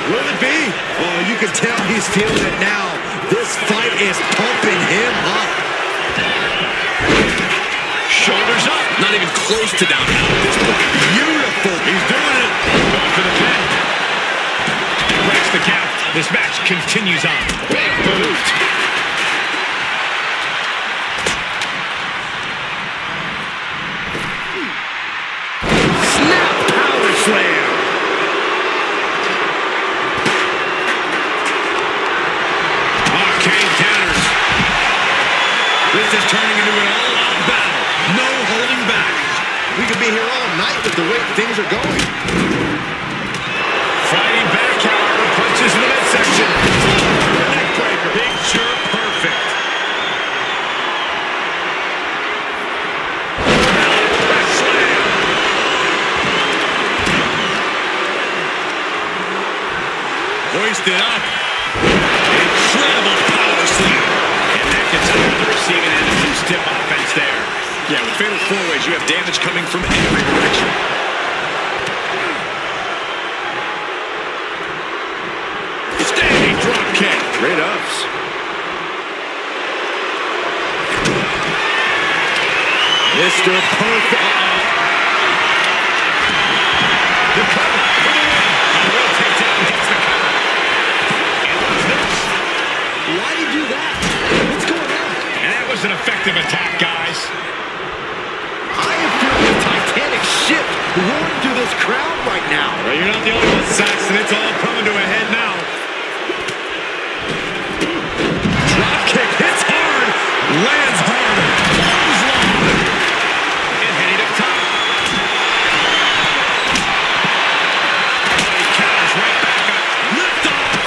Speaker 4: Will it be? Oh, you can tell he's feeling it now. This fight is pumping him up.
Speaker 5: Shoulders up.
Speaker 3: Not even close to down now at this point.
Speaker 4: Beautiful.
Speaker 3: He's doing it.
Speaker 5: Going for the pin. Breaks the count. This match continues on. Big boot.
Speaker 4: Snap power slam.
Speaker 3: Kane counters. This is turning into an all-out battle. No holding back.
Speaker 4: We could be here all night with the way things are going.
Speaker 5: Fighting back, however, punches in the midsection. Neck breaker. Picture perfect.
Speaker 3: lifted up. Incredible power slam.
Speaker 5: And that gets out of the receiving end of some stiff offense there.
Speaker 3: Yeah, with fatal four-ways, you have damage coming from every direction.
Speaker 5: Standing drop kick.
Speaker 3: Great ups. Mr. Perfect.
Speaker 5: The cover for the win. A real takedown gets the cover. And what's this?
Speaker 3: Why did you do that? What's going on?
Speaker 5: And that was an effective attack, guys.
Speaker 3: I am feeling a titanic ship roaring through this crowd right now.
Speaker 5: Well, you're not the only one, Saxton. It's all coming to a head now.
Speaker 3: Drop kick hits hard, lands hard, arms long.
Speaker 5: And heading up top. He counters right back up.
Speaker 3: Lift off.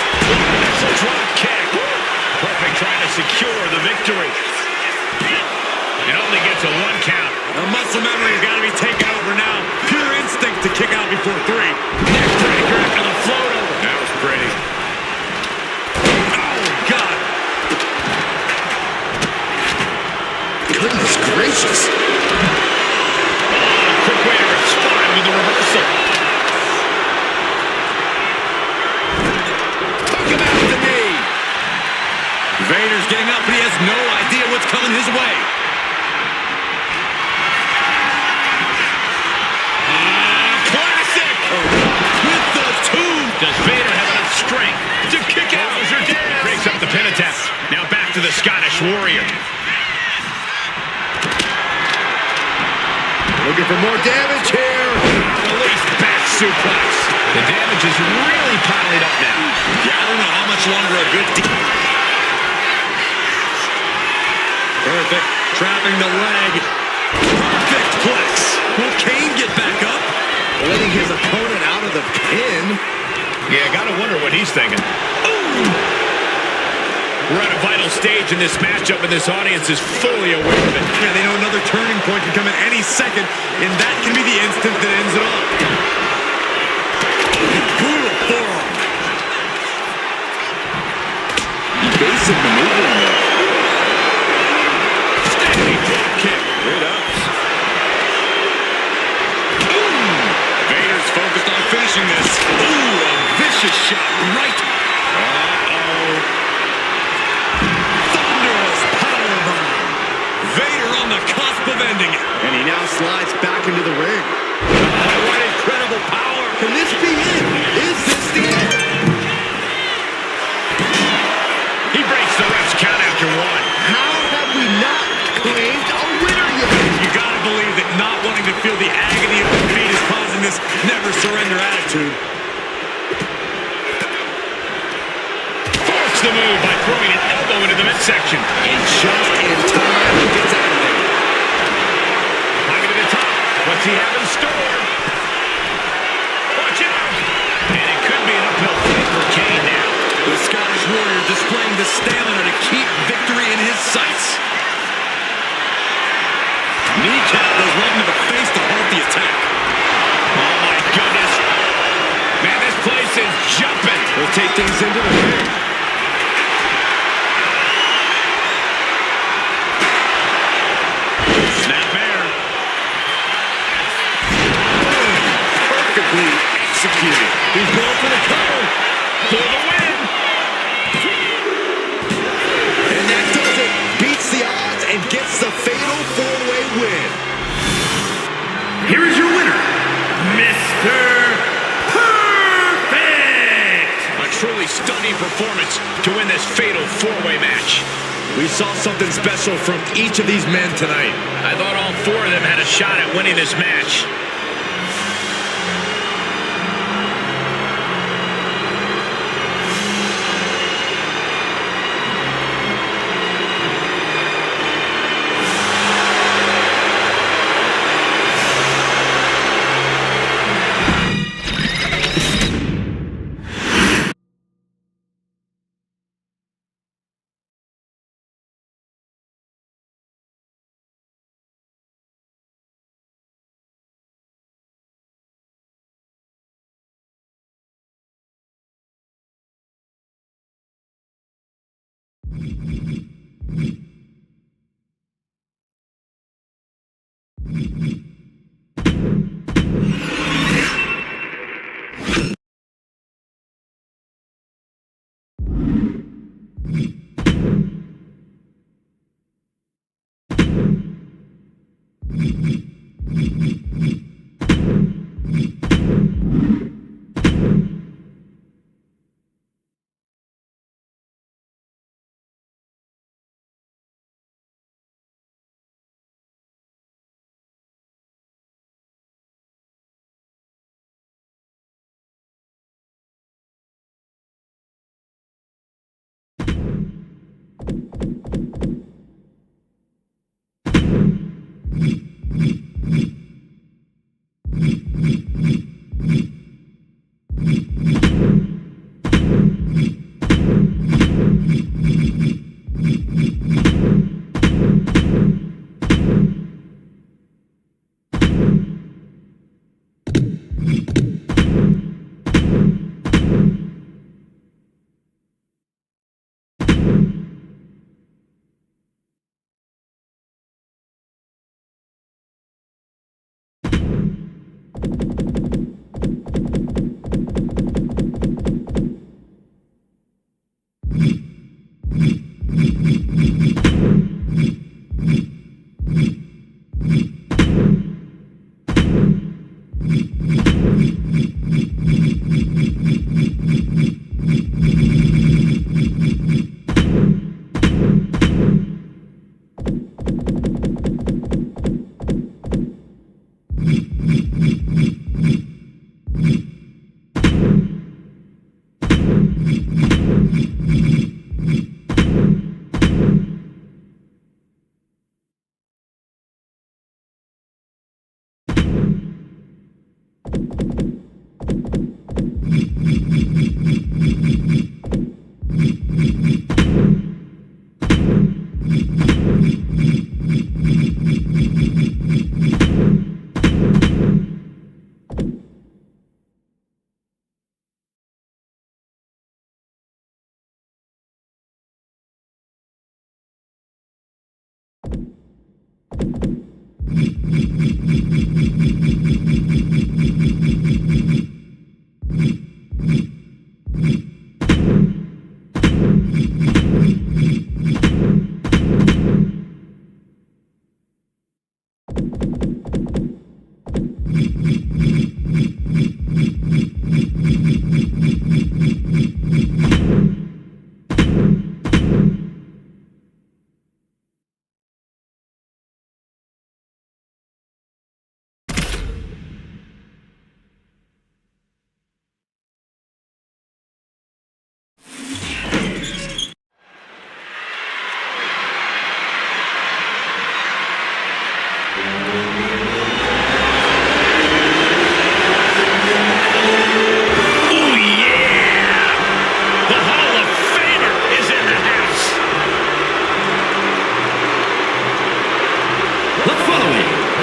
Speaker 5: That's a drop kick. Perfect trying to secure the victory. It only gets a 1 count.
Speaker 3: The muscle memory has got to be taken over now. Pure instinct to kick out before 3.
Speaker 5: Neck breaker after the float over. That was pretty.
Speaker 3: Oh, God. Goodness gracious.
Speaker 5: A quick way to respond with the reversal.
Speaker 3: Took him out with the knee. Vader's getting up, but he has no idea what's coming his way. Classic! With the 2.
Speaker 5: Does Vader have enough strength to kick out? Breaks up the pin attempt. Now back to the Scottish Warrior.
Speaker 3: Looking for more damage here.
Speaker 5: Release back suplex. The damage is really piling up now.
Speaker 3: Yeah, I don't know how much longer a good Perfect. Trapping the leg. Perfect plex. Will Kane get back up? Letting his opponent out of the pin.
Speaker 5: Yeah, gotta wonder what he's thinking. Ooh. We're at a vital stage in this matchup, and this audience is fully aware of it.
Speaker 3: Yeah, they know another turning point can come at any second, and that can be the instant that ends it all. Brutal forearm. Basic maneuvering there.
Speaker 5: Standing drop kick.
Speaker 3: Great ups. Vader's focused on finishing this. Ooh, a vicious shot right. Uh-oh. Thunderous powerbomb. Vader on the cusp of ending it. And he now slides back into the ring. Oh, what incredible power. Can this be it? Is this the end?
Speaker 5: He breaks the ref's count after 1.
Speaker 3: How have we not claimed a winner yet? You gotta believe that not wanting to feel the agony of defeat is causing this never surrender attitude.
Speaker 5: Force the move by throwing an elbow into the midsection.
Speaker 3: And just in time, he gets out of there.
Speaker 5: Climbing to the top. What's he have in store? Watch out! And it could be an uphill fight for Kane now.
Speaker 3: The Scottish Warrior displaying the stamina to keep victory in his sights. Kneecap goes right into the face to halt the attack.
Speaker 5: Oh my goodness. Man, this place is jumping.
Speaker 3: We'll take things into the ring.
Speaker 5: Snap air.
Speaker 3: Perfectly executed. He's going for the cover.
Speaker 5: For the win.
Speaker 3: And that does it. Beats the odds and gets the fatal 4-way win.
Speaker 2: Here is your winner, Mr. Perfect!
Speaker 5: A truly stunning performance to win this fatal 4-way match.
Speaker 3: We saw something special from each of these men tonight.
Speaker 5: I thought all 4 of them had a shot at winning this match.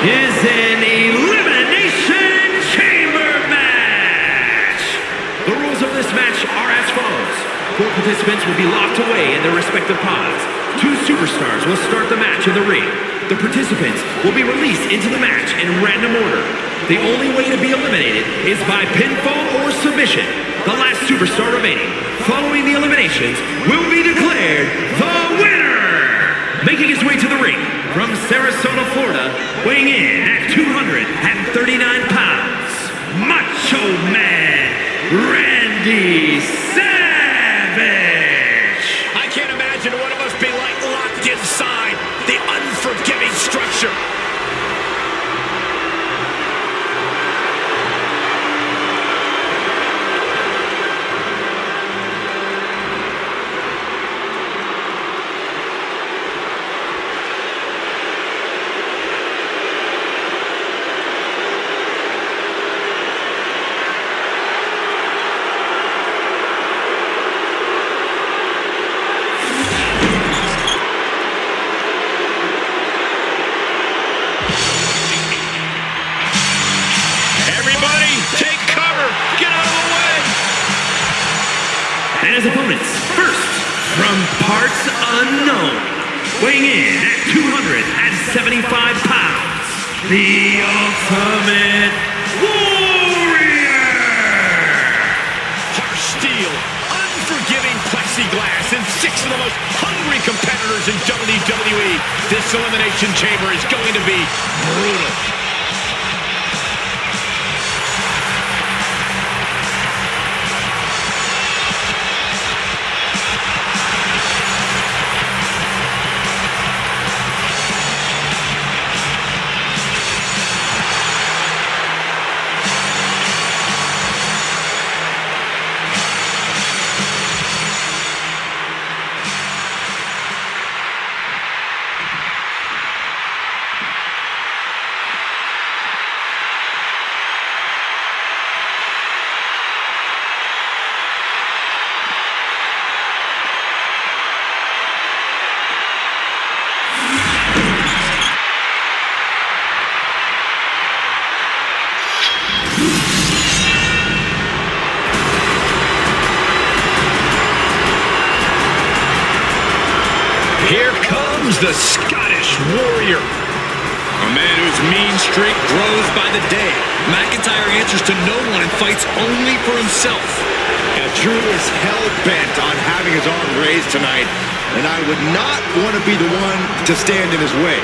Speaker 2: is an Elimination Chamber match. The rules of this match are as follows. 4 participants will be locked away in their respective pods. 2 superstars will start the match in the ring. The participants will be released into the match in random order. The only way to be eliminated is by pinfall or submission. The last superstar remaining, following the eliminations, will be declared the winner. Making his way to the ring from Sarasota, Florida, weighing in at 239 pounds, Macho Man Randy Savage.
Speaker 3: I can't imagine what it must be like locked inside the unforgiving structure.
Speaker 2: parts unknown. Weighing in at 275 pounds, the Ultimate Warrior!
Speaker 1: Harsh steel, unforgiving plexiglass, and 6 of the most hungry competitors in WWE. This Elimination Chamber is going to be brutal.
Speaker 3: Here comes the Scottish Warrior. A man whose mean streak grows by the day. McIntyre answers to no one and fights only for himself.
Speaker 4: Now, Drew is hell-bent on having his arm raised tonight, and I would not want to be the one to stand in his way.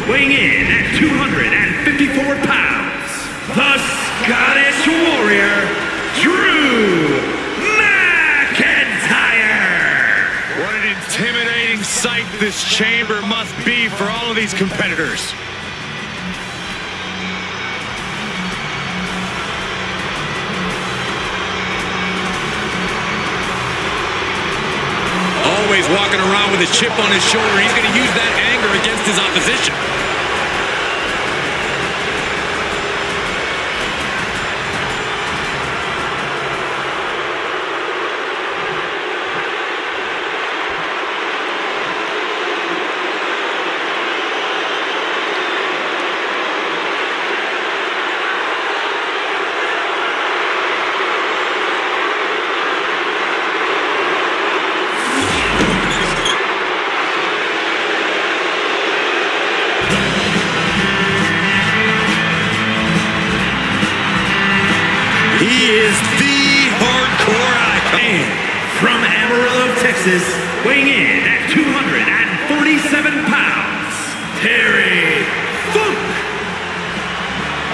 Speaker 2: Weighing in at 254 pounds, the Scottish Warrior, Drew McIntyre!
Speaker 3: What an intimidating sight this chamber must be for all of these competitors. Always walking around with a chip on his shoulder. He's going to use that anger against his opposition.
Speaker 2: Weighing in at 247 pounds, Terry Funk!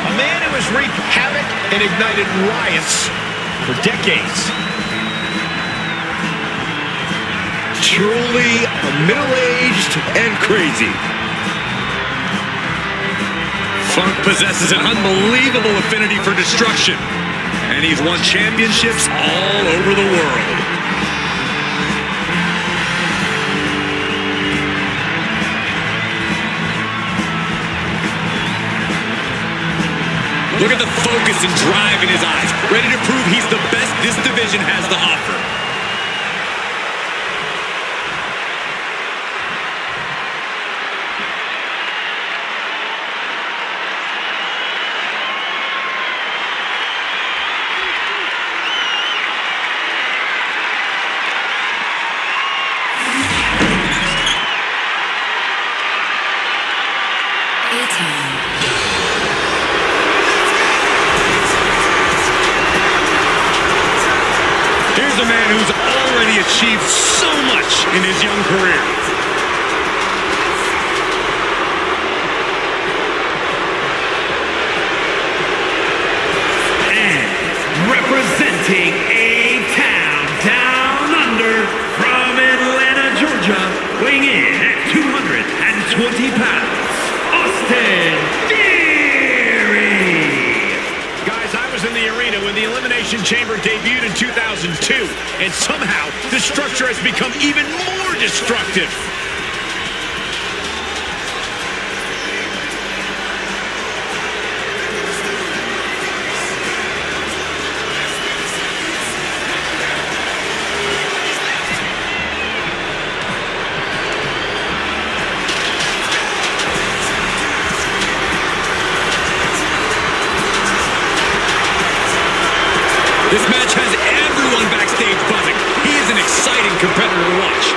Speaker 1: A man who has wreaked havoc and ignited riots for decades.
Speaker 4: Truly middle-aged and crazy.
Speaker 3: Funk possesses an unbelievable affinity for destruction, and he's won championships all over the world. Look at the focus and drive in his eyes, ready to prove he's the best this division has to offer. Here's a man who's already achieved so much in his young career.
Speaker 2: And representing a town down under from Atlanta, Georgia, weighing in at 220 pounds, Austin Theory!
Speaker 1: Guys, I was in the arena when the Elimination Chamber debuted in 2002, and somehow the structure has become even more destructive.
Speaker 3: intriguing competitor to watch.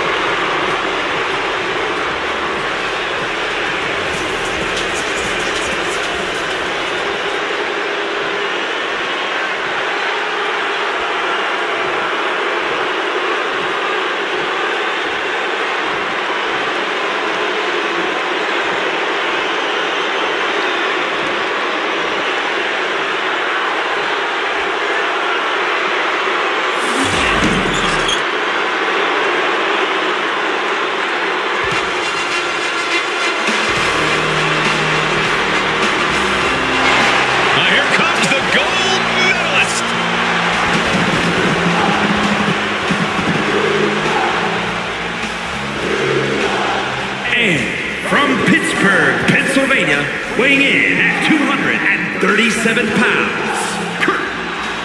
Speaker 2: Weighing in at 237 pounds, Kurt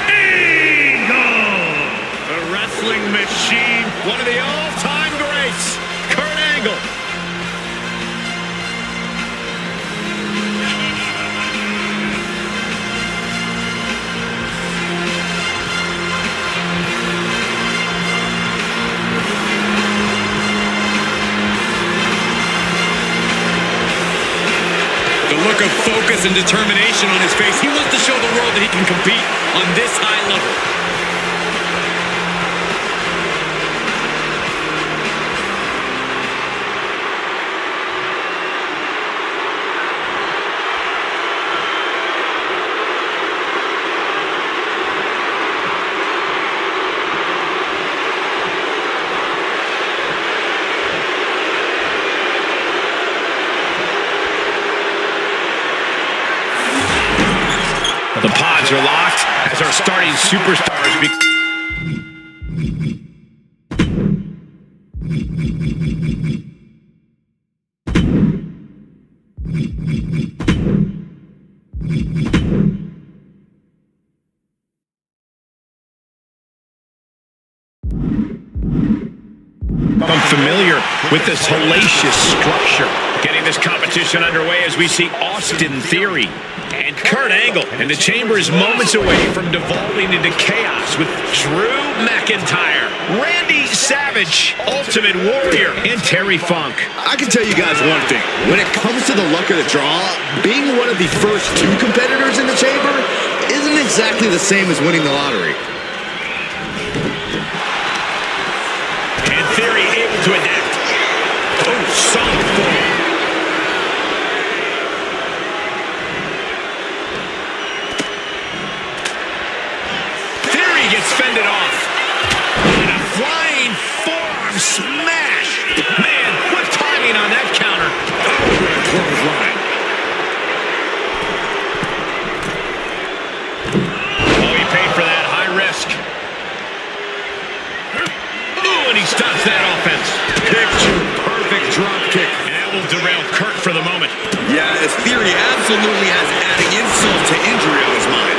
Speaker 2: Angle!
Speaker 3: A wrestling machine, one of the all-time greats, Kurt Angle. The look of focus and determination on his face. He wants to show the world that he can compete on this high level.
Speaker 5: The pods are locked as our starting superstars become familiar with this hellacious structure. Getting this competition underway as we see Austin Theory and Kurt Angle. And the chamber is moments away from devolving into chaos with Drew McIntyre, Randy Savage, Ultimate Warrior, and Terry Funk.
Speaker 4: I can tell you guys one thing. When it comes to the luck of the draw, being one of the first two competitors in the chamber isn't exactly the same as winning the lottery.
Speaker 5: And Theory able to adapt. Oh, solid form. Gets fended off. And a flying forearm smash. Man, what timing on that counter. Oh, clothesline. Oh, he paid for that. High risk. Oh, and he stops that offense.
Speaker 4: Picture perfect drop kick.
Speaker 5: And that will derail Kurt for the moment.
Speaker 4: Yeah, his Theory absolutely has adding insult to injury on his mind.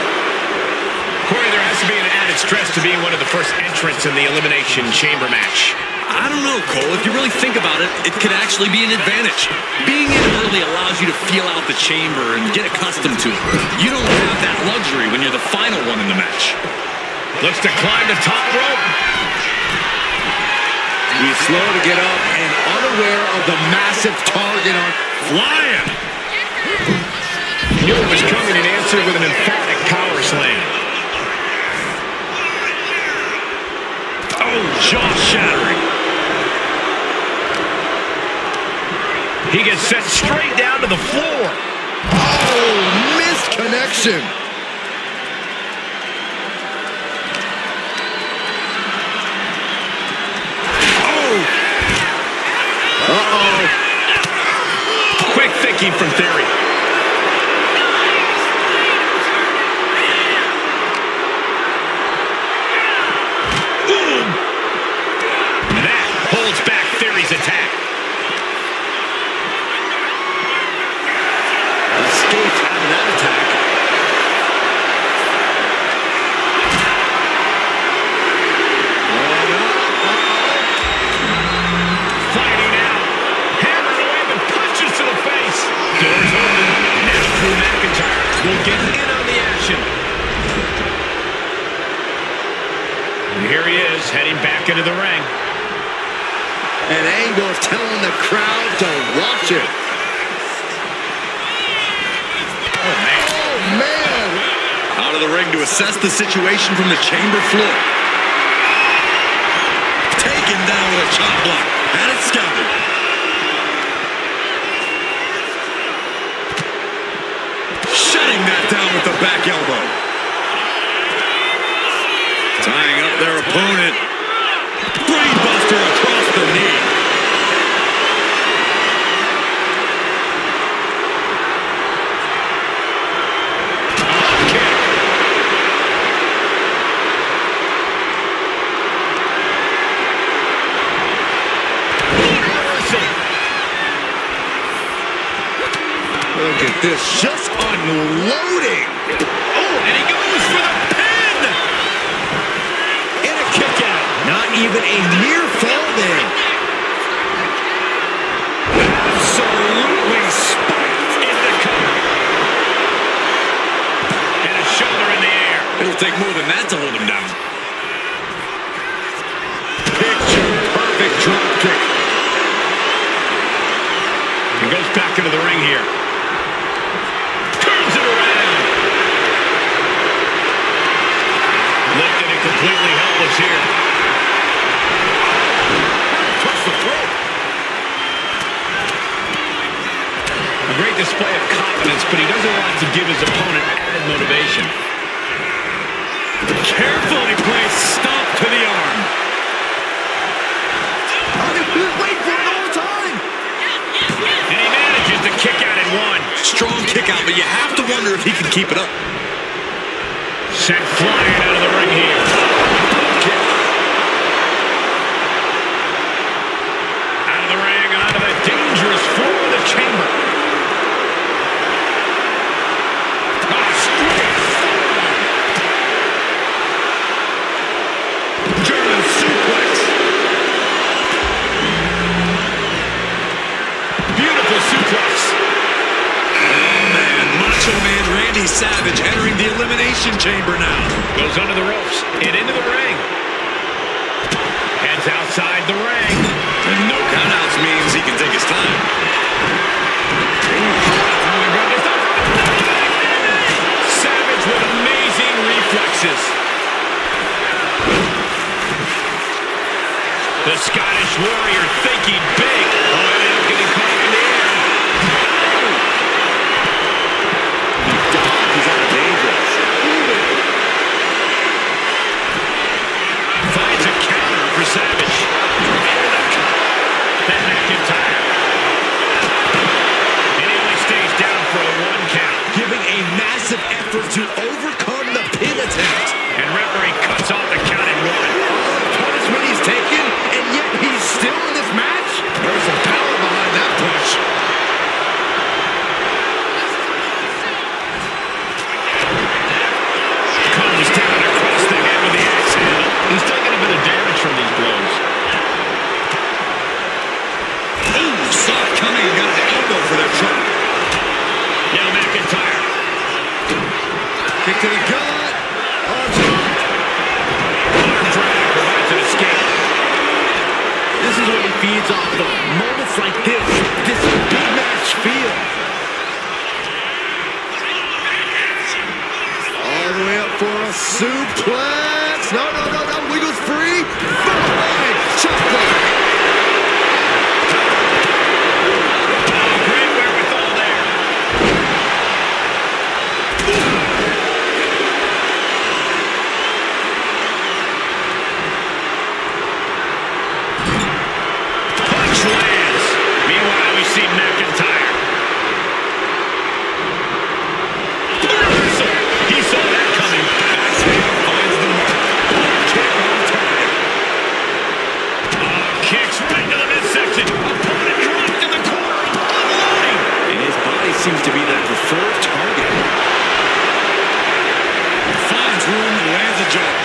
Speaker 5: Corey, there has to be an added stress to being one of the first entrants in the Elimination Chamber match.
Speaker 3: I don't know, Cole. If you really think about it, it could actually be an advantage. Being in early allows you to feel out the chamber and get accustomed to it. You don't have that luxury when you're the final one in the match.
Speaker 5: Looks to climb the top rope.
Speaker 4: He's slow to get up and unaware of the massive target on
Speaker 5: Flying. Knew it was coming and answered with an emphatic power slam. Oh, jaw-shattering. He gets sent straight down to the floor.
Speaker 4: Oh, missed connection.
Speaker 5: Oh. Uh-oh. Quick thinking from Theory. Holds back Theory's attack.
Speaker 4: Escaped out of that attack.
Speaker 5: Fighting out. Hammering away with punches to the face. Doors open. Now Drew McIntyre will get in on the action. And here he is, heading back into the ring.
Speaker 4: An angle is telling the crowd to watch it. Oh, man.
Speaker 3: Out of the ring to assess the situation from the chamber floor. Taken down with a chop block. Had it scouted. Shutting that down with the back elbow. Tying up their opponent. Brainbuster across the knee.
Speaker 4: Look at this, just unloading.
Speaker 3: Oh, and he goes for the pin. And a kick out.
Speaker 4: Not even a near fall there.
Speaker 3: Absolutely spiked in the cover.
Speaker 1: And a shoulder in the air.
Speaker 3: It'll take more than that to hold him down.
Speaker 4: Picture perfect drop kick.
Speaker 1: He goes back into the ring here. Turns it around. Lifted and completely helpless here.
Speaker 3: Touch the throat.
Speaker 1: A great display of confidence, but he doesn't want to give his opponent added motivation.
Speaker 3: Carefully placed stomp to the arm.
Speaker 4: Wait for it all the time.
Speaker 1: And he manages to kick out in one.
Speaker 3: Strong kick out, but you have to wonder if he can keep it up.
Speaker 1: Sent flying out of the ring here. Out of the ring, onto the dangerous floor of the chamber.
Speaker 3: German suplex.
Speaker 1: Beautiful suplex.
Speaker 3: Man, Macho Man Randy Savage entering the Elimination Chamber now.
Speaker 1: Goes under the ropes and into the ring. Heads outside the ring.
Speaker 3: And no countouts means he can take his time.
Speaker 1: Savage with amazing reflexes. The Scottish Warrior thinking big. Oh, and ended up getting caught in the air.
Speaker 4: He's out of danger.
Speaker 1: Finds a counter for Savage. Then McIntyre. And he only stays down for a 1 count.
Speaker 4: Giving a massive effort to overcome the pin attempt.
Speaker 1: And referee cuts off the count in 1.
Speaker 4: Punishment he's taken, and yet he's still in this match. There's some power behind that push.
Speaker 1: Comes down across the head with the axe handle. He's taking a bit of damage from these blows.
Speaker 3: Ooh, saw it coming and got an elbow for that trap.
Speaker 1: Now McIntyre.
Speaker 4: Kick to the gut.
Speaker 1: Arm drag provides an escape.
Speaker 4: This is what he feeds off of. Moments like this big match feel. All the way up for a suplex. No. Wiggles free. Fine. Chop block.
Speaker 1: Great wherewithal there. Punch lands. Meanwhile, we see McIntyre. Reversal. He saw that coming. Axe handle finds the mark. Kick on target. Kicks right to the midsection. Opponent dropped in the corner. Unloading.
Speaker 3: And his body seems to be that preferred target. Finds room and lands a jab.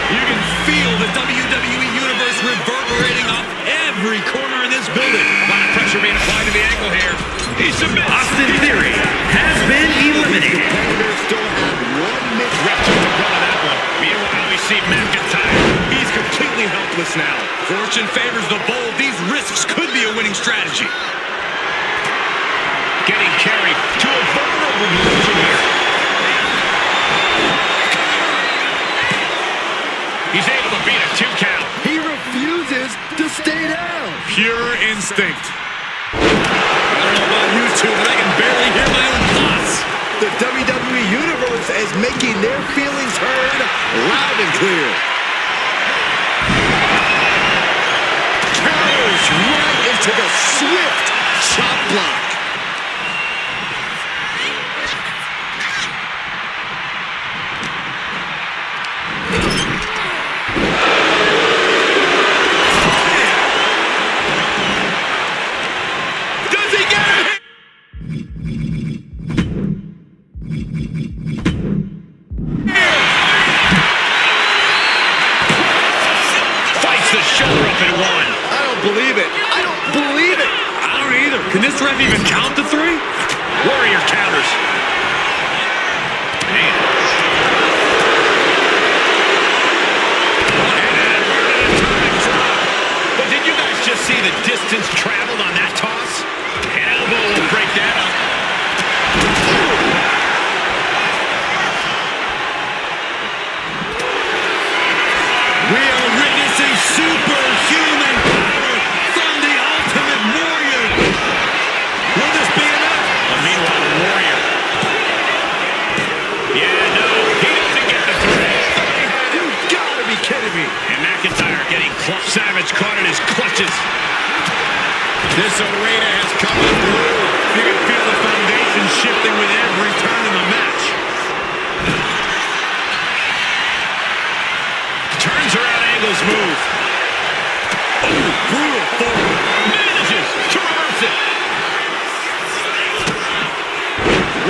Speaker 3: You can feel the WWE Universe reverberating off every corner in this building.
Speaker 1: A lot of pressure being applied to the ankle here. He submits.
Speaker 2: Austin Theory has been eliminated.
Speaker 4: Competitors still have 1 minute.
Speaker 1: Ref took the brunt of that one. Meanwhile, we see
Speaker 3: hopeless now. Fortune favors the bold. These risks could be a winning strategy.
Speaker 1: Getting carried to a vulnerable position here. He's able to beat a 2 count.
Speaker 4: He refuses to stay down.
Speaker 3: Pure instinct. I don't know about you two, but I can barely hear my own thoughts.
Speaker 4: The WWE Universe is making their feelings heard loud and clear. Counters right into the swift chop block.
Speaker 3: Does he get it?
Speaker 1: Fights the shoulder up in one.
Speaker 4: I don't believe it. I don't believe it.
Speaker 3: I don't either. Can this ref even count to 3?
Speaker 1: Warrior counters. Man. But did you guys just see the distance traveled on that toss? An elbow will break that up.
Speaker 3: We are witnessing superhuman power from the Ultimate Warrior. Will this be enough?
Speaker 1: Meanwhile, the Warrior. Yeah, no, he doesn't get the 3.
Speaker 3: You gotta be kidding me.
Speaker 1: And McIntyre getting clutched. Savage caught in his clutches.
Speaker 3: This arena has come unglued. You can feel the foundation shifting with every turn in the match.
Speaker 1: Turns around, angles move.
Speaker 3: Oh, brutal forward.
Speaker 1: Manages to reverse it.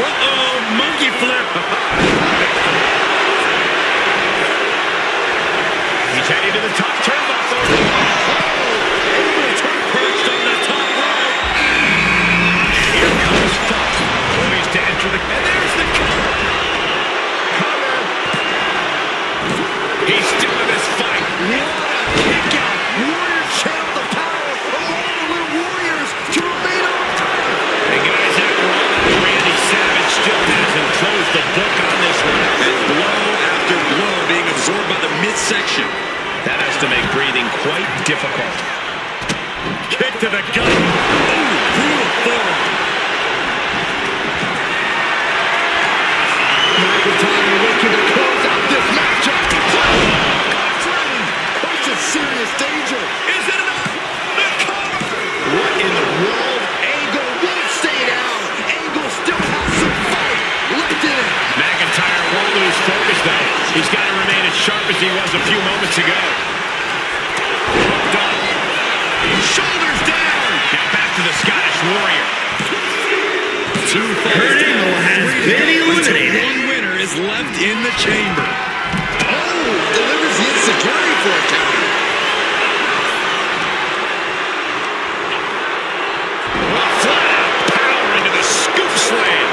Speaker 3: Uh-oh, monkey flip.
Speaker 1: He's heading to the top turnbuckle.
Speaker 3: Able to perched on the top rope.
Speaker 1: Here comes Fatu. Poised to enter the... And there's the cover. Cover. He's still in this fight.
Speaker 4: What a kick out. Warrior channel the power of all the little warriors to remain on top.
Speaker 1: And guys, after all that, Randy Savage still hasn't closed the book on this one.
Speaker 3: And blow after blow being absorbed by the midsection.
Speaker 1: That has to make breathing quite difficult.
Speaker 3: Kick to the gut. Oh, brutal forward.
Speaker 4: McIntyre looking to close out this matchup. Faces serious danger.
Speaker 3: Is it enough? The cover.
Speaker 4: What in the world? Angle won't stay down. Angle still has some fight left in him.
Speaker 1: McIntyre won't lose focus, though. He's got to remain as sharp as he was a few moments ago. Done.
Speaker 3: Shoulders down.
Speaker 1: Now back to the Scottish Warrior.
Speaker 2: Kurt Angle has been eliminated.
Speaker 3: One winner is left in the chamber.
Speaker 4: Oh, delivers the insecurity for a counter.
Speaker 1: Flat out power into the scoop slam.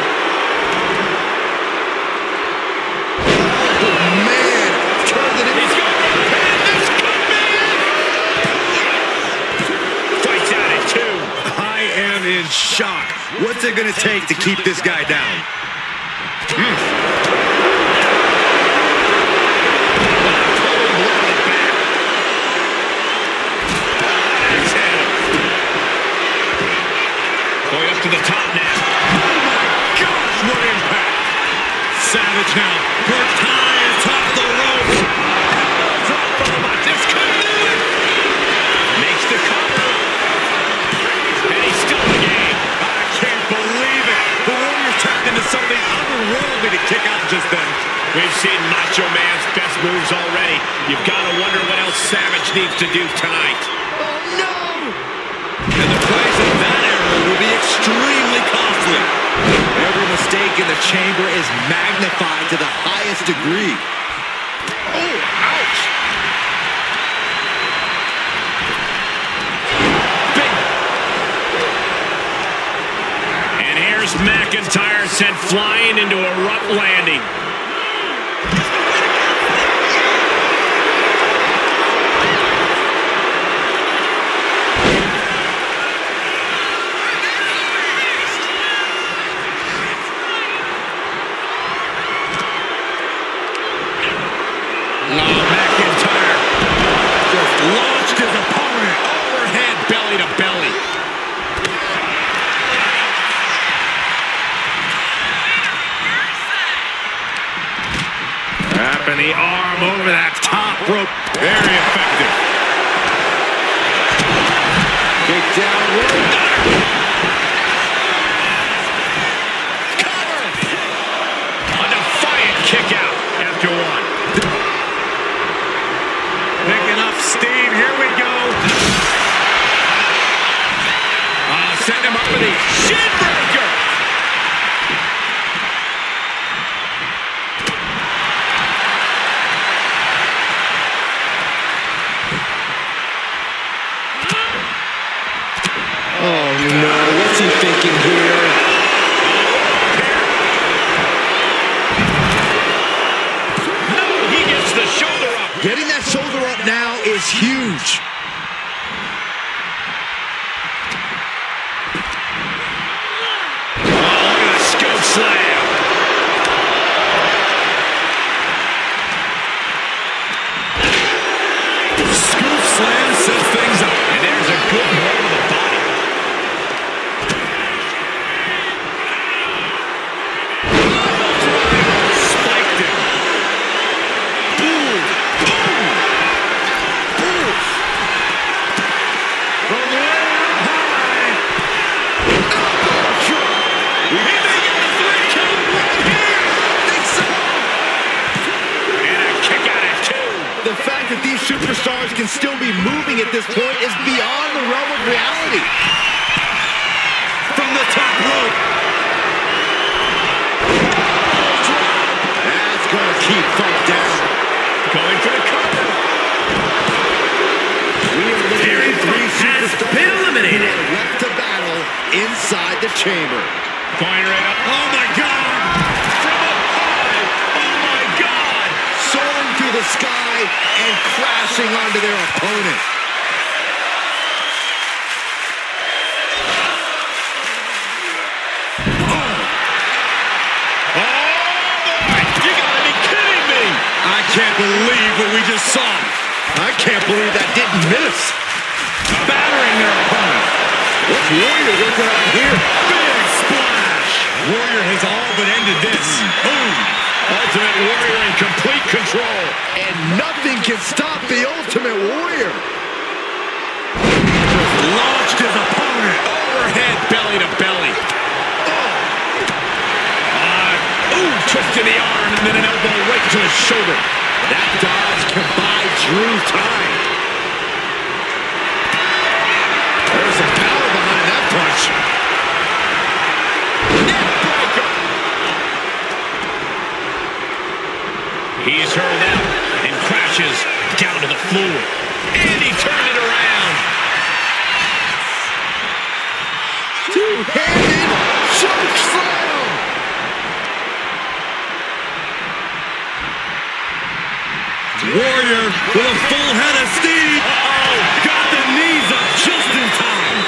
Speaker 4: Oh, man. Turned it in.
Speaker 1: He's going to pin. This could be it. Fights out at 2.
Speaker 3: I am in shock. What's it going to take to keep this guy down?
Speaker 1: Going up to the top now.
Speaker 3: Gosh, what impact. Savage now. Perched high atop the ropes. Drop from the This could do it.
Speaker 1: Makes the cover. And he's still in the game.
Speaker 3: I can't believe it. The Warriors tapped into something otherworldly to kick out just then.
Speaker 1: We've seen Macho Man's best moves already. You've got to wonder what else Savage needs to do tonight.
Speaker 4: Oh, no.
Speaker 3: And the price of that error will be extremely costly.
Speaker 4: Every mistake in the chamber is magnified to the highest degree.
Speaker 3: Oh, ouch.
Speaker 1: And here's McIntyre sent flying into a rough landing.
Speaker 3: Oh, McIntyre just launched his opponent overhead, belly to belly. Wrapping the arm over that top rope. Very effective. Kick down, rope. Cover. A defiant kick out after one. Picking up steam. Here we go. Send him up with a shin breaker. Oh no, what's he thinking here? No, he gets the shoulder up. Getting that shoulder up now is huge. Oh, look at the scoop slam. Scoop slam sets things up. And there's a good hold of the body. Spiked it. Boom. Boom. Boom. From way up high. He may get the 3 count right here. Think so. And a kick out at 2. The fact that these superstars can still be moving at this point is beyond the realm of reality. From the top rope. That's going to keep Funk down. Going for the cover.
Speaker 2: Terry Funk has been eliminated.
Speaker 4: Left to battle inside the chamber.
Speaker 3: Going right up. Oh my God. From up high. Oh my God.
Speaker 4: Soaring through the sky and crashing onto their opponent. I can't believe what we just saw. I can't believe that didn't miss. Battering their opponent. What's Warrior working on here? Big splash. Warrior has all but ended this. Boom. Ultimate Warrior in complete control. And nothing can stop the Ultimate Warrior. Just launched his opponent. Overhead, belly to belly. Twisting the arm and then an elbow right to his shoulder. That dodge can buy Drew time. There's some power behind that punch. Neck breaker. He's hurled out and crashes down to the floor. And he turned it around. Two-handed choke slam. Warrior with a full head of steam. Uh-oh, got the knees up just in time.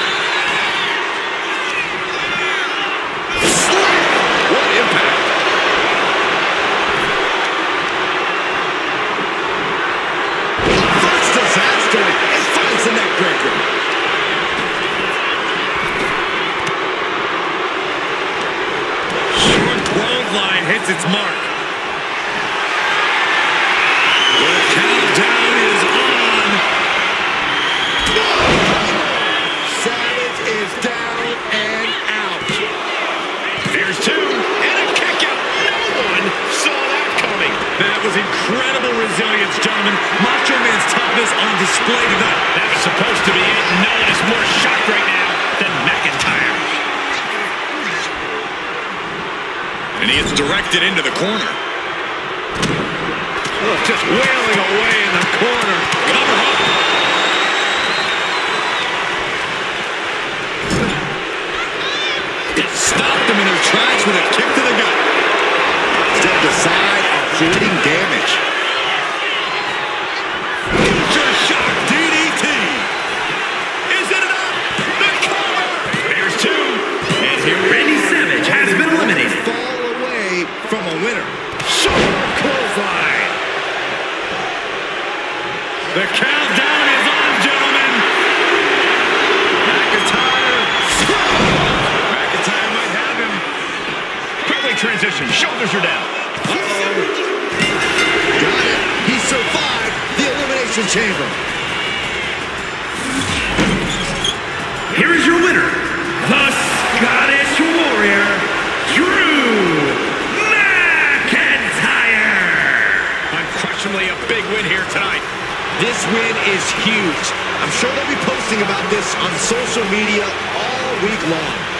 Speaker 4: Slap! What impact. First disaster and finds the neck breaker. Short clothesline hits its mark. Countdown is on. Savage is down and out. Here's 2 and a kick out. No one saw that coming. That was incredible resilience, gentlemen. Macho Man's toughness on display tonight. That was supposed to be it. No one is more shocked right now than McIntyre. And he gets directed into the corner. Just wailing away in the corner. Cover up. It stopped them in their tracks with a kick to the gut. Stepped aside, avoiding damage. Future shock DDT. Is it enough? The cover. There's 2. And here
Speaker 2: Randy Savage has been eliminated.
Speaker 4: Fall away from a winner. Short clothesline.
Speaker 3: The countdown is on, gentlemen. McIntyre might have him.
Speaker 1: Quickly transition. Shoulders are down.
Speaker 4: Got it. He survived the Elimination Chamber.
Speaker 2: Here is your winner, the Scottish Warrior, Drew McIntyre.
Speaker 1: Unquestionably a big win here tonight.
Speaker 3: This win is huge.
Speaker 4: I'm sure they'll be posting about this on social media all week long.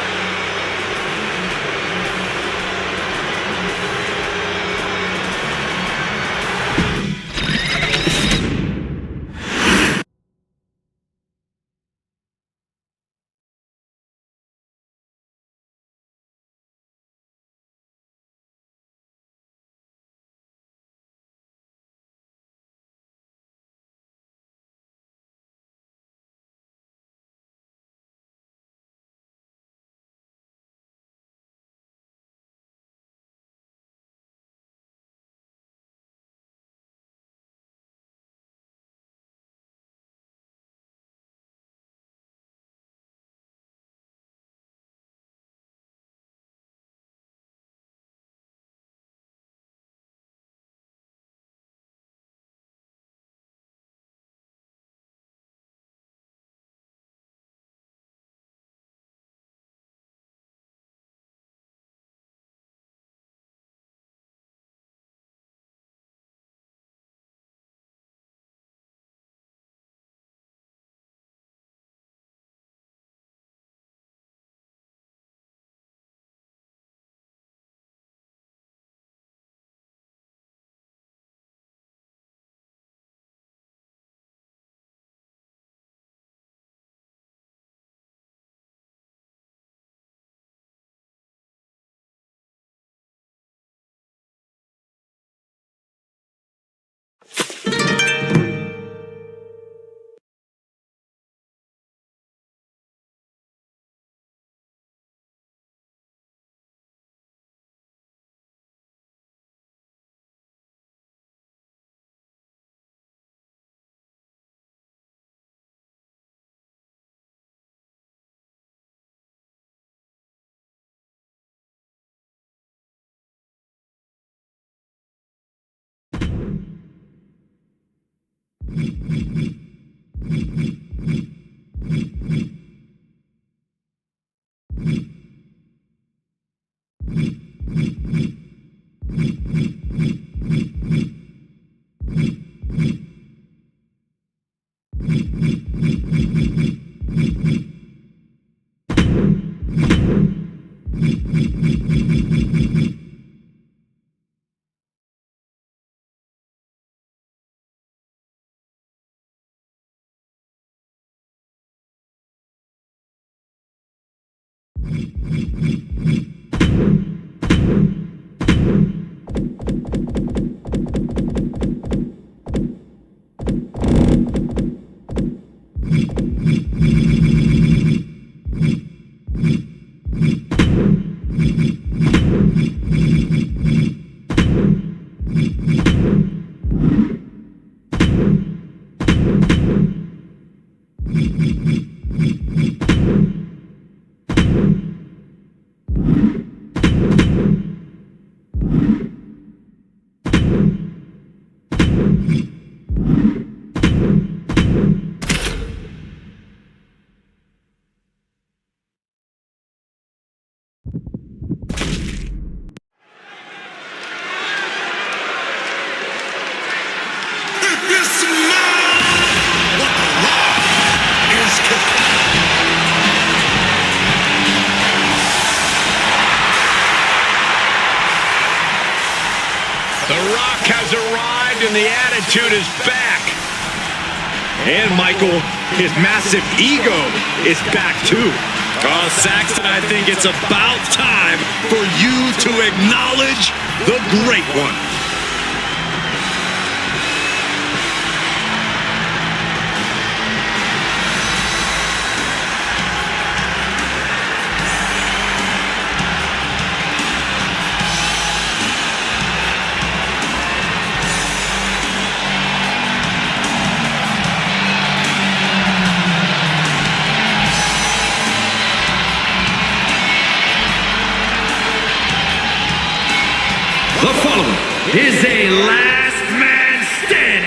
Speaker 1: And the attitude is back.
Speaker 3: And Michael, his massive ego is back too.
Speaker 4: Oh, Saxton, I think it's about time for you to acknowledge the Great One.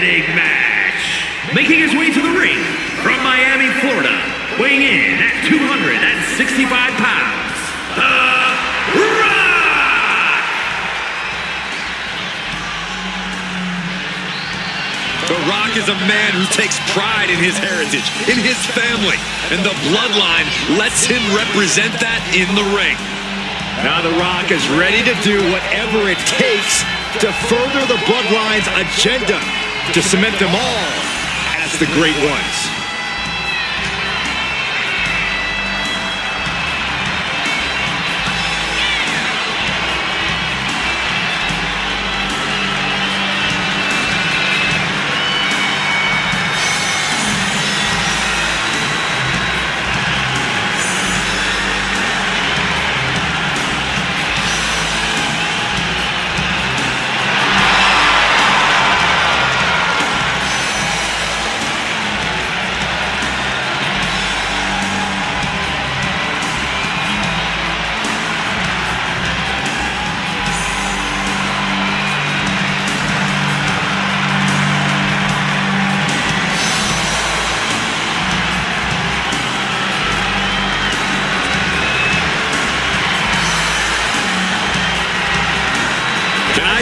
Speaker 2: opening match. Making his way to the ring from Miami, Florida, weighing in at 265 pounds, The Rock!
Speaker 3: The Rock is a man who takes pride in his heritage, in his family, and the bloodline lets him represent that in the ring.
Speaker 4: Now The Rock is ready to do whatever it takes to further the bloodline's agenda, to cement them all as the great ones.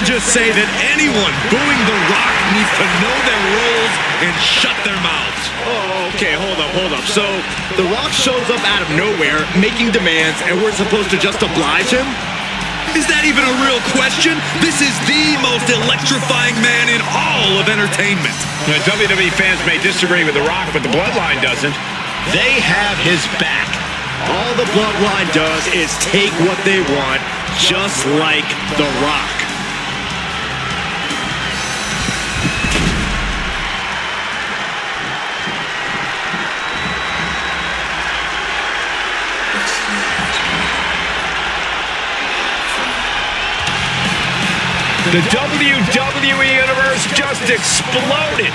Speaker 3: Just say that anyone booing The Rock needs to know their roles and shut their mouths.
Speaker 4: Oh, okay, hold up. So, The Rock shows up out of nowhere, making demands, and we're supposed to just oblige him?
Speaker 3: Is that even a real question? This is the most electrifying man in all of entertainment.
Speaker 5: WWE fans may disagree with The Rock, but the bloodline doesn't. They have his back.
Speaker 4: All the bloodline does is take what they want, just like The Rock.
Speaker 5: The WWE Universe just exploded.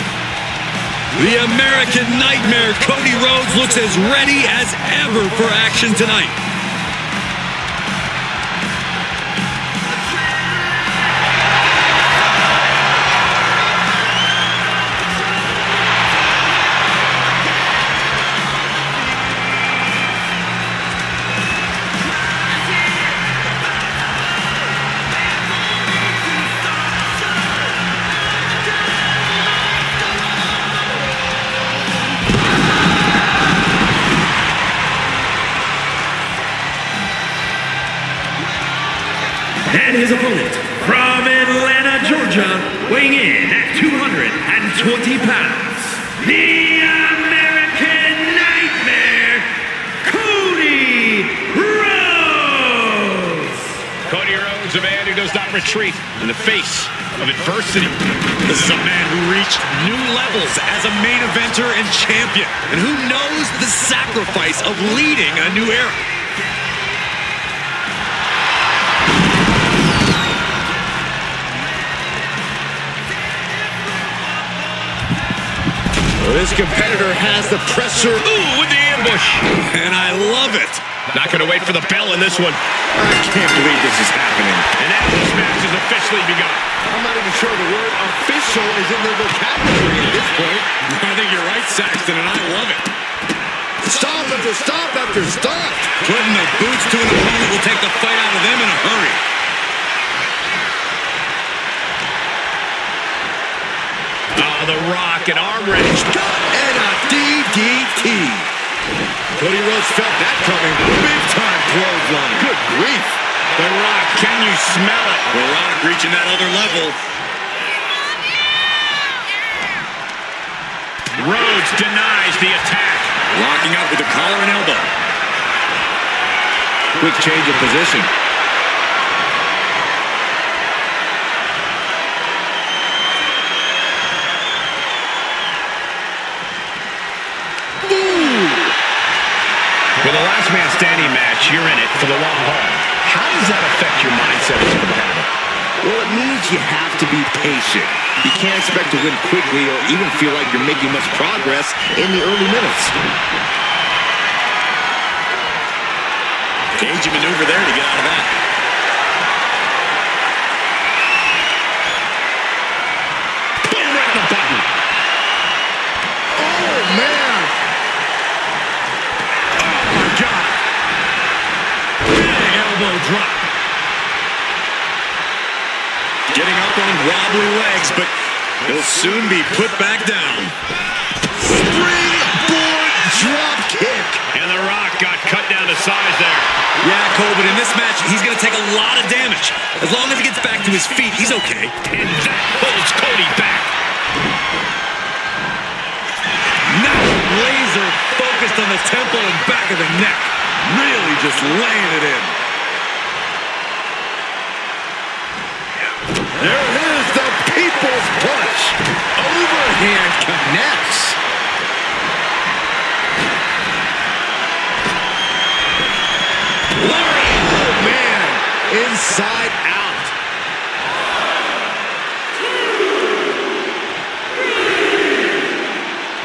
Speaker 3: The American Nightmare, Cody Rhodes, looks as ready as ever for action tonight.
Speaker 2: And his opponent from Atlanta, Georgia, weighing in at 220 pounds, the American Nightmare, Cody Rhodes!
Speaker 5: Cody Rhodes, a man who does not retreat in the face of adversity.
Speaker 3: This is a man who reached new levels as a main eventer and champion, and who knows the sacrifice of leading a new era.
Speaker 4: This competitor has the pressure.
Speaker 5: Ooh, with the ambush.
Speaker 3: And I love it.
Speaker 5: Not going to wait for the bell in this one.
Speaker 4: I can't believe this is happening.
Speaker 5: And now this match has officially begun.
Speaker 4: I'm not even sure the word official is in their vocabulary at this point.
Speaker 3: I think you're right, Saxton, and I love it.
Speaker 4: Stop after stop after stop.
Speaker 3: Putting the boots to an opponent will take the fight out of them in a hurry.
Speaker 5: Oh, The Rock, an arm wrench.
Speaker 4: And a DDT. Cody Rhodes felt that coming. Big time clothesline. Good grief.
Speaker 5: The Rock, can you smell it?
Speaker 3: The Rock reaching that other level.
Speaker 5: Rhodes denies the attack.
Speaker 3: Locking up with the collar and elbow.
Speaker 4: Quick change of position.
Speaker 5: With a last man standing match, you're in it for the long haul. How does that affect your mindset as a competitor?
Speaker 4: Well, it means you have to be patient. You can't expect to win quickly or even feel like you're making much progress in the early minutes.
Speaker 3: Cagey maneuver there to get out of that.
Speaker 5: Boom, right on the button.
Speaker 3: up on wobbly legs, but he'll soon be put back down.
Speaker 4: Springboard drop kick.
Speaker 1: And The Rock got cut down to size there.
Speaker 3: Yeah, Cole, but in this match, he's going to take a lot of damage. As long as he gets back to his feet, he's okay.
Speaker 1: And that holds Cody back.
Speaker 3: Now laser focused on the temple and back of the neck. Really just laying it in.
Speaker 4: There is the people's punch. Overhand connects. Oh, man. Inside out.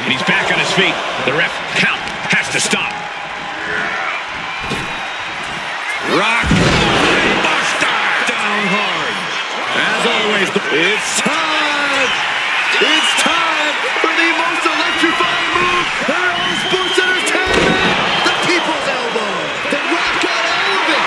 Speaker 1: And he's back on his feet. The ref count has to stop.
Speaker 3: Rock. Buster. Down hard. As always, it's time. It's time for the most electrifying move in all sports entertainment.
Speaker 4: The people's elbow. The Rock got all of it.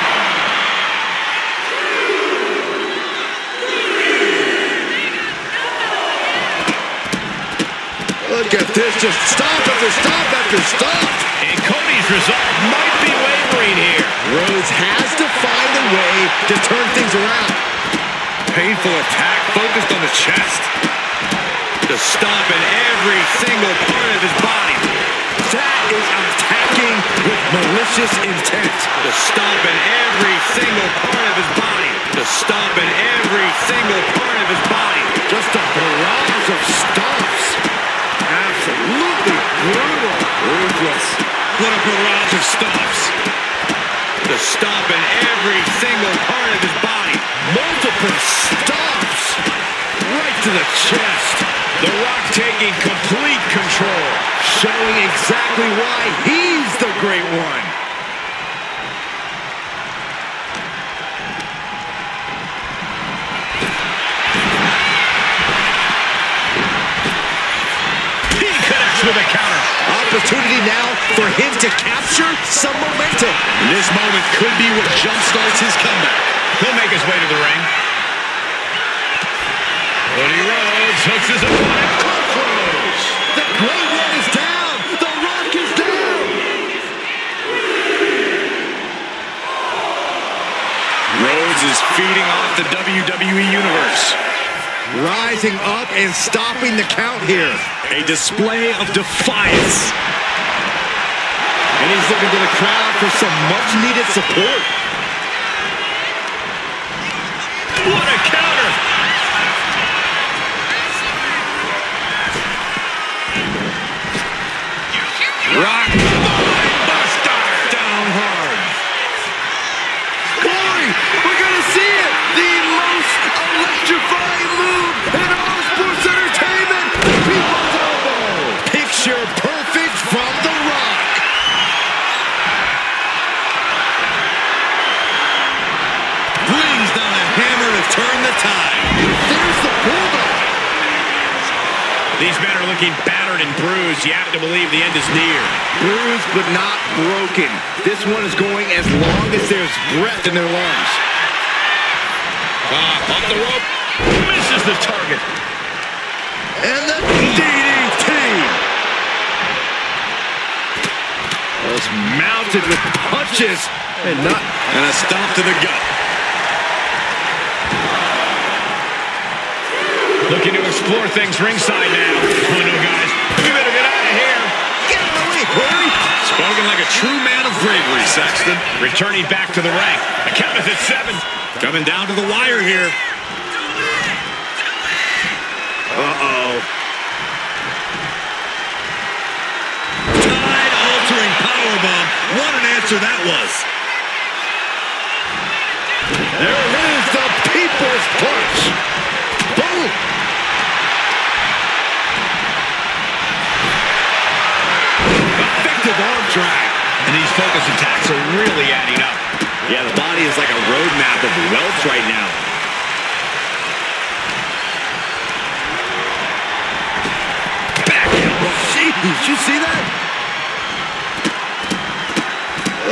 Speaker 4: Look at this. Just stop after stop after stop.
Speaker 1: And Cody's resolve might be wavering here.
Speaker 4: Rhodes has to find a way to turn things around.
Speaker 3: Painful attack focused on the chest. To stop in every single part of his body.
Speaker 4: That is attacking with malicious intent.
Speaker 3: To stop in every single part of his body. To stop in every single part of his body.
Speaker 4: Just a barrage of stomps. Absolutely brutal.
Speaker 3: Ruthless. What a barrage of stomps. To stop in every single part of his body.
Speaker 4: Multiple stomps. Right to the chest.
Speaker 3: The Rock taking complete control.
Speaker 4: Showing exactly why he's the great one.
Speaker 1: He connects with a counter.
Speaker 4: Opportunity now for him to capture some momentum.
Speaker 3: This moment could be what jumpstarts his comeback.
Speaker 1: He'll make his way to the ring. Cody Rhodes hooks his opponent.
Speaker 4: Close. The great one is down. The Rock is down.
Speaker 3: Rhodes is feeding off the WWE Universe.
Speaker 4: Rising up and stopping the count here.
Speaker 3: A display of defiance.
Speaker 4: And he's looking to the crowd for some much-needed support.
Speaker 1: What a counter.
Speaker 3: Rock. Buster. Down hard.
Speaker 4: Corey, we're going to see it. The most electrifying move in all sports entertainment. The people's elbow. Picture perfect from The Rock.
Speaker 3: Brings down a hammer to turn the tide.
Speaker 4: There's the bulldog.
Speaker 1: These men are looking battered and bruised. You have to believe the end is near.
Speaker 4: Bruised but not broken. This one is going as long as there's breath in their lungs.
Speaker 1: Off the rope. Misses the target.
Speaker 4: And the DDT. Was mounted with punches and not.
Speaker 3: And a stomp to the gut.
Speaker 1: Looking to explore things ringside now. Oh no, guys. We better get out of here.
Speaker 4: Get out of the way, Corey.
Speaker 3: Spoken like a true man of bravery, Saxton.
Speaker 1: Returning back to the ring. The count is at 7.
Speaker 3: Coming down to the wire here.
Speaker 4: Uh-oh.
Speaker 3: Tide-altering powerbomb. What an answer that was.
Speaker 4: There is the people's punch. Boom.
Speaker 3: Effective arm drag.
Speaker 1: And these focus attacks are really adding up.
Speaker 3: Yeah, the body is like a roadmap of welts right now.
Speaker 4: Back elbow. Jeez, did you see that?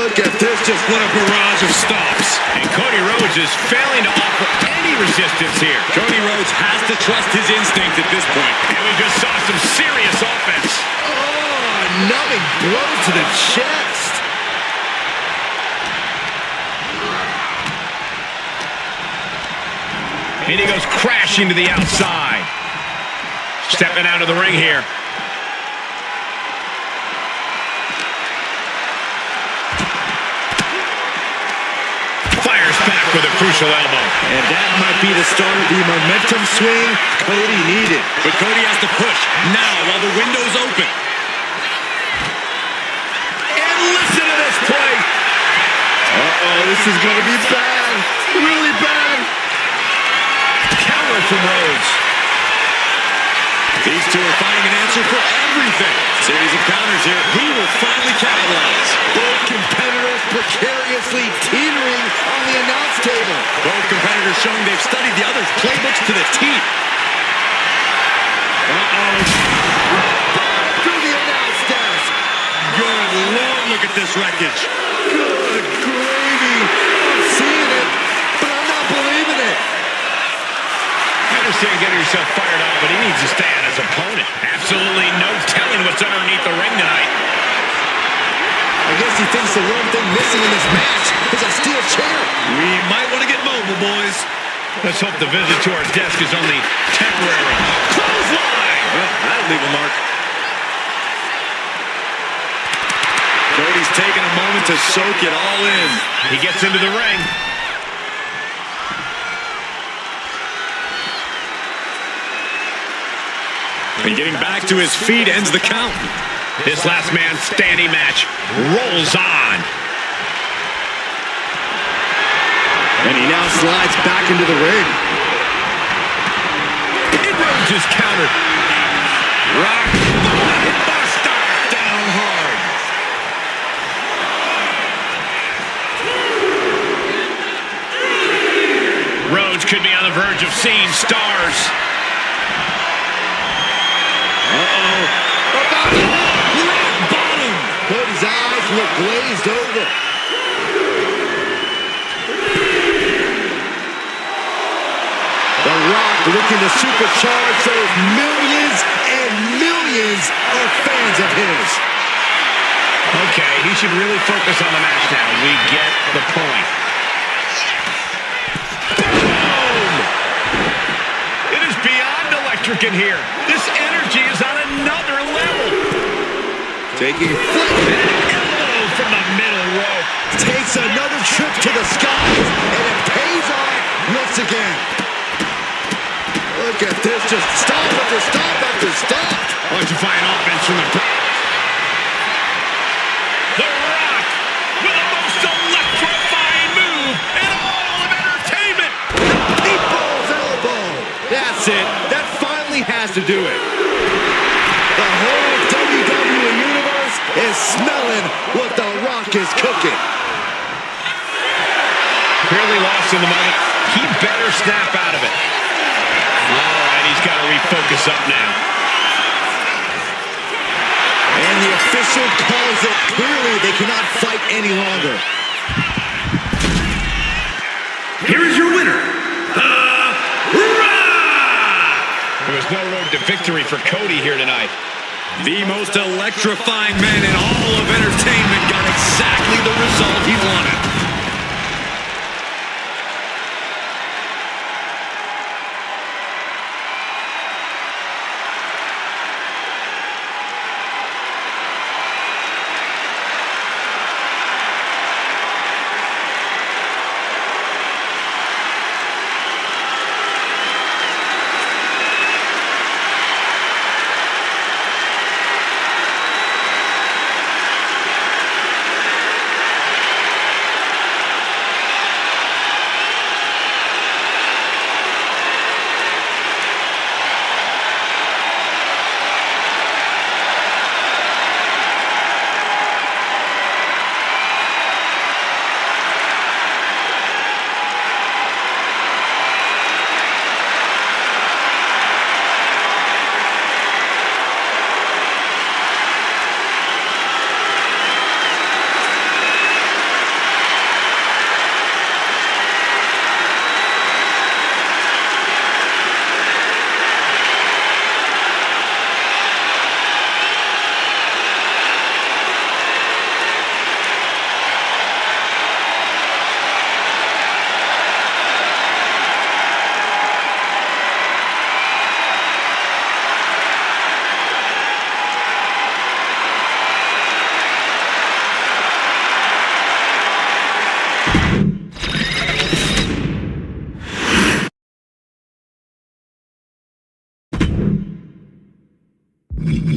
Speaker 4: Look at this, just what a barrage of stops.
Speaker 1: And Cody Rhodes is failing to offer any resistance here.
Speaker 3: Cody Rhodes has to trust his instinct at this point.
Speaker 1: And we just saw some serious offense.
Speaker 4: Oh, numbing blow to the chest.
Speaker 1: And he goes crashing to the outside. Stepping out of the ring here. Fires back with a crucial elbow.
Speaker 4: And that might be the start of the momentum swing Cody needed.
Speaker 3: But Cody has to push now while the window's open.
Speaker 1: And listen to this play.
Speaker 4: Uh-oh, this is going to be bad. Really bad.
Speaker 1: Counter from Rhodes.
Speaker 3: These two are finding an answer for everything. Series of counters here. Who will finally capitalize?
Speaker 4: Both competitors precariously teetering on the announce table.
Speaker 3: Both competitors showing they've studied the other's playbooks to the teeth.
Speaker 4: Uh-oh. Through the announce desk.
Speaker 3: Good Lord, look at this wreckage.
Speaker 4: Good gravy. I'm seeing it, but I'm not believing it.
Speaker 1: I understand getting yourself fired up, but he needs to stay on his opponent. Absolutely no telling what's underneath the ring tonight.
Speaker 4: I guess he thinks the one thing missing in this match is a steel chair.
Speaker 3: We might want to get mobile, boys.
Speaker 1: Let's hope the visit to our desk is only temporary. Clothesline!
Speaker 3: Well, that'll leave a mark. Cody's taking a moment to soak it all in.
Speaker 1: He gets into the ring.
Speaker 3: And getting back to his feet ends the count.
Speaker 1: This last man standing match rolls on.
Speaker 4: And he now slides back into the ring.
Speaker 1: And Rhodes is countered.
Speaker 3: Rock buster down hard.
Speaker 1: Rhodes could be on the verge of seeing stars.
Speaker 4: Uh-oh. About to rock bottom. Cody's eyes look glazed over. The Rock looking to supercharge those millions and millions of fans of his.
Speaker 1: Okay, he should really focus on the match now. We get the point. Boom! It is beyond electric in here. This energy is on another level.
Speaker 4: Taking flight.
Speaker 1: Elbow from the middle rope.
Speaker 4: Takes another trip to the skies, and it pays off once again. Look at this, just stop after stop after stop.
Speaker 1: Electrifying offense from the... The Rock with the most electrifying move in all of entertainment.
Speaker 4: People's elbow. That's it. That finally has to do it. The whole WWE Universe is smelling what The Rock is cooking.
Speaker 1: Clearly lost in the moment. He better snap out of it. All right, he's got to refocus up now.
Speaker 4: And the official calls it. Clearly, they cannot fight any longer.
Speaker 2: Here is your winner, The Rock!
Speaker 1: There was no road to victory for Cody here tonight.
Speaker 3: The most electrifying man in all of entertainment got exactly the result he wanted.
Speaker 6: You